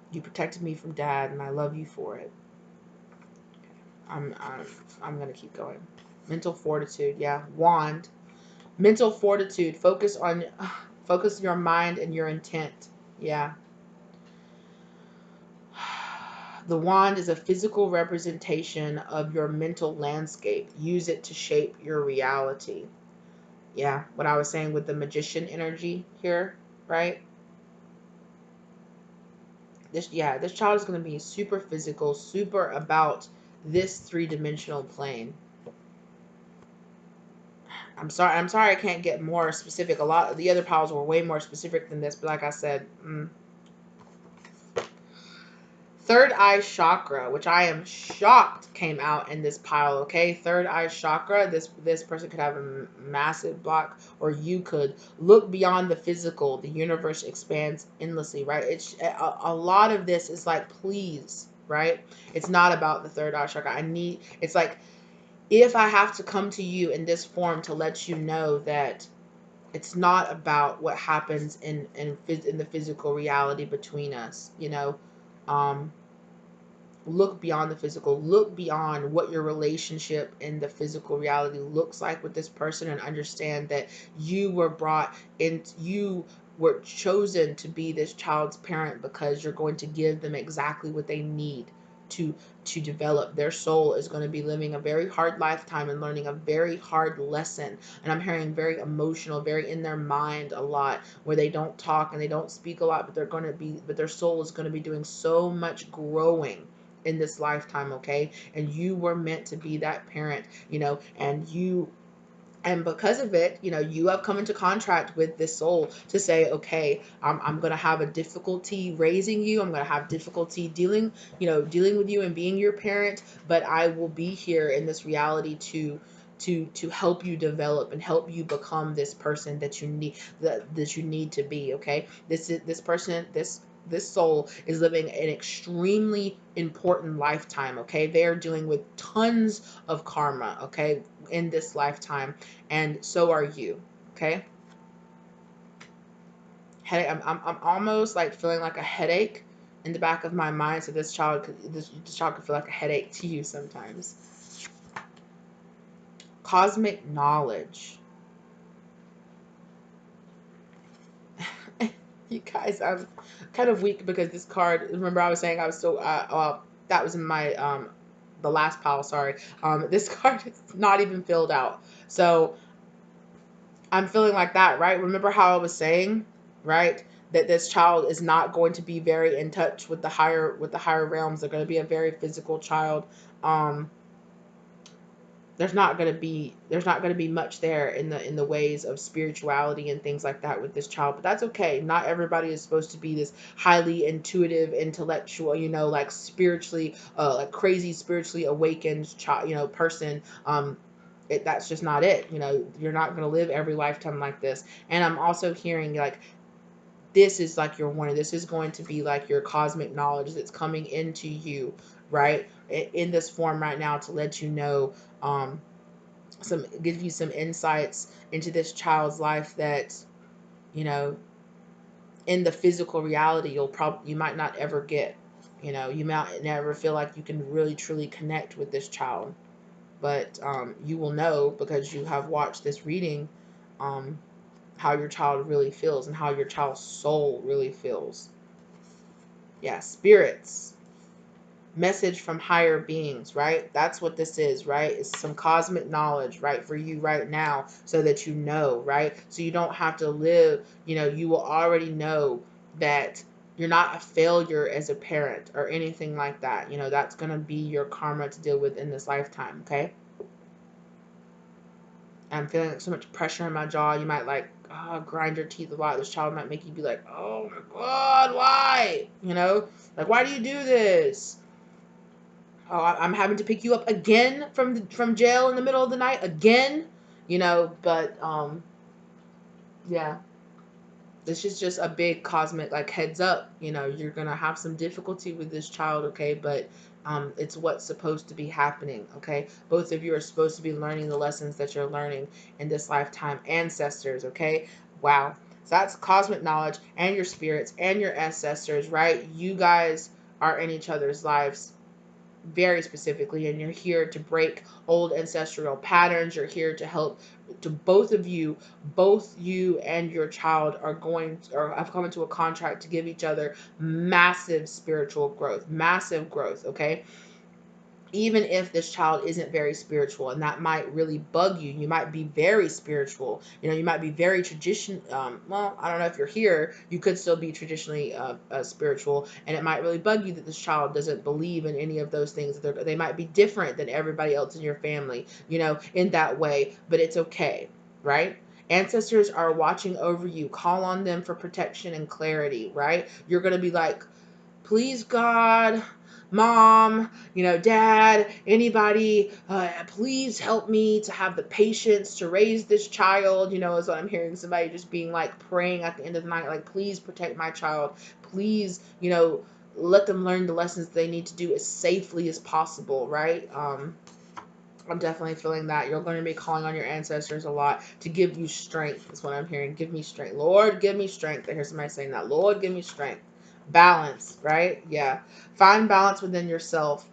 You protected me from dad, and I love you for it. I'm I'm I'm gonna keep going. Mental fortitude, yeah. Wand. Mental fortitude. Focus your mind and your intent. Yeah. The wand is a physical representation of your mental landscape. Use it to shape your reality. Yeah, what I was saying with the magician energy here, right? This child is going to be super physical, super about this three-dimensional plane. I'm sorry I can't get more specific. A lot of the other piles were way more specific than this, but like I said, third eye chakra, which I am shocked came out in this pile. Okay, third eye chakra. This person could have a massive block, or you could look beyond the physical. The universe expands endlessly, right? It's a lot of this is like, please, right? It's not about the third eye chakra. It's like, if I have to come to you in this form to let you know that it's not about what happens in the physical reality between us. Um, Look beyond the physical. Look beyond what your relationship in the physical reality looks like with this person, and understand that you were chosen to be this child's parent because you're going to give them exactly what they need to develop. Their soul is going to be living a very hard lifetime and learning a very hard lesson. And I'm hearing very emotional, very in their mind a lot, where they don't talk and they don't speak a lot, but their soul is going to be doing so much growing in this lifetime. Okay, and you were meant to be that parent, and because of it, you have come into contract with this soul to say, okay, I'm going to have a difficulty raising you. I'm going to have difficulty dealing with you and being your parent, but I will be here in this reality to help you develop and help you become this person that you need to be. Okay, this soul is living an extremely important lifetime. Okay, they are dealing with tons of karma, okay, in this lifetime, and so are you. Okay, headache. I'm almost like feeling like a headache in the back of my mind. So this child could feel like a headache to you sometimes. Cosmic knowledge. You guys, I'm kind of weak because this card, remember I was saying I was so, well, that was in my, the last pile, sorry. This card is not even filled out. So I'm feeling like that, right? Remember how I was saying, right? That this child is not going to be very in touch with the higher realms. They're going to be a very physical child. Um, there's not going to be much there in the ways of spirituality and things like that with this child, but that's okay. Not everybody is supposed to be this highly intuitive, intellectual, like spiritually, like crazy spiritually awakened child, person. That's just not it. You're not going to live every lifetime like this. And I'm also hearing like this is like your warning. This is going to be like your cosmic knowledge that's coming into you, right, in this form right now, to let you know, give you some insights into this child's life that, you know in the physical reality you might not ever get. You might never feel like you can really truly connect with this child, but you will know because you have watched this reading, um, how your child really feels and how your child's soul really feels. Yeah, spirits, message from higher beings, right? That's what this is, right? It's some cosmic knowledge, right, for you right now, so that you know, right? So you don't have to live, you will already know that you're not a failure as a parent or anything like that. That's going to be your karma to deal with in this lifetime, okay? I'm feeling like so much pressure in my jaw. You might like grind your teeth a lot. This child might make you be like, oh my God, why? Like, why do you do this? Oh, I'm having to pick you up again from jail in the middle of the night again, but yeah, this is just a big cosmic like heads up. You're gonna have some difficulty with this child, okay? But it's what's supposed to be happening, okay? Both of you are supposed to be learning the lessons that you're learning in this lifetime. Ancestors, okay? Wow. So that's cosmic knowledge and your spirits and your ancestors, right? You guys are in each other's lives very specifically, and you're here to break old ancestral patterns. You're here to help to both you and your child are going or have come into a contract to give each other massive spiritual growth, massive growth, okay? Even if this child isn't very spiritual, and that might really bug you. You might be very spiritual, you might be very tradition, well, I don't know, if you're here you could still be traditionally spiritual, and it might really bug you that this child doesn't believe in any of those things. They might be different than everybody else in your family, in that way, but it's okay, right? Ancestors are watching over you. Call on them for protection and clarity, right? You're going to be like, please God, mom, dad, anybody, please help me to have the patience to raise this child, is what I'm hearing. Somebody just being like praying at the end of the night, like, please protect my child. Please, let them learn the lessons they need to do as safely as possible, right? I'm definitely feeling that. You're going to be calling on your ancestors a lot to give you strength. That's what I'm hearing. Give me strength. Lord, give me strength. I hear somebody saying that. Lord, give me strength. Balance, right? Yeah. Find balance within yourself.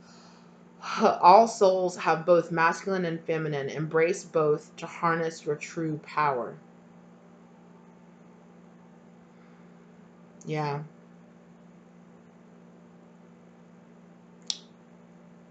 All souls have both masculine and feminine. Embrace both to harness your true power. Yeah.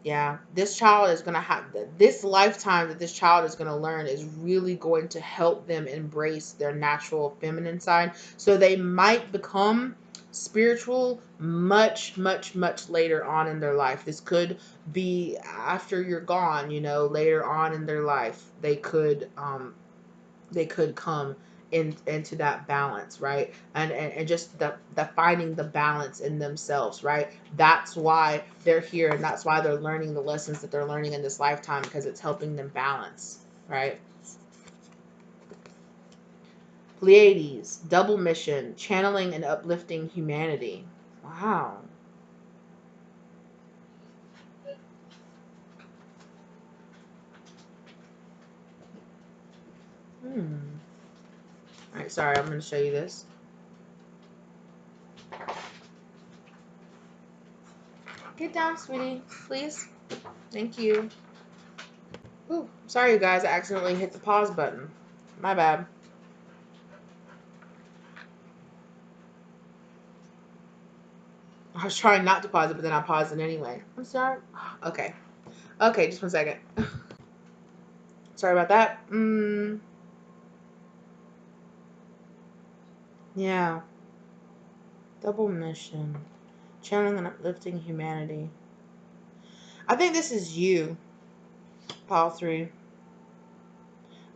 Yeah, this child is going to have this lifetime that this child is going to learn is really going to help them embrace their natural feminine side. So they might become spiritual much, much, much later on in their life. This could be after you're gone, later on in their life. They could come into that balance, right? And just the finding the balance in themselves, right? That's why they're here, and that's why they're learning the lessons that they're learning in this lifetime, because it's helping them balance, right? Pleiades, double mission, channeling and uplifting humanity. Wow. All right, sorry, I'm going to show you this. Get down, sweetie, please. Thank you. Ooh, Sorry, you guys. I accidentally hit the pause button. My bad. I was trying not to pause it, but then I paused it anyway. I'm sorry. Okay. Okay, just 1 second. Sorry about that. Yeah. Double mission. Channeling and uplifting humanity. I think this is you, Pile 3.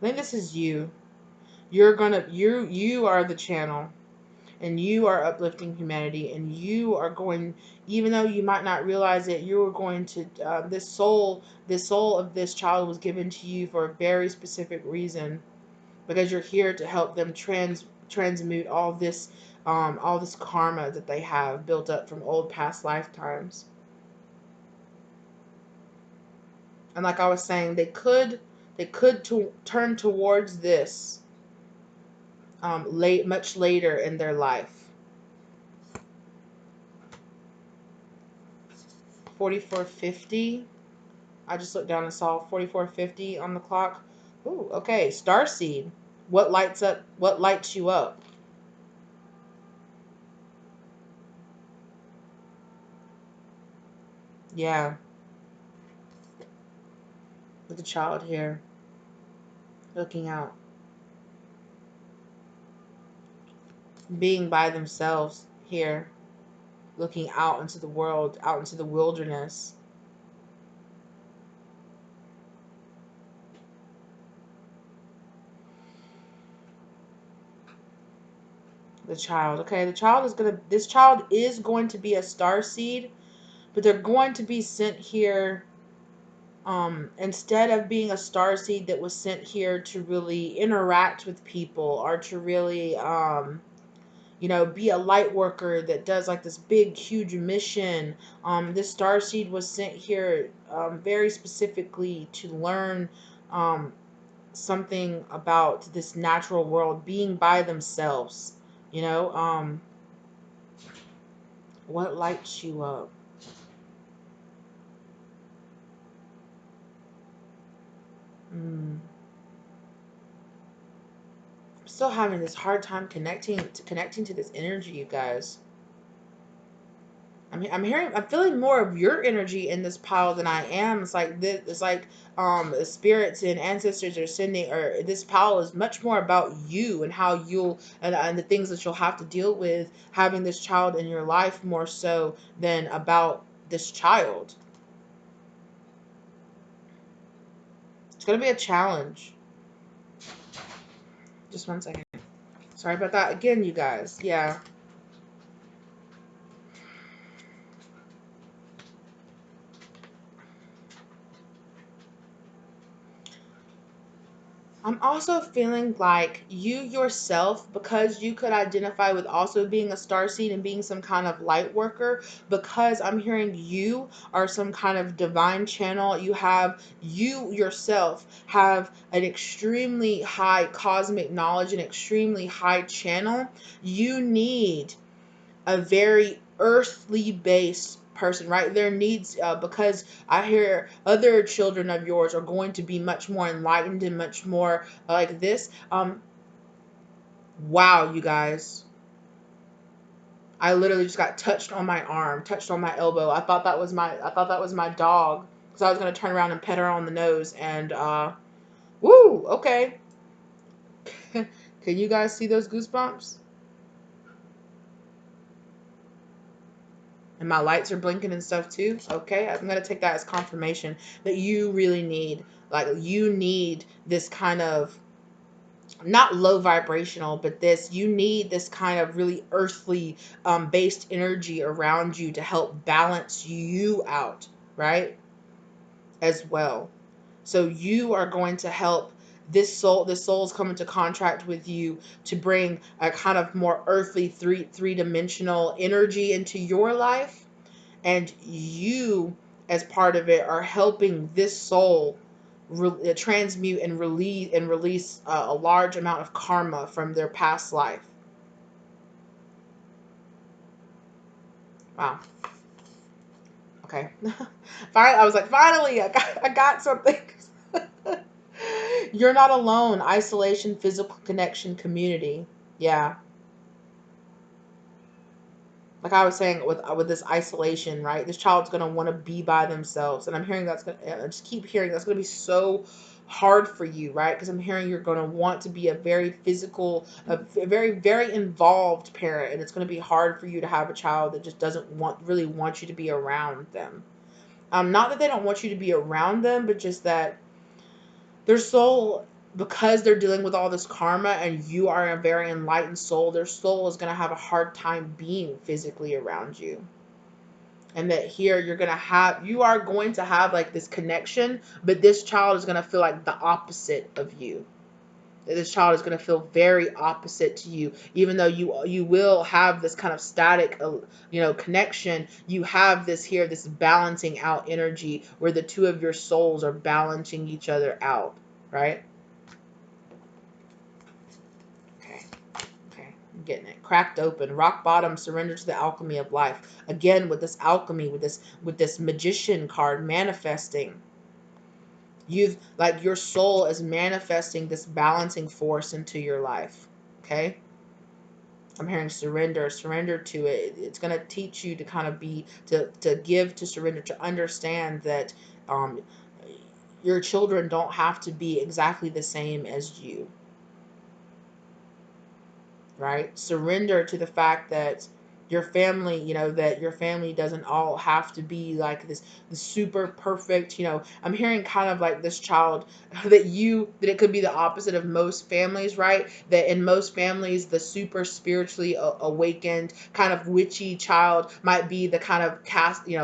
I think this is you. You are the channel, and you are uplifting humanity, and you are going, even though you might not realize it, you are going to, this soul of this child was given to you for a very specific reason, because you're here to help them transmute all this karma that they have built up from old past lifetimes. And like I was saying, they could turn towards this much later in their life. 4450. I just looked down and saw 4450 on the clock. Ooh, okay. Starseed. What lights you up? Yeah. With the child here. Looking out. Being by themselves here. Looking out into the world, out into the wilderness. The child. Okay, this child is going to be a starseed, but they're going to be sent here instead of being a starseed that was sent here to really interact with people, or to really be a light worker that does like this big huge mission. This starseed was sent here very specifically to learn something about this natural world, being by themselves. What lights you up? I'm still having this hard time connecting to this energy, you guys. I'm feeling more of your energy in this pile than I am. It's like this. It's like spirits and ancestors are sending, or this pile is much more about you and how and the things that you'll have to deal with having this child in your life, more so than about this child. It's gonna be a challenge. Just 1 second. Sorry about that again, you guys. Yeah. I'm also feeling like you yourself, because you could identify with also being a starseed and being some kind of light worker, because I'm hearing you are some kind of divine channel. You yourself have an extremely high cosmic knowledge, an extremely high channel. You need a very earthly based person, right? There needs, because I hear other children of yours are going to be much more enlightened and much more like this. Wow, you guys. I literally just got touched on my arm, touched on my elbow. I thought that was my dog, because I was gonna turn around and pet her on the nose, and woo, okay. Can you guys see those goosebumps? And my lights are blinking and stuff too. Okay, I'm gonna take that as confirmation that you really need, you need this kind of, not low vibrational, but you need this kind of really earthly based energy around you to help balance you out, right? As well. So you are going to help this soul's come into contract with you to bring a kind of more earthly three-dimensional energy into your life, and you, as part of it, are helping this soul transmute and release a large amount of karma from their past life. Wow. Okay. I was like, finally, I got something. You're not alone. Isolation, physical connection, community. Yeah. Like I was saying with this isolation, right? This child's gonna want to be by themselves, and I'm hearing that's gonna. I just keep hearing that's gonna be so hard for you, right? Because I'm hearing you're gonna want to be a very physical, a very very involved parent, and it's gonna be hard for you to have a child that just doesn't really want you to be around them. Not that they don't want you to be around them, but just that their soul, because they're dealing with all this karma and you are a very enlightened soul, their soul is going to have a hard time being physically around you. And that here you are going to have like this connection, but this child is going to feel like the opposite of you. This child is going to feel very opposite to you, even though you will have this kind of static connection. You have this balancing out energy where the two of your souls are balancing each other out, right? Okay. Okay, I'm getting it. Cracked open, rock bottom, surrender to the alchemy of life. Again, with this alchemy, with this magician card manifesting. You've like your soul is manifesting this balancing force into your life. Okay? I'm hearing surrender to it. It's gonna teach you to kind of to give, to surrender, to understand that um your children don't have to be exactly the same as you, right? Surrender to the fact that that your family doesn't all have to be like this super perfect, I'm hearing kind of like this child that it could be the opposite of most families, right? That in most families, the super spiritually awakened kind of witchy child might be the kind of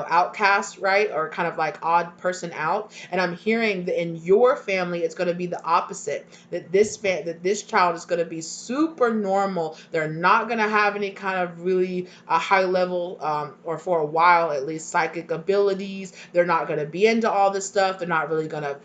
outcast, right? Or kind of like odd person out. And I'm hearing that in your family, it's going to be the opposite, that this child is going to be super normal. They're not going to have any kind of really high level, or for a while at least, psychic abilities. They're not going to be into all this stuff. They're not really going to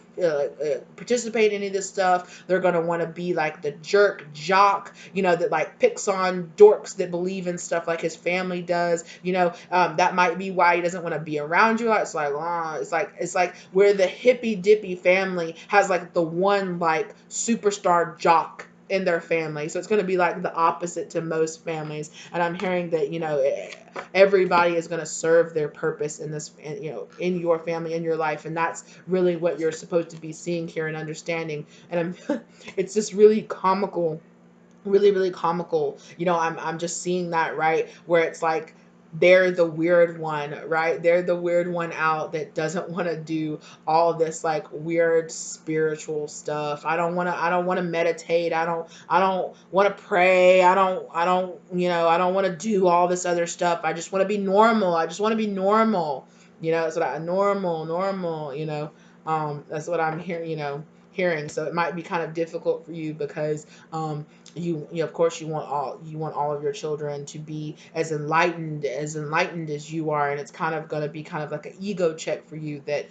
participate in any of this stuff. They're going to want to be like the jerk jock, that like picks on dorks that believe in stuff like his family does. That might be why he doesn't want to be around you. It's like where the hippy dippy family has like the one like superstar jock in their family. So it's going to be like the opposite to most families. And I'm hearing that, everybody is going to serve their purpose in this, in your family, in your life. And that's really what you're supposed to be seeing here and understanding. And it's just really comical, really, really comical. I'm just seeing that, right? Where it's like, they're the weird one, right? They're the weird one out that doesn't want to do all this like weird spiritual stuff. I don't want to meditate. I don't want to pray. I don't want to do all this other stuff. I just want to be normal. I just want to be normal. That's what normal, that's what I'm hearing. So it might be kind of difficult for you because of course you want all of your children to be as enlightened as you are, and it's kind of going to be kind of like an ego check for you that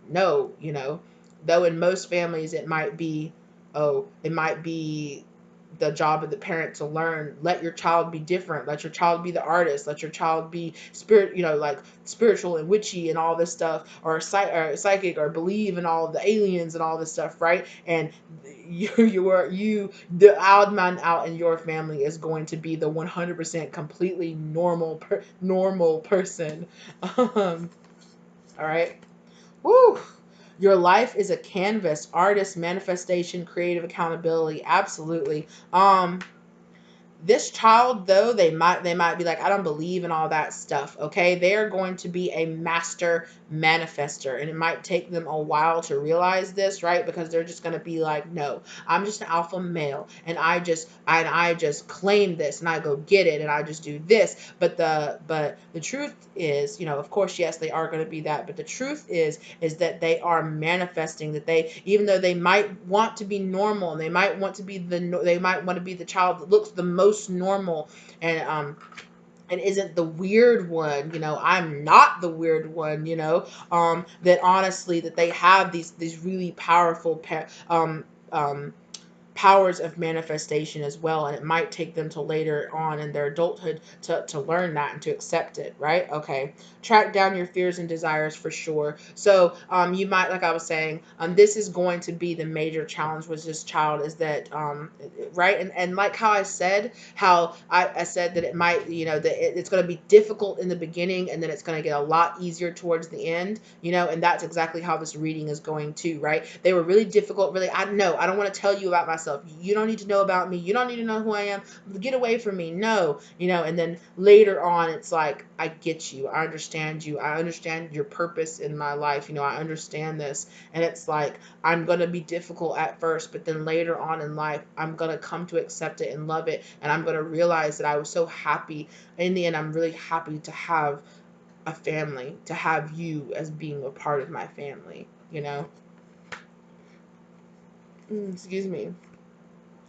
no, though in most families it might be the job of the parent to learn, let your child be different, let your child be the artist, let your child be like spiritual and witchy and all this stuff, or psychic, or believe in all of the aliens and all this stuff, right? And the odd man out in your family is going to be the 100% completely normal person. All right. Woo! Your life is a canvas, artist, manifestation, creative accountability. Absolutely. This child, though, they might be like, I don't believe in all that stuff. Okay, they are going to be a master manifester, and it might take them a while to realize this, right? Because they're just going to be like, no, I'm just an alpha male, and I just claim this, and I go get it, and I just do this. But the truth is, of course, yes, they are going to be that, but the truth is that they are manifesting, that they, even though they might want to be normal, and they might want to be the child that looks the most normal, and isn't the weird one. I'm not the weird one. That honestly, that they have these really powerful powers of manifestation as well, and it might take them till later on in their adulthood to learn that and to accept it, right? Okay. Track down your fears and desires for sure. So you might, like I was saying, this is going to be the major challenge with this child, is that right, and like how I said, how I said that it might, that it's going to be difficult in the beginning, and then it's going to get a lot easier towards the end, and that's exactly how this reading is going to, right? They were really difficult, really. I know, I don't want to tell you about myself. You don't need to know about me. You don't need to know who I am. Get away from me. No, and then later on, it's like, I get you. I understand you. I understand your purpose in my life. I understand this. And it's like, I'm going to be difficult at first, but then later on in life, I'm going to come to accept it and love it. And I'm going to realize that I was so happy. In the end, I'm really happy to have a family, to have you as being a part of my family. Excuse me.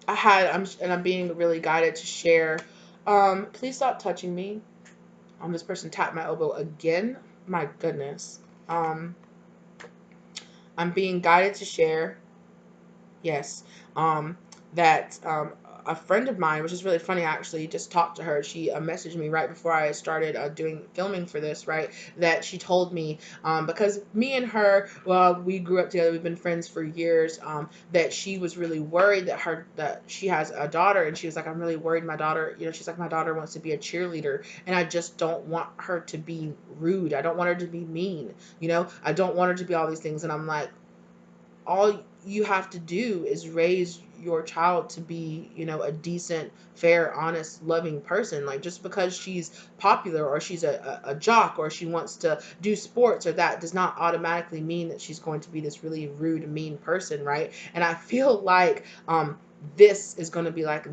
I'm being really guided to share. Please stop touching me. This person tapped my elbow again. My goodness. I'm being guided to share. Yes. That a friend of mine, which is really funny, I actually just talked to her. She messaged me right before I started doing filming for this, right? That she told me, because me and her, well, we grew up together, we've been friends for years, that she was really worried that she has a daughter, and she was like, I'm really worried my daughter, she's like, my daughter wants to be a cheerleader, and I just don't want her to be rude. I don't want her to be mean, I don't want her to be all these things. And I'm like, all you have to do is raise your child to be, a decent, fair, honest, loving person. Like, just because she's popular, or she's a jock, or she wants to do sports, or that does not automatically mean that she's going to be this really rude, mean person, right? And I feel like this is going to be like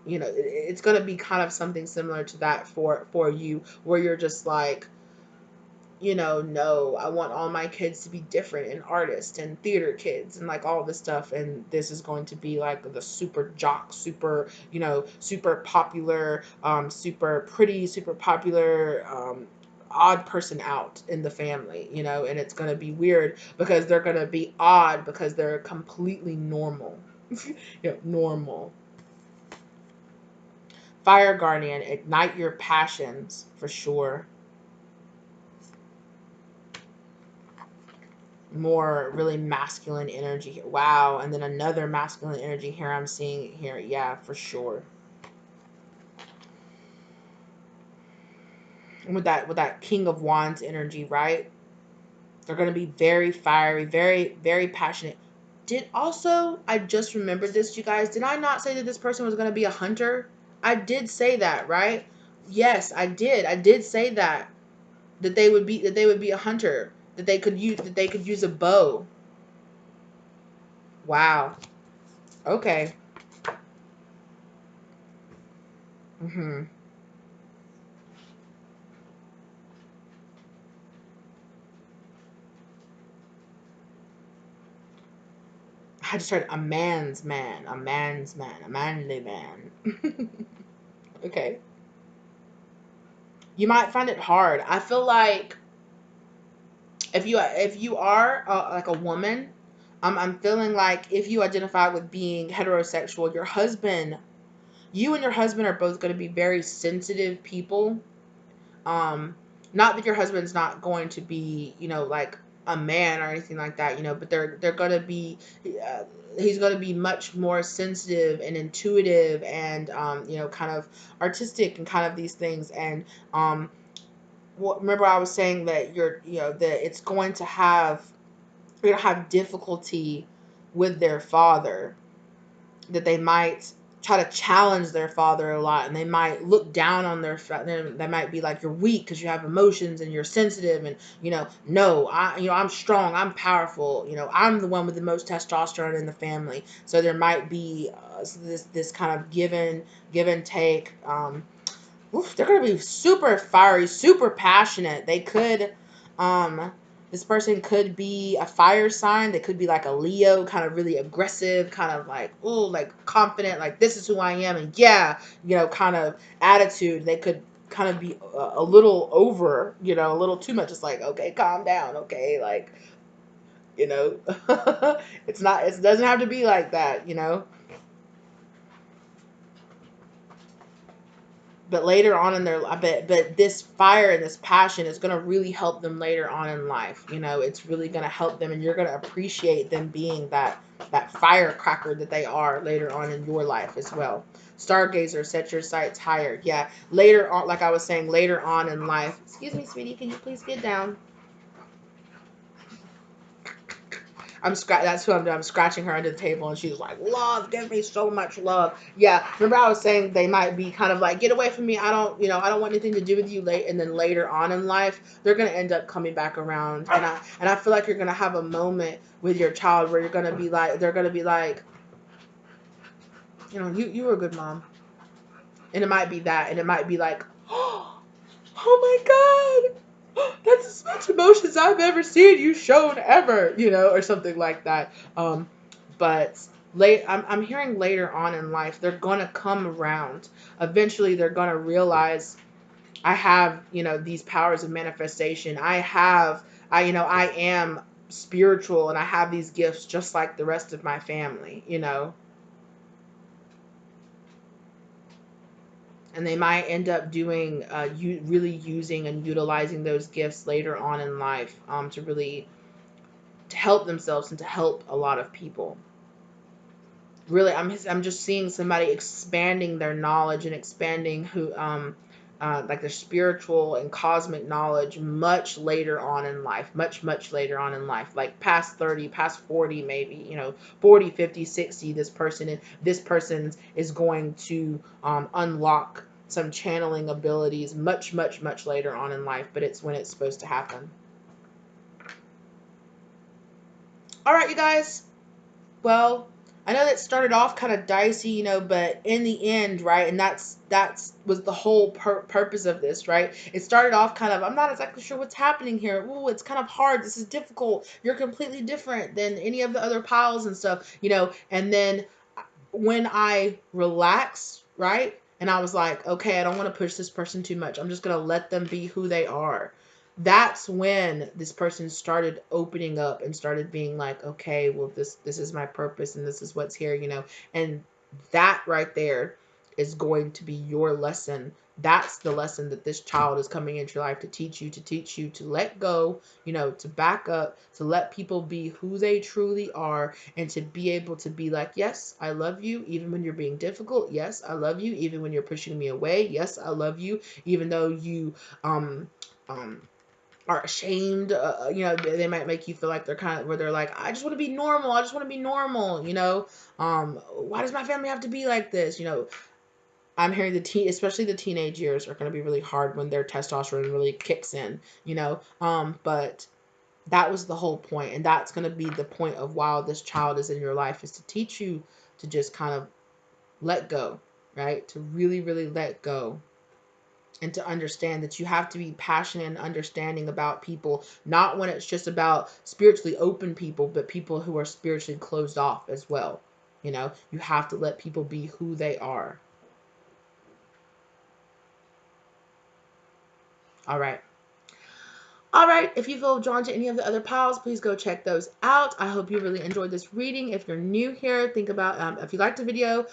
it's going to be kind of something similar to that for you, where you're just like, no, I want all my kids to be different, and artists and theater kids and like all this stuff. And this is going to be like the super jock, super, super popular, super pretty, super popular, odd person out in the family, and it's going to be weird because they're going to be odd because they're completely normal. Normal. Fire Guardian, ignite your passions for sure. More really masculine energy here. Wow. And then another masculine energy here I'm seeing here. Yeah, for sure. And with that King of Wands energy, right? They're going to be very fiery, very, very passionate. I just remembered this, you guys. Did I not say that this person was going to be a hunter? I did say that, right? Yes, I did. I did say that. That they would be a hunter. That they could use a bow. Wow. Okay. Mhm. I just heard a man's man, a man's man, a manly man. Okay. You might find it hard. I feel like if you are like a woman, I'm feeling like if you identify with being heterosexual, you and your husband are both going to be very sensitive people. Um, Not that your husband's not going to be, like a man or anything like that, but they're going to be, he's going to be much more sensitive and intuitive and, kind of artistic and kind of these things. And, remember I was saying that that you're going to have difficulty with their father, that they might try to challenge their father a lot, and they might look down on they might be like, you're weak because you have emotions and you're sensitive, and no, I'm strong, I'm powerful, I'm the one with the most testosterone in the family. So there might be this kind of give and take. They're gonna be super fiery, super passionate. They could, this person could be a fire sign. They could be like a Leo, kind of really aggressive, kind of like, ooh, like confident, like this is who I am, and yeah, kind of attitude. They could kind of be a little over, a little too much. It's like, okay, calm down, okay, like, you know, it doesn't have to be like that. But later on in their, but this fire and this passion is going to really help them later on in life. You know, it's really going to help them, and you're going to appreciate them being that firecracker that they are later on in your life as well. Stargazer, set your sights higher. Yeah, later on, like I was saying, later on in life. Excuse me, sweetie, can you please get down? That's who I'm doing. I'm scratching her under the table, and she's like, "Love, give me so much love." Yeah, remember I was saying they might be kind of like, "Get away from me! I don't, I don't want anything to do with you." Late, and then later on in life, they're gonna end up coming back around, and I feel like you're gonna have a moment with your child where you're gonna be like, they're gonna be like, you were a good mom, and it might be that, and it might be like, oh my God, that's as much emotions I've ever seen you shown ever, or something like that. But I'm hearing later on in life, they're gonna come around. Eventually, they're gonna realize I have, these powers of manifestation. I am spiritual, and I have these gifts just like the rest of my family. And they might end up doing, really using and utilizing those gifts later on in life, to really to help themselves and to help a lot of people. Really, I'm just seeing somebody expanding their knowledge and expanding like their spiritual and cosmic knowledge much later on in life, much later on in life, like past 30, past 40, maybe, 40, 50, 60. This person is going to unlock some channeling abilities much later on in life, but it's when it's supposed to happen. All right, you guys. Well, I know that started off kind of dicey, but in the end, right? And that's was the whole purpose of this, right? It started off kind of, I'm not exactly sure what's happening here. Ooh, it's kind of hard. This is difficult. You're completely different than any of the other piles and stuff. And then when I relaxed, right? And I was like, okay, I don't want to push this person too much. I'm just going to let them be who they are. That's when this person started opening up and started being like, okay, well, this is my purpose and this is what's here. And that right there is going to be your lesson. That's the lesson that this child is coming into your life to teach you to let go, to back up, to let people be who they truly are, and to be able to be like, yes, I love you even when you're being difficult. Yes, I love you even when you're pushing me away. Yes, I love you even though you are ashamed. They might make you feel like they're kind of where they're like, I just want to be normal. I just want to be normal. Why does my family have to be like this? I'm hearing especially the teenage years are going to be really hard when their testosterone really kicks in. But that was the whole point, and that's going to be the point of while this child is in your life, is to teach you to just kind of let go, right? To really, really let go, and to understand that you have to be passionate and understanding about people, not when it's just about spiritually open people, but people who are spiritually closed off as well. You have to let people be who they are. All right. All right, if you feel drawn to any of the other piles, please go check those out. I hope you really enjoyed this reading. If you're new here, think about, if you liked the video,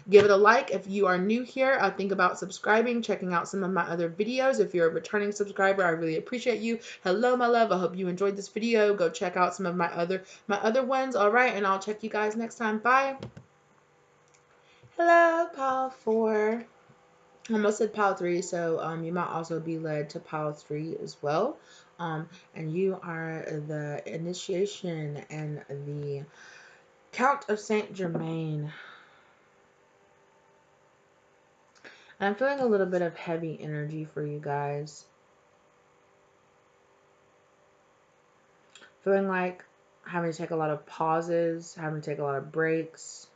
give it a like. If you are new here, think about subscribing, checking out some of my other videos. If you're a returning subscriber, I really appreciate you. Hello, my love. I hope you enjoyed this video. Go check out some of my other ones. All right, and I'll check you guys next time. Bye. Hello, pile 4. I almost said pile 3, so you might also be led to pile 3 as well. And you are the initiation and the Count of Saint Germaine. And I'm feeling a little bit of heavy energy for you guys. Feeling like having to take a lot of pauses, having to take a lot of breaks.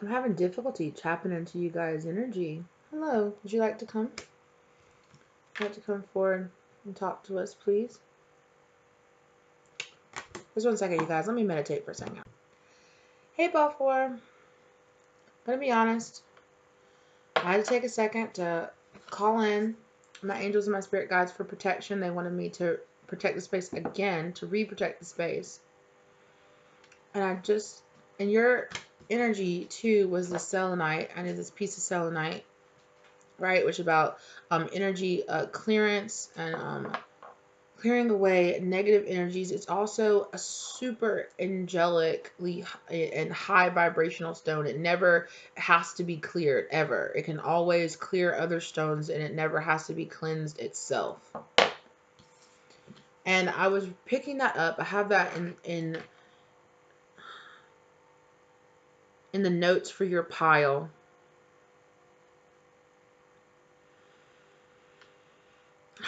I'm having difficulty tapping into you guys' energy. Hello, would you like to come? Would you like to come forward and talk to us, please? Just 1 second, you guys. Let me meditate for a second. Hey, Balfour. I'm gonna be honest. I had to take a second to call in my angels and my spirit guides for protection. They wanted me to protect the space again, to re-protect the space. And and your energy too was the selenite. I need this piece of selenite, right? Which about energy clearance and clearing away negative energies. It's also a super angelically and high vibrational stone. It never has to be cleared, ever. It can always clear other stones, and it never has to be cleansed itself. And I was picking that up. I have that in the notes for your pile.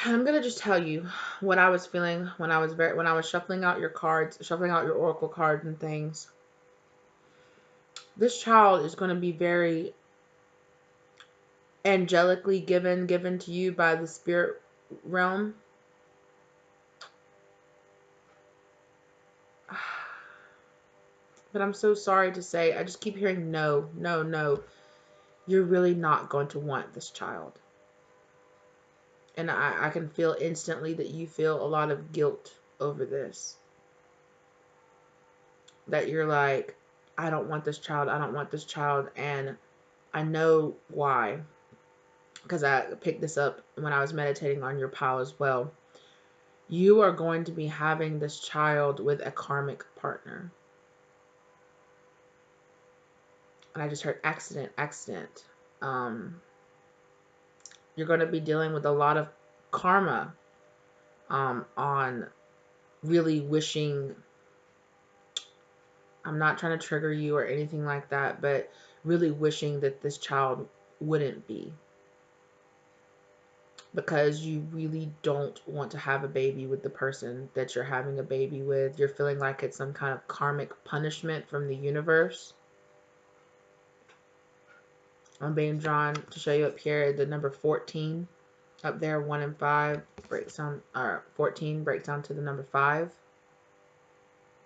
I'm gonna just tell you what I was feeling when I was shuffling out your cards, shuffling out your oracle cards and things. This child is going to be very angelically given to you by the spirit realm. But I'm so sorry to say, I just keep hearing no, no, no. You're really not going to want this child. And I can feel instantly that you feel a lot of guilt over this. That you're like, I don't want this child, I don't want this child. And I know why. Because I picked this up when I was meditating on your pile as well. You are going to be having this child with a karmic partner. And I just heard accident. You're going to be dealing with a lot of karma on really wishing, I'm not trying to trigger you or anything like that, but really wishing that this child wouldn't be. Because you really don't want to have a baby with the person that you're having a baby with. You're feeling like it's some kind of karmic punishment from the universe. I'm being drawn to show you up here the number 14 up there. 1 and 5 breaks down, or 14 breaks down to the number 5.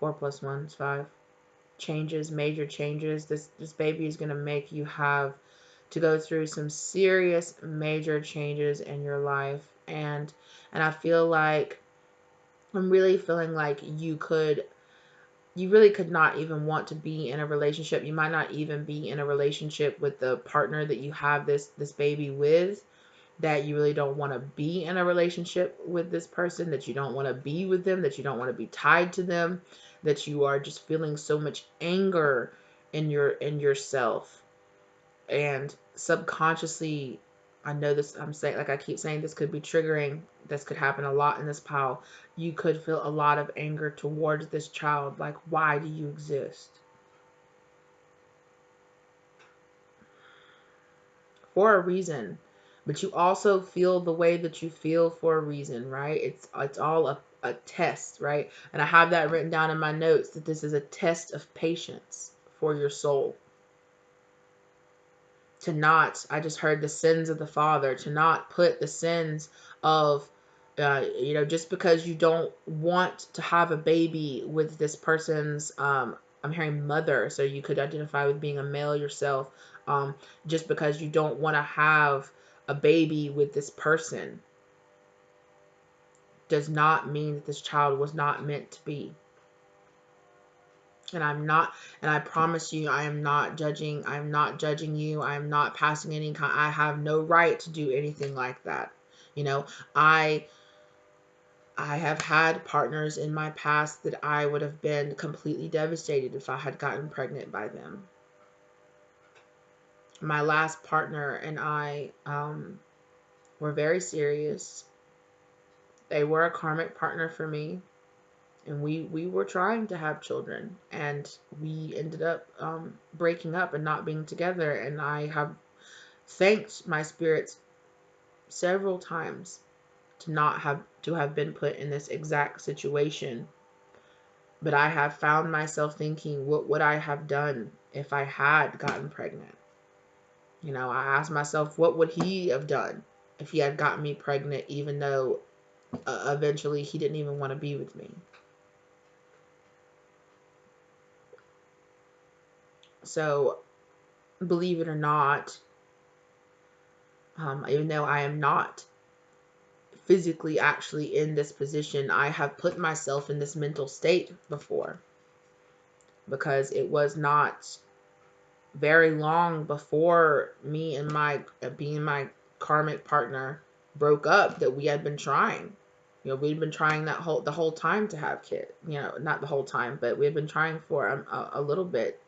4 plus 1 is 5. Changes, major changes. This baby is going to make you have to go through some serious major changes in your life. And I feel like, I'm really feeling like you really could not even want to be in a relationship. You might not even be in a relationship with the partner that you have this baby with, that you really don't want to be in a relationship with this person, that you don't want to be with them, that you don't want to be tied to them, that you are just feeling so much anger in yourself. And subconsciously, I know this, I'm saying, like I keep saying, this could be triggering. This could happen a lot in this pile. You could feel a lot of anger towards this child. Like, why do you exist? For a reason. But you also feel the way that you feel for a reason, right? It's all a test, right? And I have that written down in my notes, that this is a test of patience for your soul. To not, I just heard the sins of the father, to not put the sins of, just because you don't want to have a baby with this person's, I'm hearing mother, so you could identify with being a male yourself, just because you don't want to have a baby with this person does not mean that this child was not meant to be. And I promise you, I am not judging you. I am not passing any kind, I have no right to do anything like that. I have had partners in my past that I would have been completely devastated if I had gotten pregnant by them. My last partner and I were very serious. They were a karmic partner for me. And we were trying to have children, and we ended up breaking up and not being together. And I have thanked my spirits several times to not have been put in this exact situation. But I have found myself thinking, what would I have done if I had gotten pregnant? I asked myself, what would he have done if he had gotten me pregnant, even though eventually he didn't even want to be with me? So, believe it or not, Even though I am not physically actually in this position, I have put myself in this mental state before, because it was not very long before me and my being my karmic partner broke up that we had been trying. You know, we'd been trying the whole time to have kids. You know, not the whole time, but we had been trying for a little bit.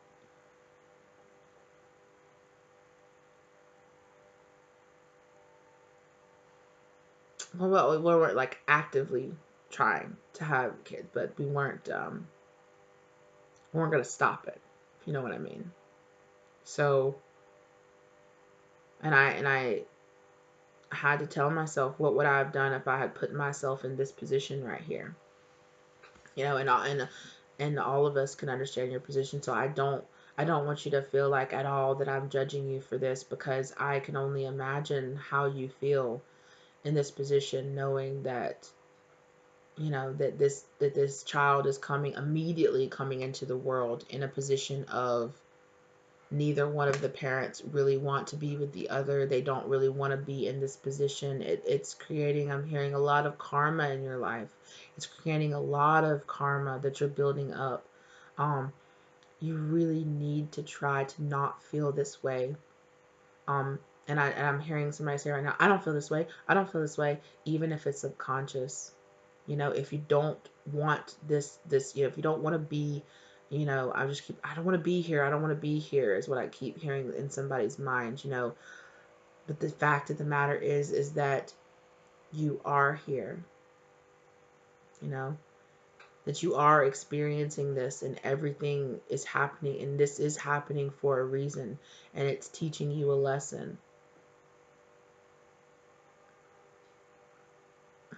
Well, we weren't like actively trying to have kids, but we weren't gonna stop it, if you know what I mean. So, and I had to tell myself, what would I have done if I had put myself in this position right here? You know, and all of us can understand your position. So I don't want you to feel like at all that I'm judging you for this, because I can only imagine how you feel in this position, knowing that, you know, that this child is immediately coming into the world in a position of neither one of the parents really want to be with the other. They don't really want to be in this position. It's creating, I'm hearing, a lot of karma in your life. It's creating a lot of karma that you're building up. Um, you really need to try to not feel this way. And I'm hearing somebody say right now, I don't feel this way. I don't feel this way, even if it's subconscious. You know, if you don't want this, you know, if you don't want to be, you know, I don't want to be here. I don't want to be here is what I keep hearing in somebody's mind, you know. But the fact of the matter is that you are here, you know, that you are experiencing this, and everything is happening, and this is happening for a reason, and it's teaching you a lesson.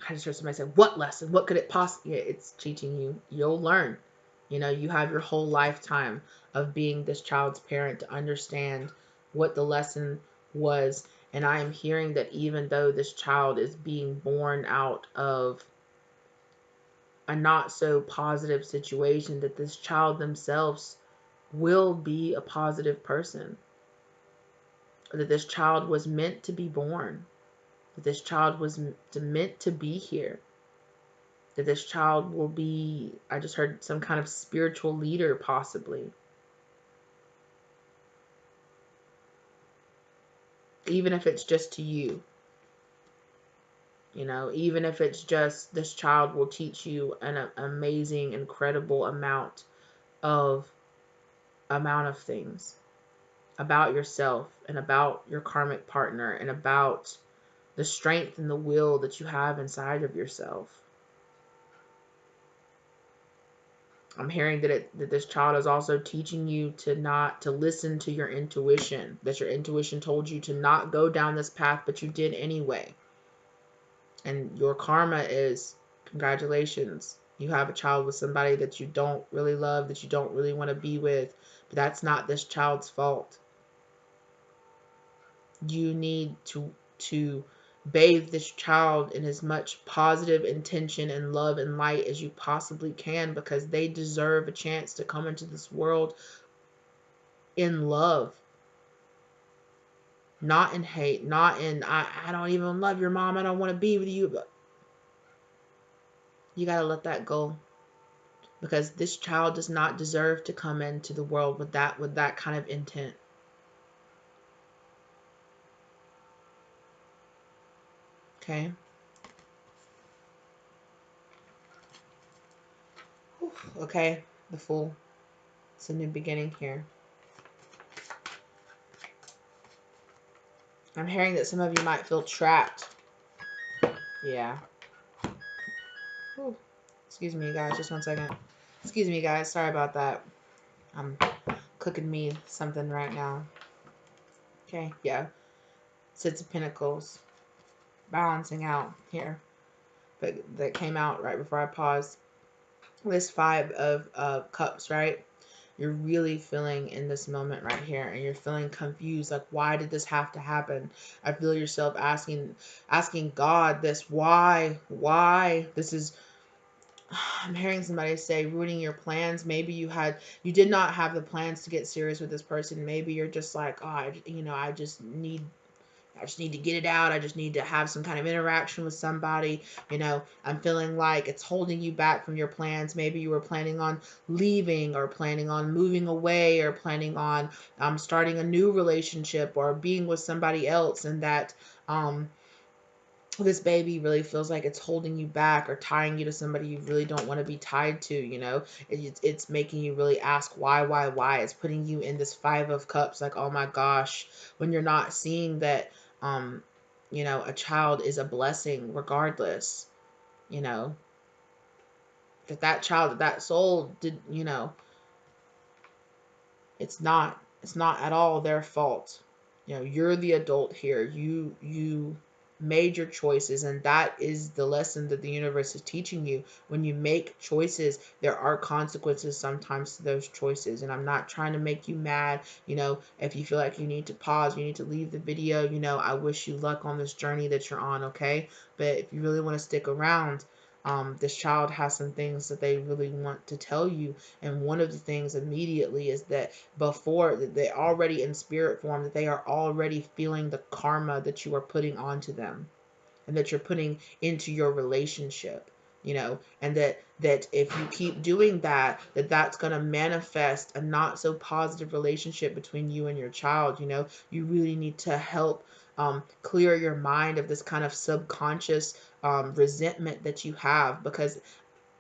I just heard somebody say, what lesson? What could it possibly? Yeah, it's teaching you. You'll learn. You know, you have your whole lifetime of being this child's parent to understand what the lesson was. And I am hearing that even though this child is being born out of a not so positive situation, that this child themselves will be a positive person. That this child was meant to be born. That this child was meant to be here. That this child will be, I just heard, some kind of spiritual leader, possibly. Even if it's just to you. You know, even if it's just, this child will teach you an amazing, incredible of amount of things about yourself, and about your karmic partner, and about the strength and the will that you have inside of yourself. I'm hearing that this child is also teaching you to listen to your intuition, that your intuition told you to not go down this path, but you did anyway. And your karma is, congratulations. You have a child with somebody that you don't really love, that you don't really want to be with, but that's not this child's fault. You need to bathe this child in as much positive intention and love and light as you possibly can, because they deserve a chance to come into this world in love, not in hate, not in I don't even love your mom, I don't want to be with you. But you got to let that go, because this child does not deserve to come into the world with that kind of intent. Okay. Whew. Okay, the Fool. It's a new beginning here. I'm hearing that some of you might feel trapped. Yeah. Whew. Excuse me, guys. Just one second. Excuse me, guys. Sorry about that. I'm cooking me something right now. Okay. Yeah. Six of Pentacles. Balancing out here. But that came out right before I paused. This Five of Cups, right? You're really feeling in this moment right here, and you're feeling confused, like, why did this have to happen? I feel yourself asking God this, why this is. I'm hearing somebody say ruining your plans. Maybe you did not have the plans to get serious with this person. Maybe you're just like, oh, I just need, I just need to get it out. I just need to have some kind of interaction with somebody. I'm feeling like it's holding you back from your plans. Maybe you were planning on leaving, or planning on moving away, or planning on starting a new relationship, or being with somebody else, and that this baby really feels like it's holding you back or tying you to somebody you really don't want to be tied to. It's making you really ask why. It's putting you in this 5 of cups, like, oh my gosh, when you're not seeing that a child is a blessing regardless. That child, that soul did, it's not at all their fault. You're the adult here. You made your choices, and that is the lesson that the universe is teaching you. When you make choices, there are consequences sometimes to those choices. And I'm not trying to make you mad. If you feel like you need to pause, you need to leave the video, I wish you luck on this journey that you're on, okay? But if you really want to stick around, this child has some things that they really want to tell you. And one of the things immediately is that before that, they're already in spirit form, that they are already feeling the karma that you are putting onto them, and that you're putting into your relationship. And that if you keep doing that, that's going to manifest a not so positive relationship between you and your child. You really need to help clear your mind of this kind of subconscious resentment that you have, because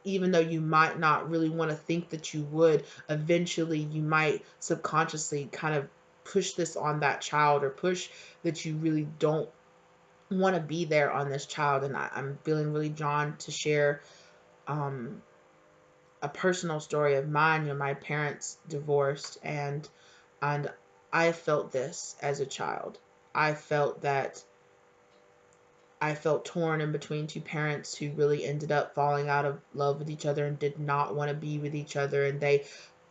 even though you might not really want to think that you would, eventually you might subconsciously kind of push this on that child, or push that you really don't want to be there on this child. And I'm feeling really drawn to share um, a personal story of mine. My parents divorced, and I felt this as a child. I felt that I felt torn in between two parents who really ended up falling out of love with each other and did not want to be with each other. And they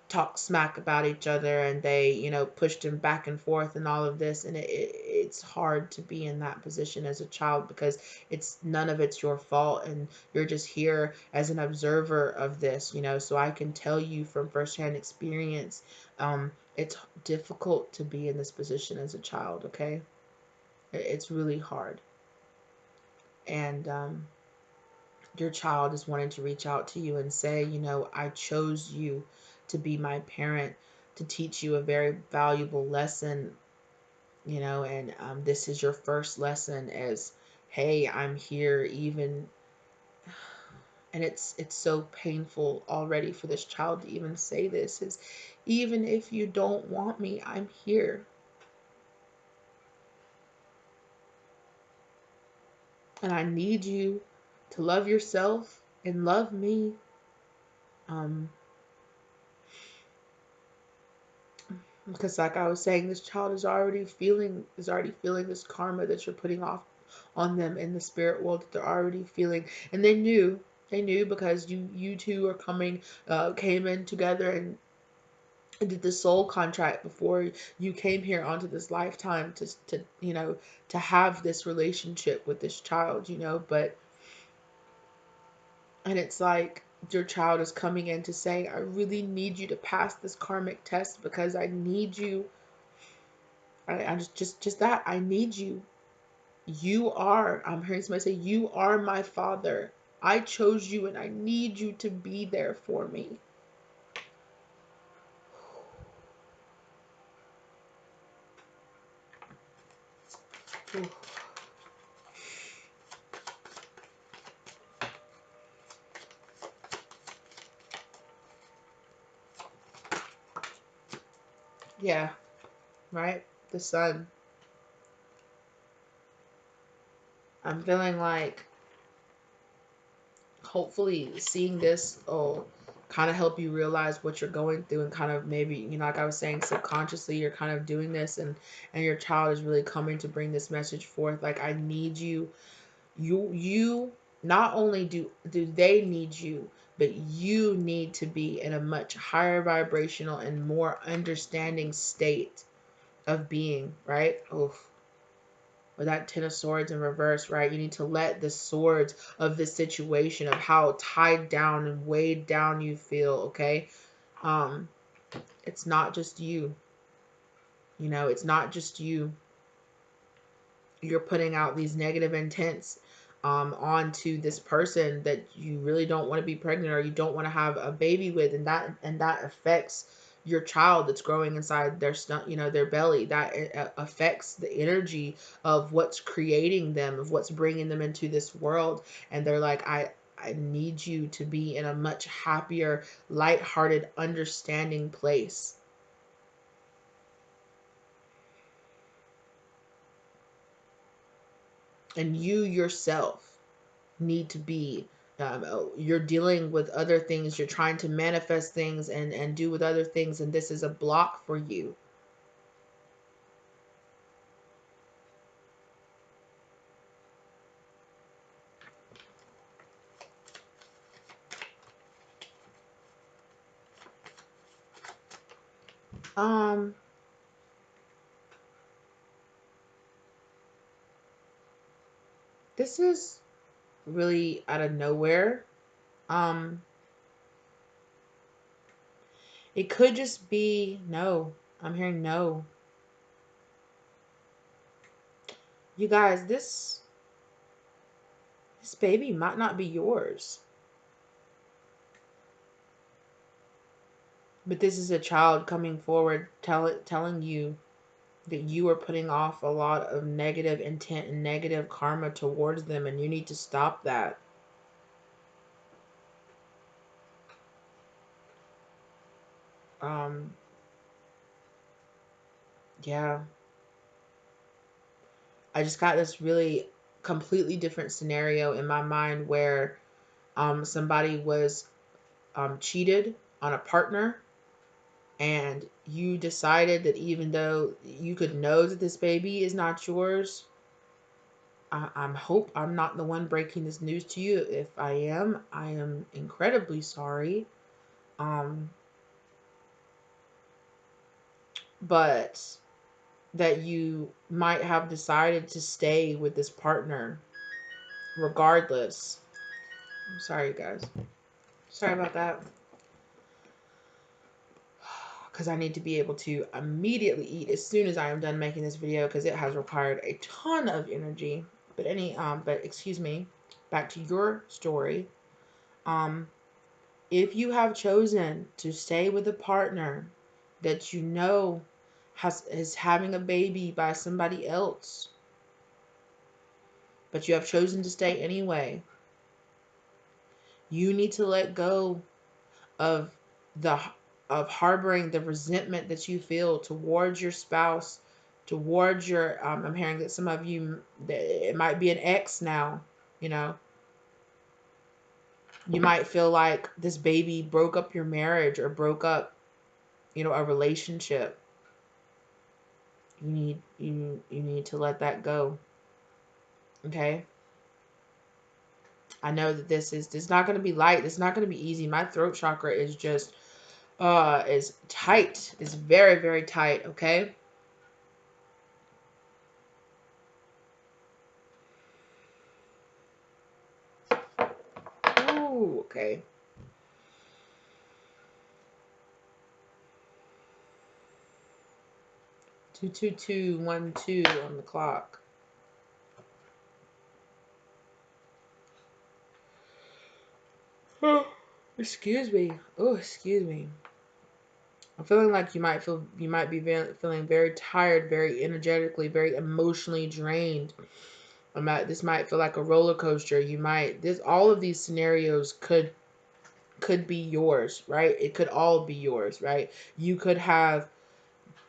talked smack about each other, and they, pushed him back and forth and all of this. And it's hard to be in that position as a child, because none of it's your fault. And you're just here as an observer of this, so I can tell you from firsthand experience, it's difficult to be in this position as a child. Okay. It's really hard. And your child is wanting to reach out to you and say, I chose you to be my parent, to teach you a very valuable lesson, and this is your first lesson as, hey, I'm here, even. And it's so painful already for this child to even say this, is, even if you don't want me, I'm here. And I need you to love yourself and love me. Um, because, like I was saying, this child is already feeling this karma that you're putting off on them in the spirit world, that they're already feeling. And they knew because you two are came in together and did the soul contract before you came here onto this lifetime to have this relationship with this child. But, and it's like your child is coming in to say, I really need you to pass this karmic test, because I need you. I just that I need you. I'm hearing somebody say, you are my father. I chose you, and I need you to be there for me. Ooh. Yeah, right? The sun. I'm feeling like, hopefully seeing this will kind of help you realize what you're going through, and kind of maybe, like I was saying, subconsciously you're kind of doing this, and your child is really coming to bring this message forth, like, I need you. You not only do they need you, but you need to be in a much higher vibrational and more understanding state of being, right? Oof. With that 10 of Swords in reverse, right? You need to let the swords of this situation, of how tied down and weighed down you feel, okay? Um, it's not just you. It's not just you. you're putting out these negative intents onto this person that you really don't want to be pregnant or you don't want to have a baby with, and that affects your child that's growing inside their their belly. That affects the energy of what's creating them, of what's bringing them into this world. And they're like, I need you to be in a much happier, lighthearted, understanding place. And you yourself need to be, you're dealing with other things, you're trying to manifest things and do with other things, and this is a block for you. um this is really out of nowhere. um it could just be no. I'm hearing no. You guys, this baby might not be yours, but this is a child coming forward telling you that you are putting off a lot of negative intent and negative karma towards them, and you need to stop that. um yeah, I just got this really completely different scenario in my mind where somebody was cheated on a partner, and you decided that even though you could know that this baby is not yours, I'm hope I'm not the one breaking this news to you. If I am incredibly sorry. um but that you might have decided to stay with this partner regardless. I'm sorry, you guys. Sorry about that. Because I need to be able to immediately eat as soon as I am done making this video, because it has required a ton of energy. But excuse me, back to your story. Um, if you have chosen to stay with a partner that you know is having a baby by somebody else, but you have chosen to stay anyway, you need to let go of the of harboring the resentment that you feel towards your spouse, towards your I'm hearing that some of you, that it might be an ex now. you know you might feel like this baby broke up your marriage or broke up, a relationship. You need to let that go. Okay. I know that this is not going to be light. This is not going to be easy. My throat chakra is just is tight. It's very, very tight. Okay. Ooh, okay. 22212 on the clock. Excuse me. Oh, excuse me. I'm feeling like you might be feeling very tired, very energetically, very emotionally drained. This might feel like a roller coaster. All of these scenarios could be yours, right? It could all be yours, right? You could have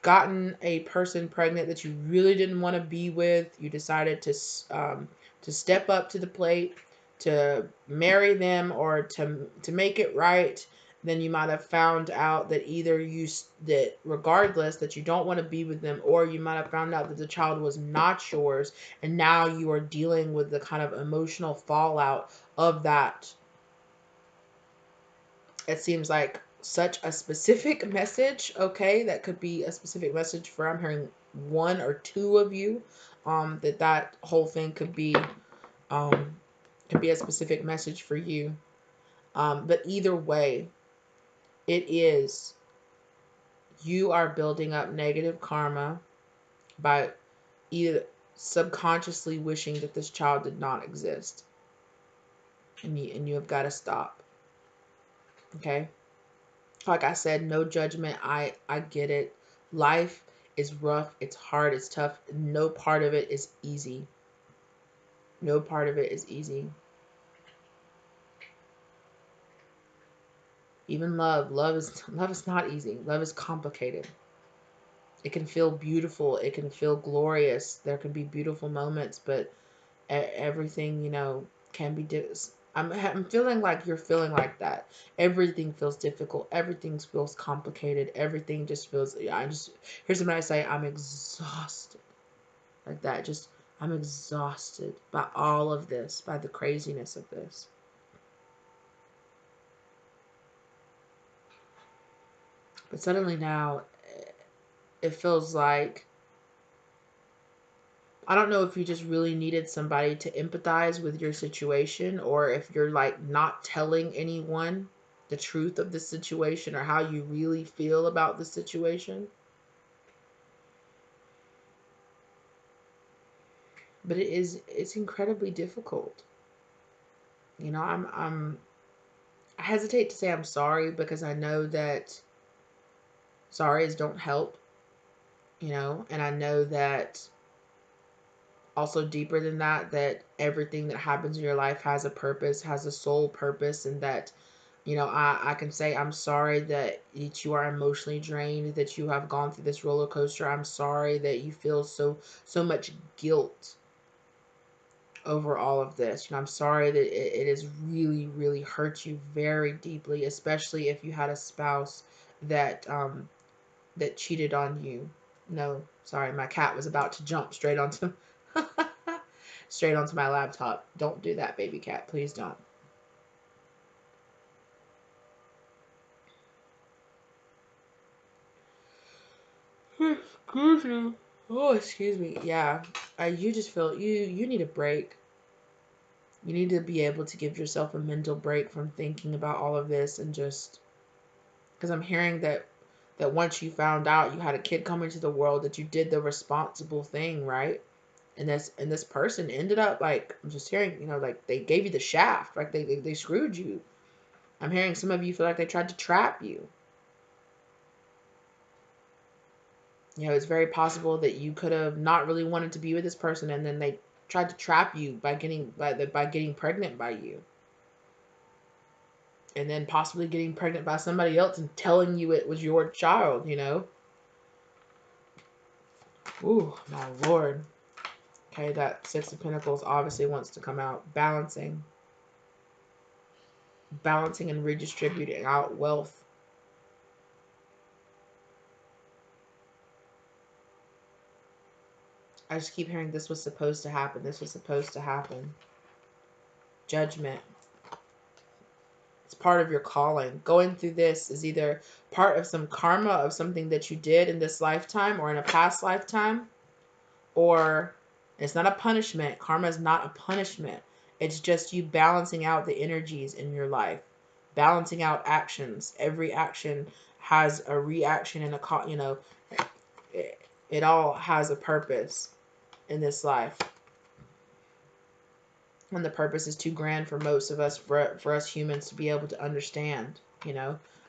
gotten a person pregnant that you really didn't want to be with. You decided to step up to the plate, to marry them, or to make it right. Then you might have found out that that regardless that you don't want to be with them, or you might have found out that the child was not yours, and now you are dealing with the kind of emotional fallout of that. It seems like such a specific message. Okay, that could be a specific message for, I'm hearing, one or two of you. That whole thing um could be a specific message for you. But either way, it is, you are building up negative karma by either subconsciously wishing that this child did not exist. And you have got to stop. Okay? Like I said, no judgment. I get it. Life is rough, it's hard, it's tough. No part of it is easy. No part of it is easy. Even love is not easy. Love is complicated. It can feel beautiful, it can feel glorious. There can be beautiful moments, but everything, can be I'm feeling like you're feeling like that. Everything feels difficult. Everything feels complicated. Everything just feels. Here's what I say. I'm exhausted. Like that. Just I'm exhausted by all of this, by the craziness of this. But suddenly now, it feels like I don't know if you just really needed somebody to empathize with your situation, or if you're like not telling anyone the truth of the situation or how you really feel about the situation. But it's incredibly difficult. I hesitate to say I'm sorry because I know that sorries don't help, and I know that also deeper than that, that everything that happens in your life has a purpose, has a sole purpose, and that I can say I'm sorry that you are emotionally drained, that you have gone through this roller coaster. I'm sorry that you feel so much guilt over all of this. I'm sorry that it has really, really hurt you very deeply, especially if you had a spouse that cheated on you. No, sorry, my cat was about to jump straight onto straight onto my laptop. Don't do that, baby cat. Please don't. Excuse me. Oh, excuse me. Yeah, you just feel you need a break. You need to be able to give yourself a mental break from thinking about all of this, and just because I'm hearing that once you found out you had a kid come into the world, that you did the responsible thing, right? And this person ended up, like, I'm just hearing, like they gave you the shaft, like they screwed you. I'm hearing some of you feel like they tried to trap you. It's very possible that you could have not really wanted to be with this person, and then they tried to trap you by getting pregnant by you, and then possibly getting pregnant by somebody else and telling you it was your child. Ooh, my lord. Okay, that Six of Pentacles obviously wants to come out. Balancing and redistributing out wealth. I just keep hearing this was supposed to happen. This was supposed to happen. Judgment. It's part of your calling. Going through this is either part of some karma of something that you did in this lifetime or in a past lifetime, or it's not a punishment. Karma is not a punishment. It's just you balancing out the energies in your life, balancing out actions. Every action has a reaction and it all has a purpose in this life. And the purpose is too grand for most of us, for us humans to be able to understand.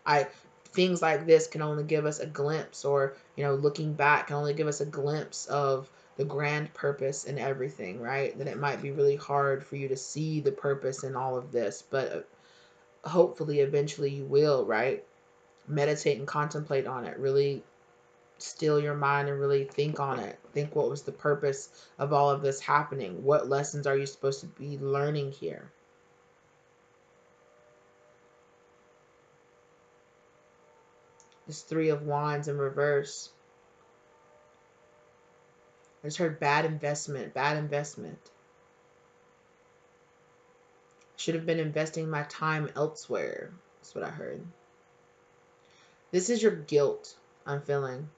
I things like this can only give us a glimpse, or looking back can only give us a glimpse of the grand purpose in everything, right? Then it might be really hard for you to see the purpose in all of this, but hopefully eventually you will, right? Meditate and contemplate on it. Really still your mind and really think on it. Think, what was the purpose of all of this happening? What lessons are you supposed to be learning here? This Three of Wands in reverse. I just heard bad investment, bad investment. Should have been investing my time elsewhere. That's what I heard. This is your guilt I'm feeling.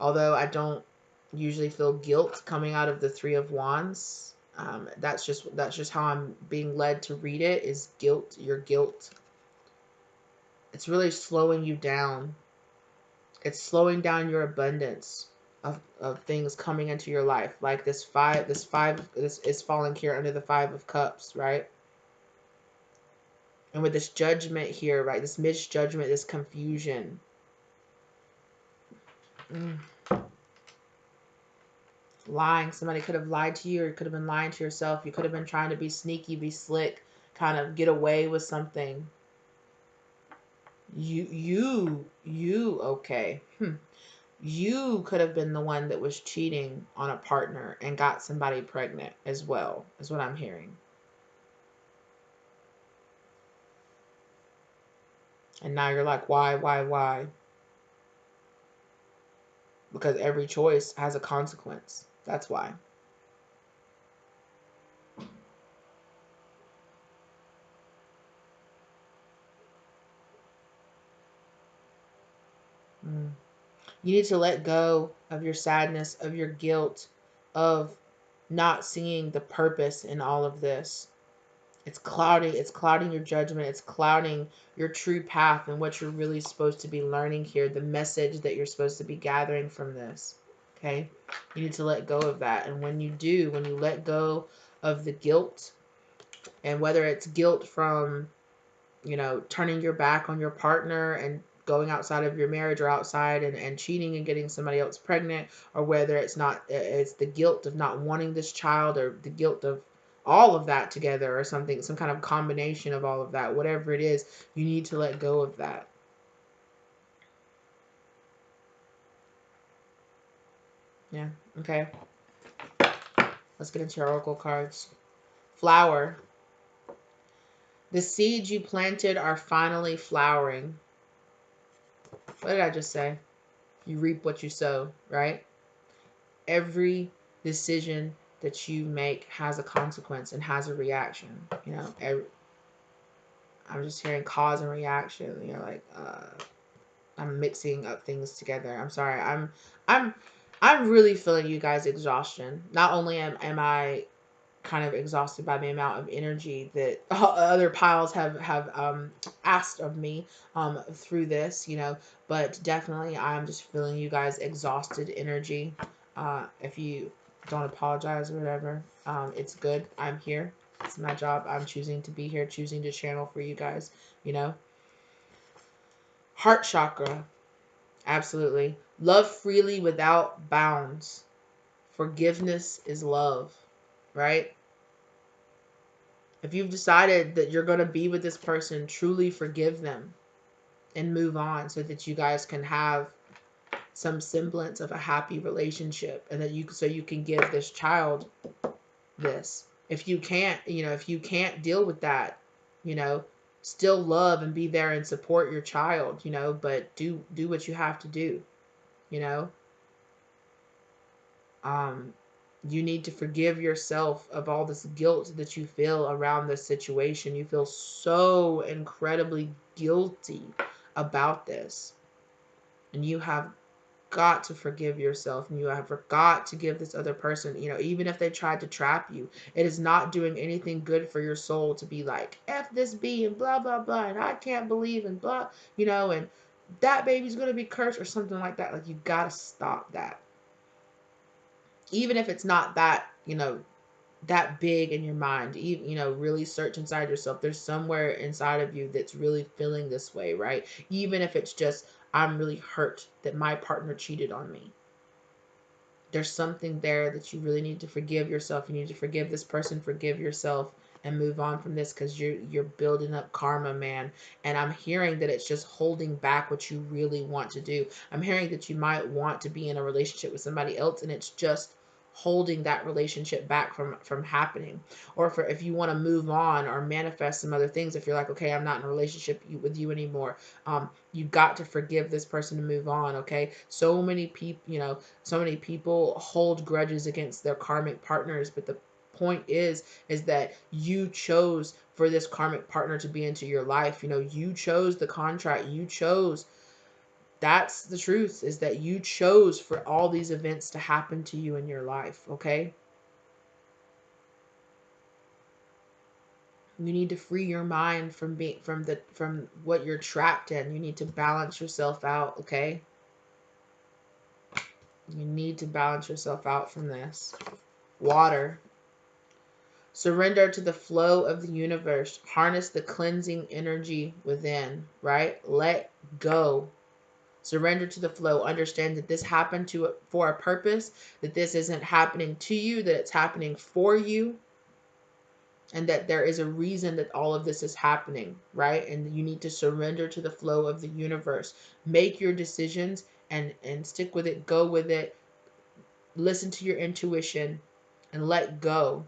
Although I don't usually feel guilt coming out of the Three of Wands. That's just how I'm being led to read it, is guilt, your guilt. It's really slowing you down. It's slowing down your abundance. of things coming into your life. Like this is falling here under the 5 of Cups, right? And with this judgment here, right? This misjudgment, this confusion. Lying. Somebody could have lied to you, or you could have been lying to yourself. You could have been trying to be sneaky, be slick, kind of get away with something. Okay. You could have been the one that was cheating on a partner and got somebody pregnant as well, is what I'm hearing. And now you're like, why? Because every choice has a consequence. That's why. You need to let go of your sadness, of your guilt, of not seeing the purpose in all of this. It's clouding your judgment. It's clouding your true path and what you're really supposed to be learning here, the message that you're supposed to be gathering from this. Okay? You need to let go of that. And when you do, when you let go of the guilt, and whether it's guilt from, turning your back on your partner and going outside of your marriage, or outside and cheating and getting somebody else pregnant, or whether it's the guilt of not wanting this child, or the guilt of all of that together, or something, some kind of combination of all of that, whatever it is, you need to let go of that. Yeah. Okay. Let's get into your oracle cards. Flower. The seeds you planted are finally flowering. What did I just say? You reap what you sow, right? Every decision that you make has a consequence and has a reaction. I'm just hearing cause and reaction. Like I'm mixing up things together. I'm sorry. I'm I'm really feeling you guys' exhaustion. Not only am I kind of exhausted by the amount of energy that other piles have asked of me through this, but definitely I'm just feeling you guys exhausted energy. If you don't apologize or whatever, it's good. I'm here. It's my job. I'm choosing to be here, choosing to channel for you guys. Heart chakra. Absolutely. Love freely without bounds. Forgiveness is love, right? If you've decided that you're going to be with this person, truly forgive them and move on, so that you guys can have some semblance of a happy relationship, and that you can give this child this. If you can't, if you can't deal with that, still love and be there and support your child, but do what you have to do, you know. You need to forgive yourself of all this guilt that you feel around this situation. You feel so incredibly guilty about this. And you have got to forgive yourself, and you have got to give this other person, even if they tried to trap you, it is not doing anything good for your soul to be like, F this B and blah, blah, blah, and I can't believe and blah, and that baby's going to be cursed or something like that. Like, you got to stop that. Even if it's not that, that big in your mind, even, really search inside yourself. There's somewhere inside of you that's really feeling this way, right? Even if it's just, I'm really hurt that my partner cheated on me. There's something there that you really need to forgive yourself. You need to forgive this person, forgive yourself, and move on from this, because you're building up karma, man. And I'm hearing that it's just holding back what you really want to do. I'm hearing that you might want to be in a relationship with somebody else, and it's just holding that relationship back from happening. Or if you want to move on or manifest some other things, if you're like, okay, I'm not in a relationship with you anymore, you got to forgive this person to move on. Okay, so many people hold grudges against their karmic partners, but the point is that you chose for this karmic partner to be into your life. You chose the contract. You chose. That's the truth, is that you chose for all these events to happen to you in your life. Okay, you need to free your mind from what you're trapped in. You need to balance yourself out. Okay, You need to balance yourself out from this. Water. Surrender to the flow of the universe. Harness the cleansing energy within, right? Let go. Surrender to the flow. Understand that this happened for a purpose, that this isn't happening to you, that it's happening for you, and that there is a reason that all of this is happening, right? And you need to surrender to the flow of the universe. Make your decisions and stick with it, go with it. Listen to your intuition and let go,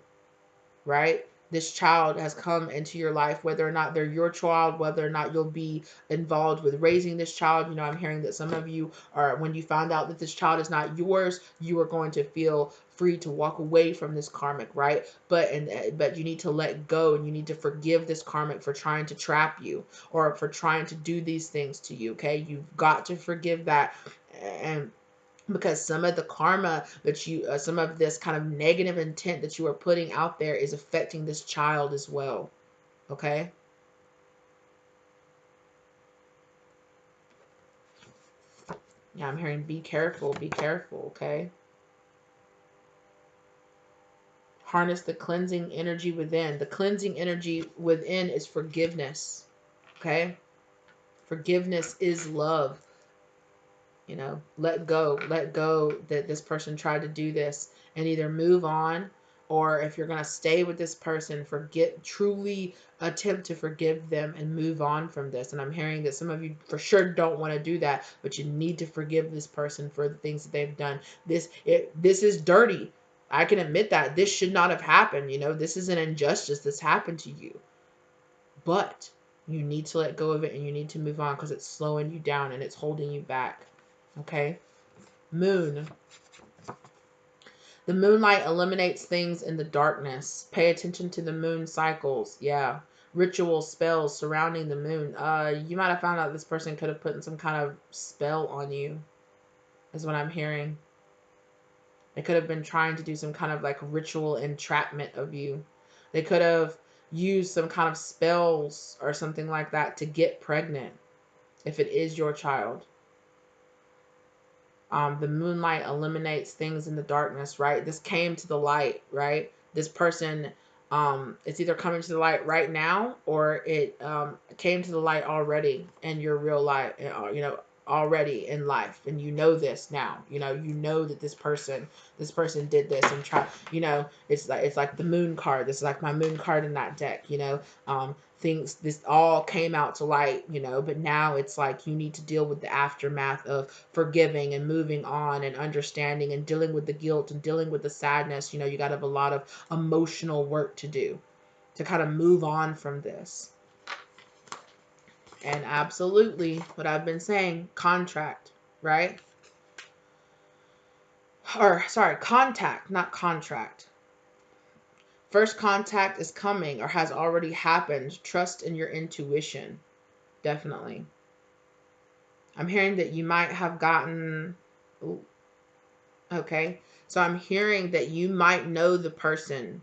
right? This child has come into your life, whether or not they're your child, whether or not you'll be involved with raising this child. You know, I'm hearing that some of you are, when you found out that this child is not yours, you are going to feel free to walk away from this karmic, right? But you need to let go, and you need to forgive this karmic for trying to trap you or for trying to do these things to you, okay? You've got to forgive that. And because some of the karma that some of this kind of negative intent that you are putting out there is affecting this child as well. Okay. Yeah, I'm hearing be careful, be careful. Okay. Harness the cleansing energy within. The cleansing energy within is forgiveness. Okay. Forgiveness is love. You know, let go that this person tried to do this, and either move on, or if you're going to stay with this person, forget, truly attempt to forgive them and move on from this. And I'm hearing that some of you for sure don't want to do that, but you need to forgive this person for the things that they've done. This is dirty. I can admit that this should not have happened. You know, this is an injustice that's happened to you, but you need to let go of it and you need to move on, because it's slowing you down and it's holding you back. Okay. Moon. The moonlight illuminates things in the darkness. Pay attention to the moon cycles. Yeah. Ritual spells surrounding the moon. You might have found out this person could have put some kind of spell on you, is what I'm hearing. They could have been trying to do some kind of like ritual entrapment of you. They could have used some kind of spells or something like that to get pregnant, if it is your child. The moonlight illuminates things in the darkness, right? This came to the light, right? This person, it's either coming to the light right now, or it came to the light already in your real life, you know, already in life, and you know this now. You know that this person did this and try. It's like the moon card. This is like my moon card in that deck. Things, this all came out to light, but now it's like you need to deal with the aftermath of forgiving and moving on and understanding and dealing with the guilt and dealing with the sadness. You got to have a lot of emotional work to do to kind of move on from this. And absolutely what I've been saying, contract, right? Or sorry, contact, not contract. First contact is coming or has already happened. Trust in your intuition. Definitely. I'm hearing that you might have gotten... Ooh, okay. So I'm hearing that you might know the person.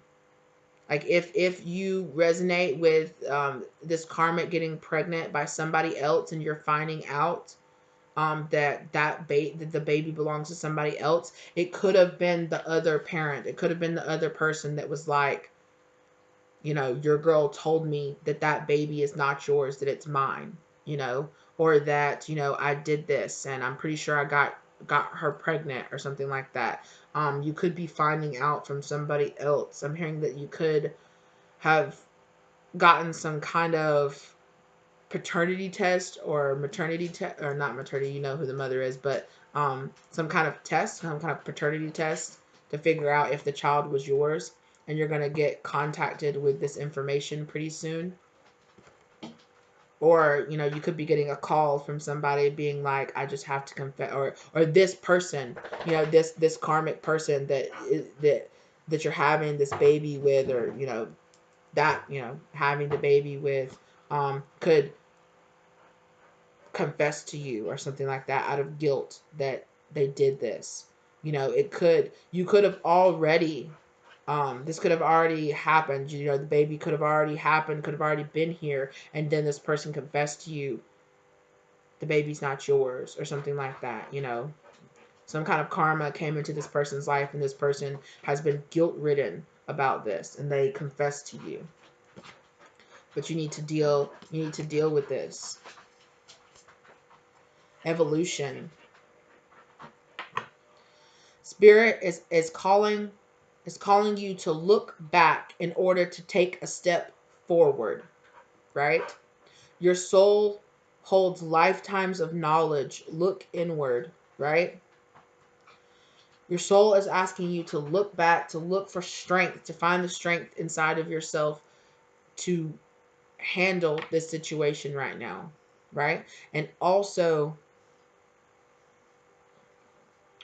Like if you resonate with this karmic getting pregnant by somebody else, and you're finding out that the baby belongs to somebody else, it could have been the other parent. It could have been the other person that was like, your girl told me that baby is not yours, that it's mine, or that, I did this and I'm pretty sure I got her pregnant or something like that. You could be finding out from somebody else. I'm hearing that you could have gotten some kind of paternity test or maternity test, or not maternity, you know who the mother is, but some kind of test, some kind of paternity test to figure out if the child was yours, and you're going to get contacted with this information pretty soon. Or, you could be getting a call from somebody being like, I just have to confess, or this person, this karmic person that you're having this baby with, or, having the baby with, could confess to you or something like that out of guilt that they did this. You could have already, this could have already happened. The baby could have already happened, could have already been here, and then this person confessed to you the baby's not yours or something like that. Some kind of karma came into this person's life, and this person has been guilt-ridden about this, and they confess to you. But you need to deal with this. Evolution. Spirit is calling you to look back in order to take a step forward, right? Your soul holds lifetimes of knowledge. Look inward, right? Your soul is asking you to look back, to look for strength, to find the strength inside of yourself to handle this situation right now, right? And also,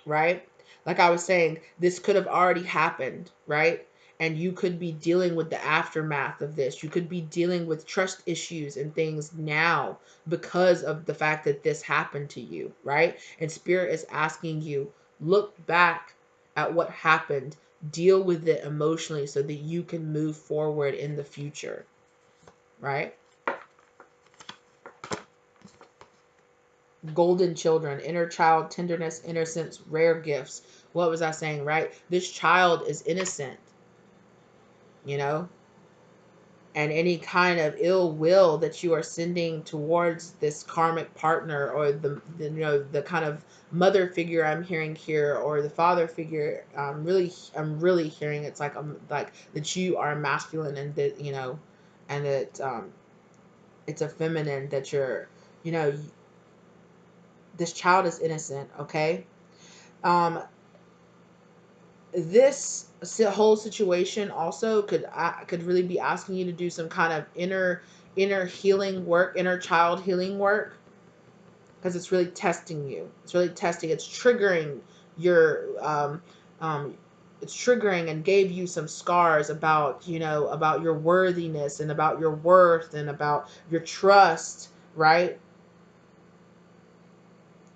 right? Like I was saying, this could have already happened, right? And you could be dealing with the aftermath of this. You could be dealing with trust issues and things now because of the fact that this happened to you, right? And Spirit is asking you, look back at what happened, deal with it emotionally so that you can move forward in the future, right? Golden children, inner child, tenderness, innocence, rare gifts. What was I saying, right? This child is innocent, you know, and any kind of ill will that you are sending towards this karmic partner, or the you know, the kind of mother figure I'm hearing here, or the father figure, I'm really hearing it's like that you are masculine, and that, you know, and that it's a feminine, that you're, you know, this child is innocent, okay? This whole situation also could really be asking you to do some kind of inner healing work, inner child healing work, because it's really testing you. It's really testing. It's triggering your um, it's triggering and gave you some scars about, you know, about your worthiness and about your worth and about your trust, right?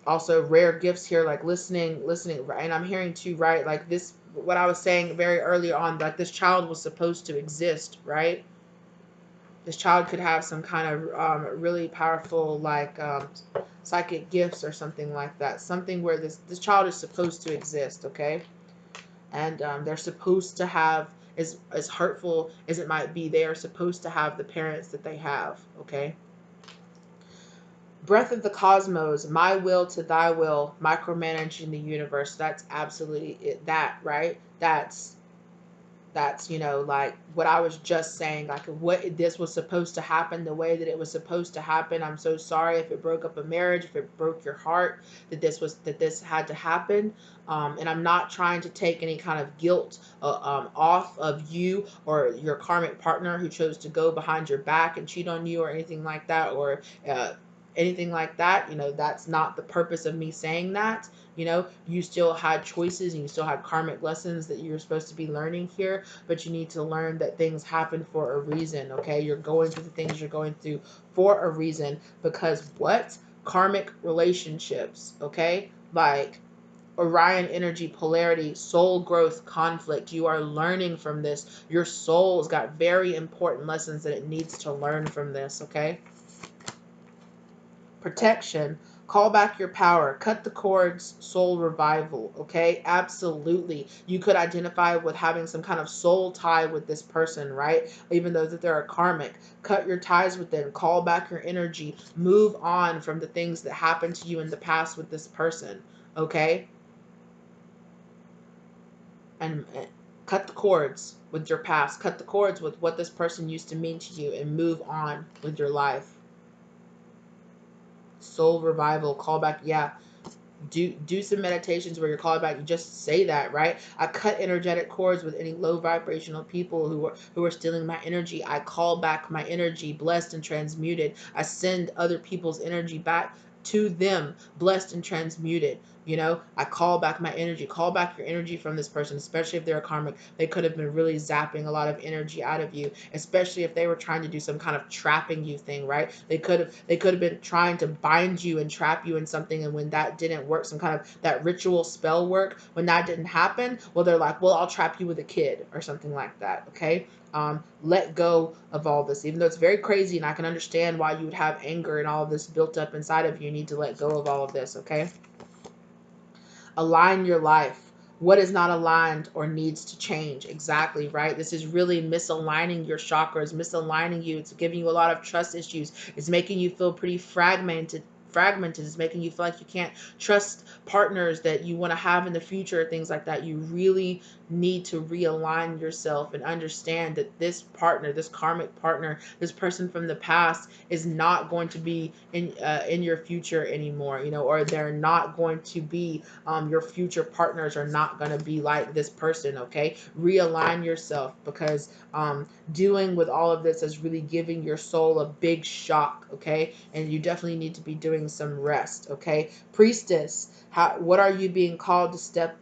Also rare gifts here, like listening, right? And I'm hearing too, right, like this, what I was saying very early on, like this child was supposed to exist, right? This child could have some kind of really powerful, like psychic gifts or something like that, something where this child is supposed to exist, okay? And they're supposed to have, as hurtful as it might be, they are supposed to have the parents that they have, okay? Breath of the cosmos, my will to thy will, micromanaging the universe. That's absolutely it, that, right? That's, you know, like what I was just saying, like what this was supposed to happen, the way that it was supposed to happen. I'm so sorry if it broke up a marriage, if it broke your heart, that this had to happen. And I'm not trying to take any kind of guilt off of you or your karmic partner who chose to go behind your back and cheat on you or anything like that, or anything like that. You know, that's not the purpose of me saying that. You know, you still had choices and you still had karmic lessons that you're supposed to be learning here, but you need to learn that things happen for a reason, okay? You're going through the things you're going through for a reason, because what? Karmic relationships, okay? Like Orion energy, polarity, soul growth, conflict. You are learning from this. Your soul's got very important lessons that it needs to learn from this, okay? Protection, call back your power, cut the cords, soul revival, okay? Absolutely. You could identify with having some kind of soul tie with this person, right? Even though that they're a karmic. Cut your ties with them, call back your energy, move on from the things that happened to you in the past with this person, okay? And cut the cords with your past, cut the cords with what this person used to mean to you, and move on with your life. Soul revival, call back, yeah. Do some meditations where you're called back. You just say that, right? I cut energetic cords with any low vibrational people who are stealing my energy. I call back my energy, blessed and transmuted. I send other people's energy back to them, blessed and transmuted. You know, I call back my energy. Call back your energy from this person, especially if they're a karmic. They could have been really zapping a lot of energy out of you, especially if they were trying to do some kind of trapping you thing, right? They could have been trying to bind you and trap you in something, and when that didn't work, some kind of that ritual spell work, when that didn't happen, well, they're like, well, I'll trap you with a kid or something like that, okay? Let go of all this. Even though it's very crazy and I can understand why you would have anger and all of this built up inside of you, you need to let go of all of this, okay? Align your life. What is not aligned or needs to change? Exactly, right? This is really misaligning your chakras, misaligning you. It's giving you a lot of trust issues. It's making you feel pretty fragmented. It's making you feel like you can't trust partners that you want to have in the future, things like that. You really need to realign yourself and understand that this partner, this karmic partner, this person from the past is not going to be in your future anymore, you know, or they're not going to be your future partners are not going to be like this person. Okay, realign yourself, because dealing with all of this is really giving your soul a big shock. Okay, and you definitely need to be doing some rest. Okay, priestess, what are you being called to step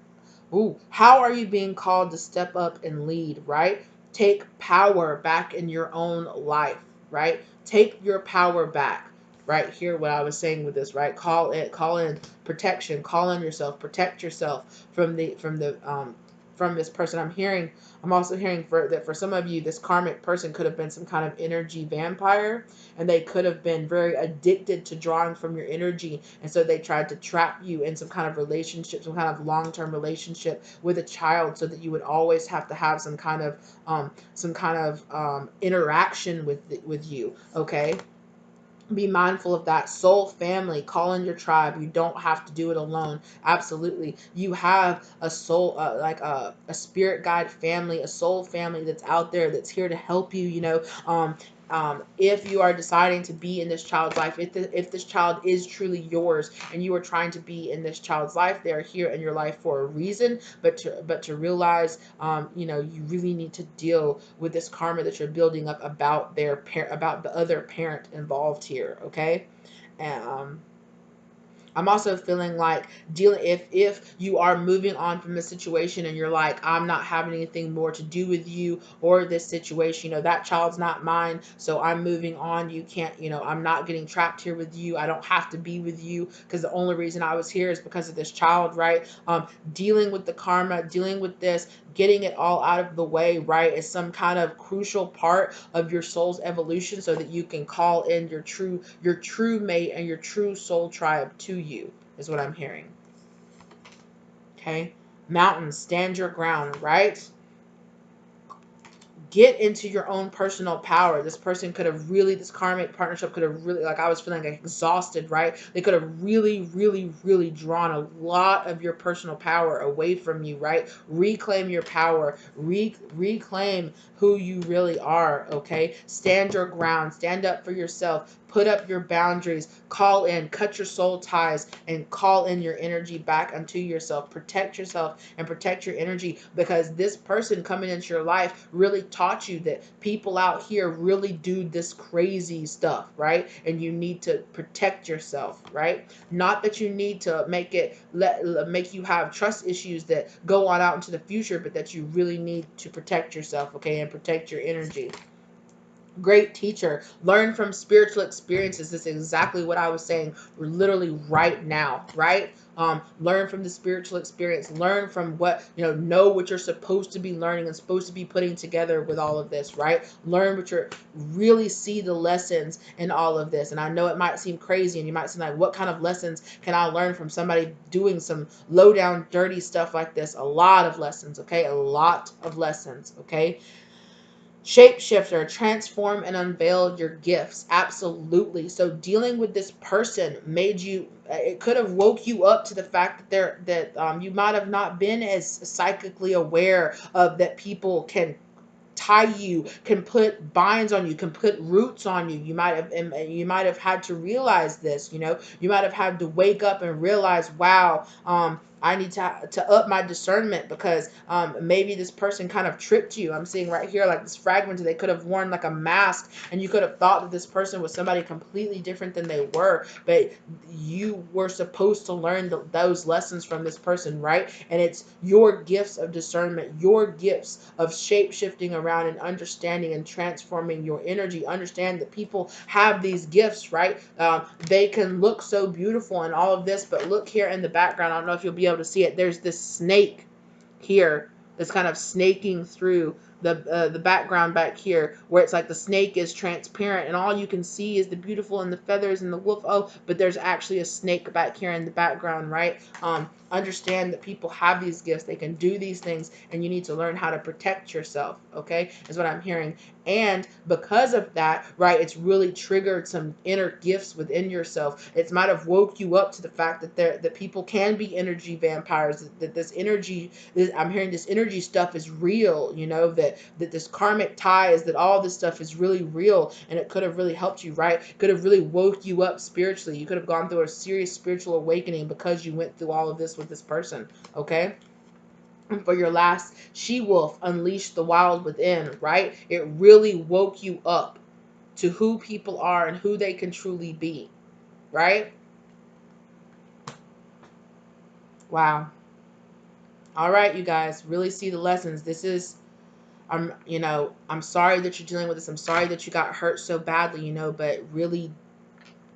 Ooh, how are you being called to step up and lead, right? Take power back in your own life, right? Take your power back. Right here, what I was saying with this, right? Call in protection, call in yourself, protect yourself from this person. I'm also hearing for some of you, this karmic person could have been some kind of energy vampire, and they could have been very addicted to drawing from your energy, and so they tried to trap you in some kind of relationship, some kind of long-term relationship with a child, so that you would always have to have some kind of interaction with you. Okay, be mindful of that. Soul family, call in your tribe. You don't have to do it alone. Absolutely, you have a soul, like a spirit guide family, a soul family that's out there, that's here to help you, you know. If you are deciding to be in this child's life, if this child is truly yours and you are trying to be in this child's life, they are here in your life for a reason. But to realize, you know, you really need to deal with this karma that you're building up about about the other parent involved here. Okay, and I'm also feeling like dealing, if you are moving on from the situation and you're like, I'm not having anything more to do with you or this situation, you know, that child's not mine, so I'm moving on. You can't, you know, I'm not getting trapped here with you. I don't have to be with you because the only reason I was here is because of this child, right? Dealing with the karma, dealing with this, getting it all out of the way, right, is some kind of crucial part of your soul's evolution, so that you can call in your true mate and your true soul tribe to you, is what I'm hearing. Okay, mountains, stand your ground, right? Get into your own personal power. This person could have really, this karmic partnership could have really, like, I was feeling like exhausted, right? They could have really, really, really drawn a lot of your personal power away from you, right? Reclaim your power, reclaim who you really are. Okay, stand your ground, stand up for yourself, put up your boundaries, call in, cut your soul ties, and call in your energy back unto yourself. Protect yourself and protect your energy, because this person coming into your life really taught you that people out here really do this crazy stuff, right? And you need to protect yourself, right? Not that you need to make you have trust issues that go on out into the future, but that you really need to protect yourself, okay, and protect your energy. Great teacher, learn from spiritual experiences. This is exactly what I was saying literally right now, right? Learn from the spiritual experience, learn from what, you know what you're supposed to be learning and supposed to be putting together with all of this, right? Learn what you're really, see the lessons in all of this. And I know it might seem crazy, and you might seem like, what kind of lessons can I learn from somebody doing some low down dirty stuff like this? A lot of lessons, okay? A lot of lessons, okay? Shapeshifter, transform and unveil your gifts. Absolutely. So dealing with this person made you, it could have woke you up to the fact that you might have not been as psychically aware of, that people can tie you, can put binds on you, can put roots on you. You might have had to realize this, you might have had to wake up and realize, wow, I need to up my discernment, because maybe this person kind of tricked you. I'm seeing right here, like, this fragment, they could have worn like a mask, and you could have thought that this person was somebody completely different than they were, but you were supposed to learn those lessons from this person, right? And it's your gifts of discernment, your gifts of shape shifting around and understanding and transforming your energy. Understand that people have these gifts, right? They can look so beautiful and all of this, but look here in the background. I don't know if you'll be able to see it. There's this snake here that's kind of snaking through the background back here where it's like the snake is transparent and all you can see is the beautiful and the feathers and the wolf. Oh, but there's actually a snake back here in the background, right? Understand that people have these gifts, they can do these things, and you need to learn how to protect yourself, okay, is what I'm hearing. And because of that, right, it's really triggered some inner gifts within yourself. It might have woke you up to the fact that people can be energy vampires, that this energy, I'm hearing this energy stuff is real, you know, that this karmic ties, that all this stuff is really real, and it could have really helped you, right? Could have really woke you up spiritually. You could have gone through a serious spiritual awakening because you went through all of this with this person, okay? And for your last she-wolf, unleash the wild within, right? It really woke you up to who people are and who they can truly be, right? Wow. All right, you guys, really see the lessons. This is, you know, I'm sorry that you're dealing with this. I'm sorry that you got hurt so badly, you know, but really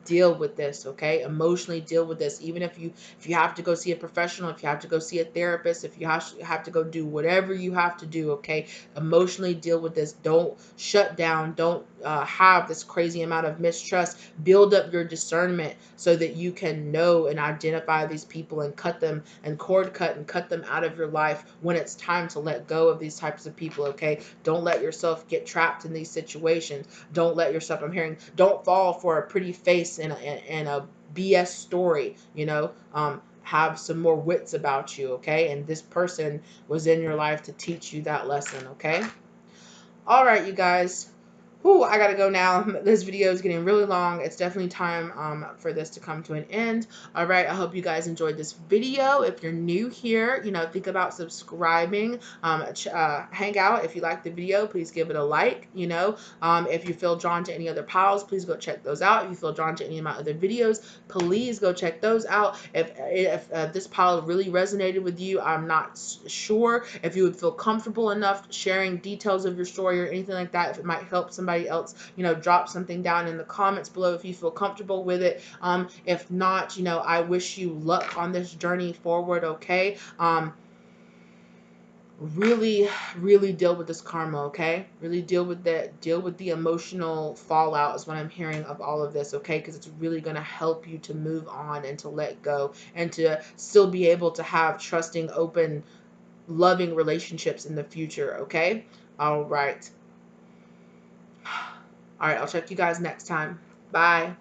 deal with this, okay? Emotionally deal with this. Even if you have to go see a professional, if you have to go see a therapist, if you have to go do whatever you have to do, okay? Emotionally deal with this. Don't shut down. Don't have this crazy amount of mistrust. Build up your discernment so that you can know and identify these people and cut them and cord cut and cut them out of your life when it's time to let go of these types of people, okay? Don't let yourself get trapped in these situations. Don't let yourself, I'm hearing, don't fall for a pretty face and a BS story, you know. Have some more wits about you, okay? And this person was in your life to teach you that lesson, okay? All right, you guys. Whew, I gotta go now. This video is getting really long. It's definitely time for this to come to an end. All right, I hope you guys enjoyed this video. If you're new here, you know, think about subscribing. Hang out. If you like the video, please give it a like. You know, if you feel drawn to any other piles, please go check those out. If you feel drawn to any of my other videos, please go check those out. If this pile really resonated with you, I'm not sure if you would feel comfortable enough sharing details of your story or anything like that. If it might help somebody else, you know, drop something down in the comments below if you feel comfortable with it. If not, you know, I wish you luck on this journey forward, okay? Really deal with this karma, okay? Really deal with that, deal with the emotional fallout is what I'm hearing of all of this, okay? Because it's really going to help you to move on and to let go and to still be able to have trusting, open, loving relationships in the future, okay? All right. All right, I'll check you guys next time. Bye.